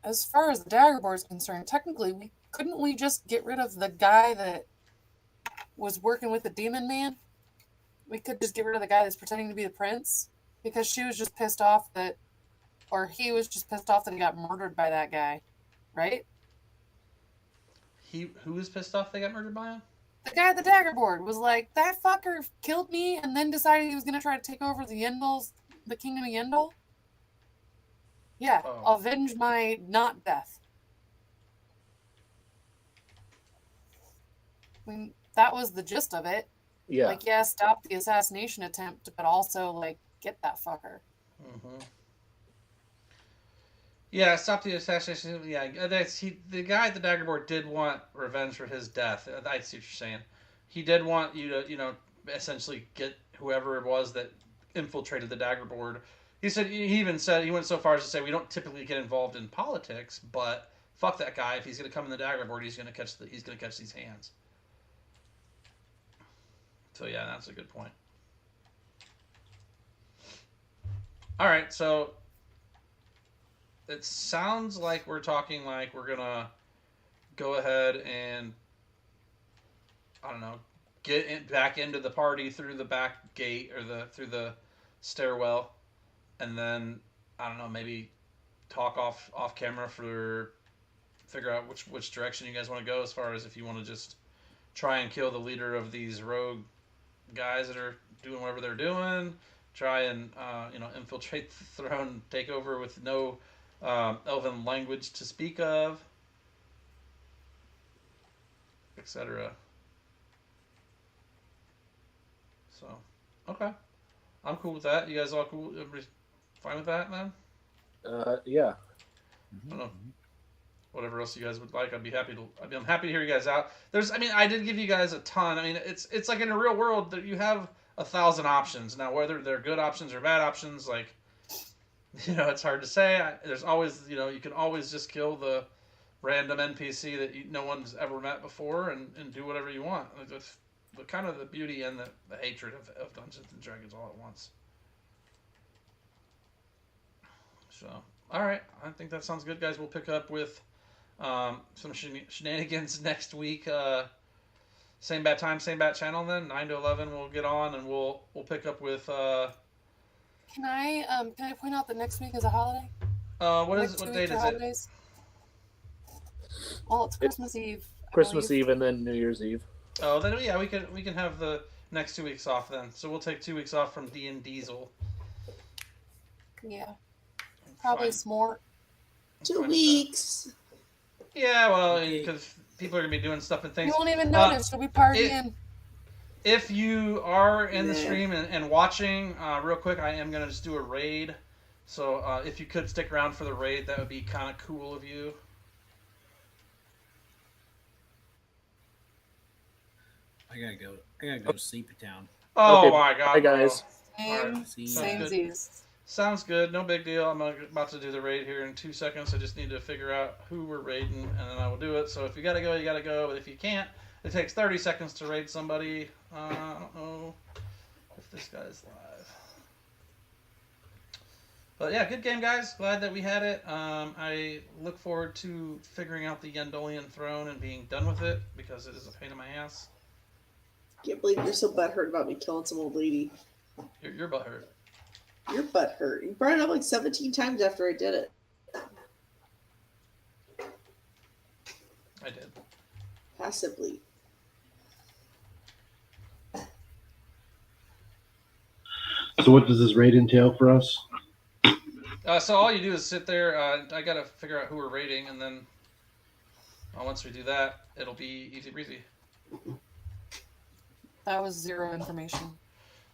as far as the dagger board is concerned, technically, couldn't we just get rid of the guy that was working with the demon man? We could just get rid of the guy that's pretending to be the prince, because she was just pissed off that, or he was just pissed off that he got murdered by that guy, right? Who was pissed off they got murdered by him? The guy at the dagger board was like, that fucker killed me and then decided he was going to try to take over the kingdom of Yendal. Yeah, avenge my not death. I mean, that was the gist of it. Yeah. Like, yeah, stop the assassination attempt, but also, like, get that fucker. Mm-hmm. Yeah, stop the assassination. Yeah, the guy at the dagger board did want revenge for his death. I see what you're saying. He did want you to, essentially get whoever it was that infiltrated the dagger board. He even said he went so far as to say we don't typically get involved in politics, but fuck that guy. If he's going to come in the dagger board, he's going to catch these hands. So yeah, that's a good point. All right, so it sounds like we're talking like we're gonna go ahead and get back into the party through the back gate or through the stairwell, and then maybe talk off camera for figure out which direction you guys want to go as far as if you want to just try and kill the leader of these rogue guys that are doing whatever they're doing. try and infiltrate the throne, take over with no Elven language to speak of, etc. So, okay, I'm cool with that. You guys all cool? Everybody fine with that, man? Yeah. I don't know. Whatever else you guys would like, I'm happy to hear you guys out. I did give you guys a ton. I mean, it's like in a real world that you have 1,000 options. Now, whether they're good options or bad options, like, it's hard to say. There's always, you can always just kill the random NPC that no one's ever met before and do whatever you want. Like, that's the kind of the beauty and the hatred of Dungeons and Dragons all at once. So, all right. I think that sounds good, guys. We'll pick up with some shenanigans next week. Same bat time, same bat channel. Then 9 to 11, we'll get on and we'll pick up with. Can I point out that next week is a holiday? What date is it? Well, it's Christmas Eve. Christmas Eve and then New Year's Eve. Oh, then yeah, we can have the next 2 weeks off then. So we'll take 2 weeks off from D and Diesel. Yeah, probably some more. 2 weeks. Yeah, well, because people are gonna be doing stuff and things. You won't even notice. You'll be partying. If you are in the stream and watching, real quick, I am gonna just do a raid. So if you could stick around for the raid, that would be kind of cool of you. I gotta go to Sleepy Town. Oh okay, my god, bye guys. Same. Sounds good. No big deal. I'm about to do the raid here in 2 seconds. I just need to figure out who we're raiding, and then I will do it. So if you gotta go, you gotta go. But if you can't, it takes 30 seconds to raid somebody. I don't know if this guy's live. But yeah, good game, guys. Glad that we had it. I look forward to figuring out the Yendolian throne and being done with it, because it is a pain in my ass. Can't believe you're so butthurt about me killing some old lady. Your butt hurt. Your butt hurt. You brought it up like 17 times after I did it. I did. Passively. So what does this raid entail for us? So all you do is sit there. I gotta figure out who we're raiding, and then once we do that, it'll be easy breezy. That was zero information.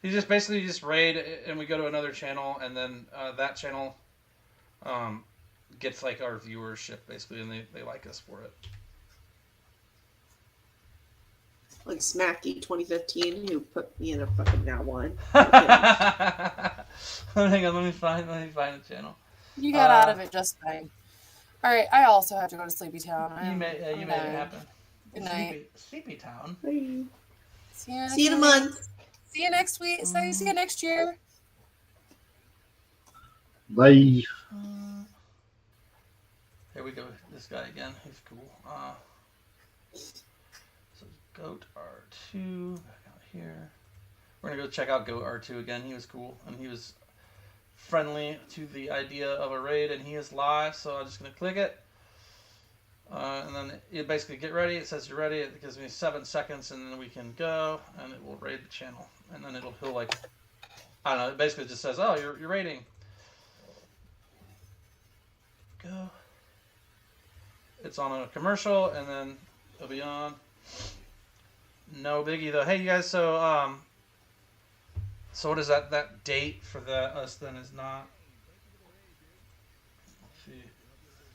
You just basically raid, and we go to another channel, and then that channel gets like our viewership basically, and they like us for it. Like Smacky 2015, who put me in a fucking now one. Hang on, let me find the channel. You got out of it just fine. All right, I also have to go to Sleepy Town. You made it happen. Good night. Sleepy Town. Bye. See you See you in a month. See you next week. See you next year. Bye. Here we go. This guy again. He's cool. So Goat R2 back out here. We're gonna go check out Goat R2 again. He was cool, and he was friendly to the idea of a raid, and he is live. So I'm just gonna click it, and then you basically get ready. It says you're ready. It gives me 7 seconds, and then we can go, and it will raid the channel, and then he'll like, I don't know. It basically just says, oh, you're raiding. Go. It's on a commercial, and then it'll be on. No biggie though. Hey, you guys. So what is that date for us then is not? Let's see.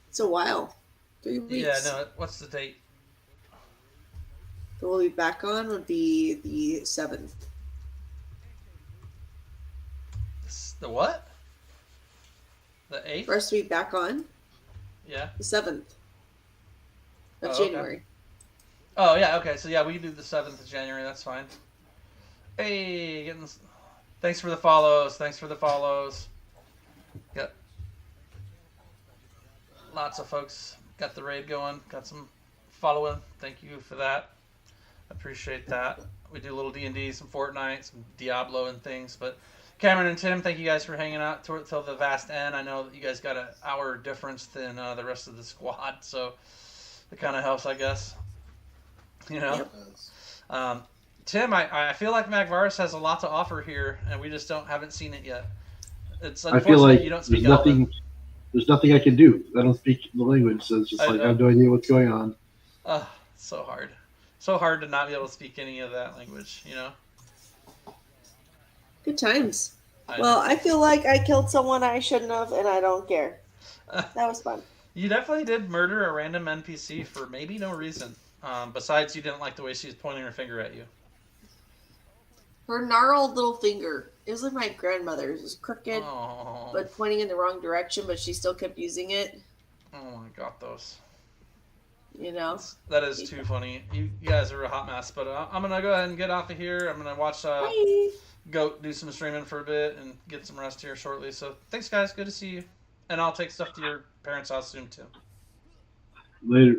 It's a while. 3 weeks. Yeah, no. What's the date? So we'll be back on would be the 7th. The what? The 8th? For us to be back on, Yeah. the 7th of Oh, okay. January. Oh yeah. Okay. So yeah, we can do the 7th of January. That's fine. Hey, thanks for the follows. Got lots of folks got the raid going. Got some following. Thank you for that. Appreciate that. We do a little D&D, some Fortnite, some Diablo and things. But Cameron and Tim, thank you guys for hanging out till the vast end. I know that you guys got an hour difference than the rest of the squad, so it kind of helps, I guess. You know. Yep. Tim, I feel like Magvaris has a lot to offer here, and we just haven't seen it yet. It's I unfortunate feel like you don't there's speak Elven. nothing. There's nothing I can do. I don't speak the language, so it's just I like know. I have no idea what's going on. So hard. So hard to not be able to speak any of that language, you know? Good times. I Well, know. I feel like I killed someone I shouldn't have, and I don't care. That was fun. You definitely did murder a random NPC for maybe no reason. Besides, you didn't like the way she was pointing her finger at you. Her gnarled little finger. It was like my grandmother's. It was crooked, Oh, but pointing in the wrong direction, but she still kept using it. oh my god, those. You know? That is too funny. You guys are a hot mess, but I'm gonna go ahead and get off of here. I'm gonna watch Bye. Goat do some streaming for a bit and get some rest here shortly. So thanks, guys. Good to see you. And I'll take stuff to your parents' house soon too. Later.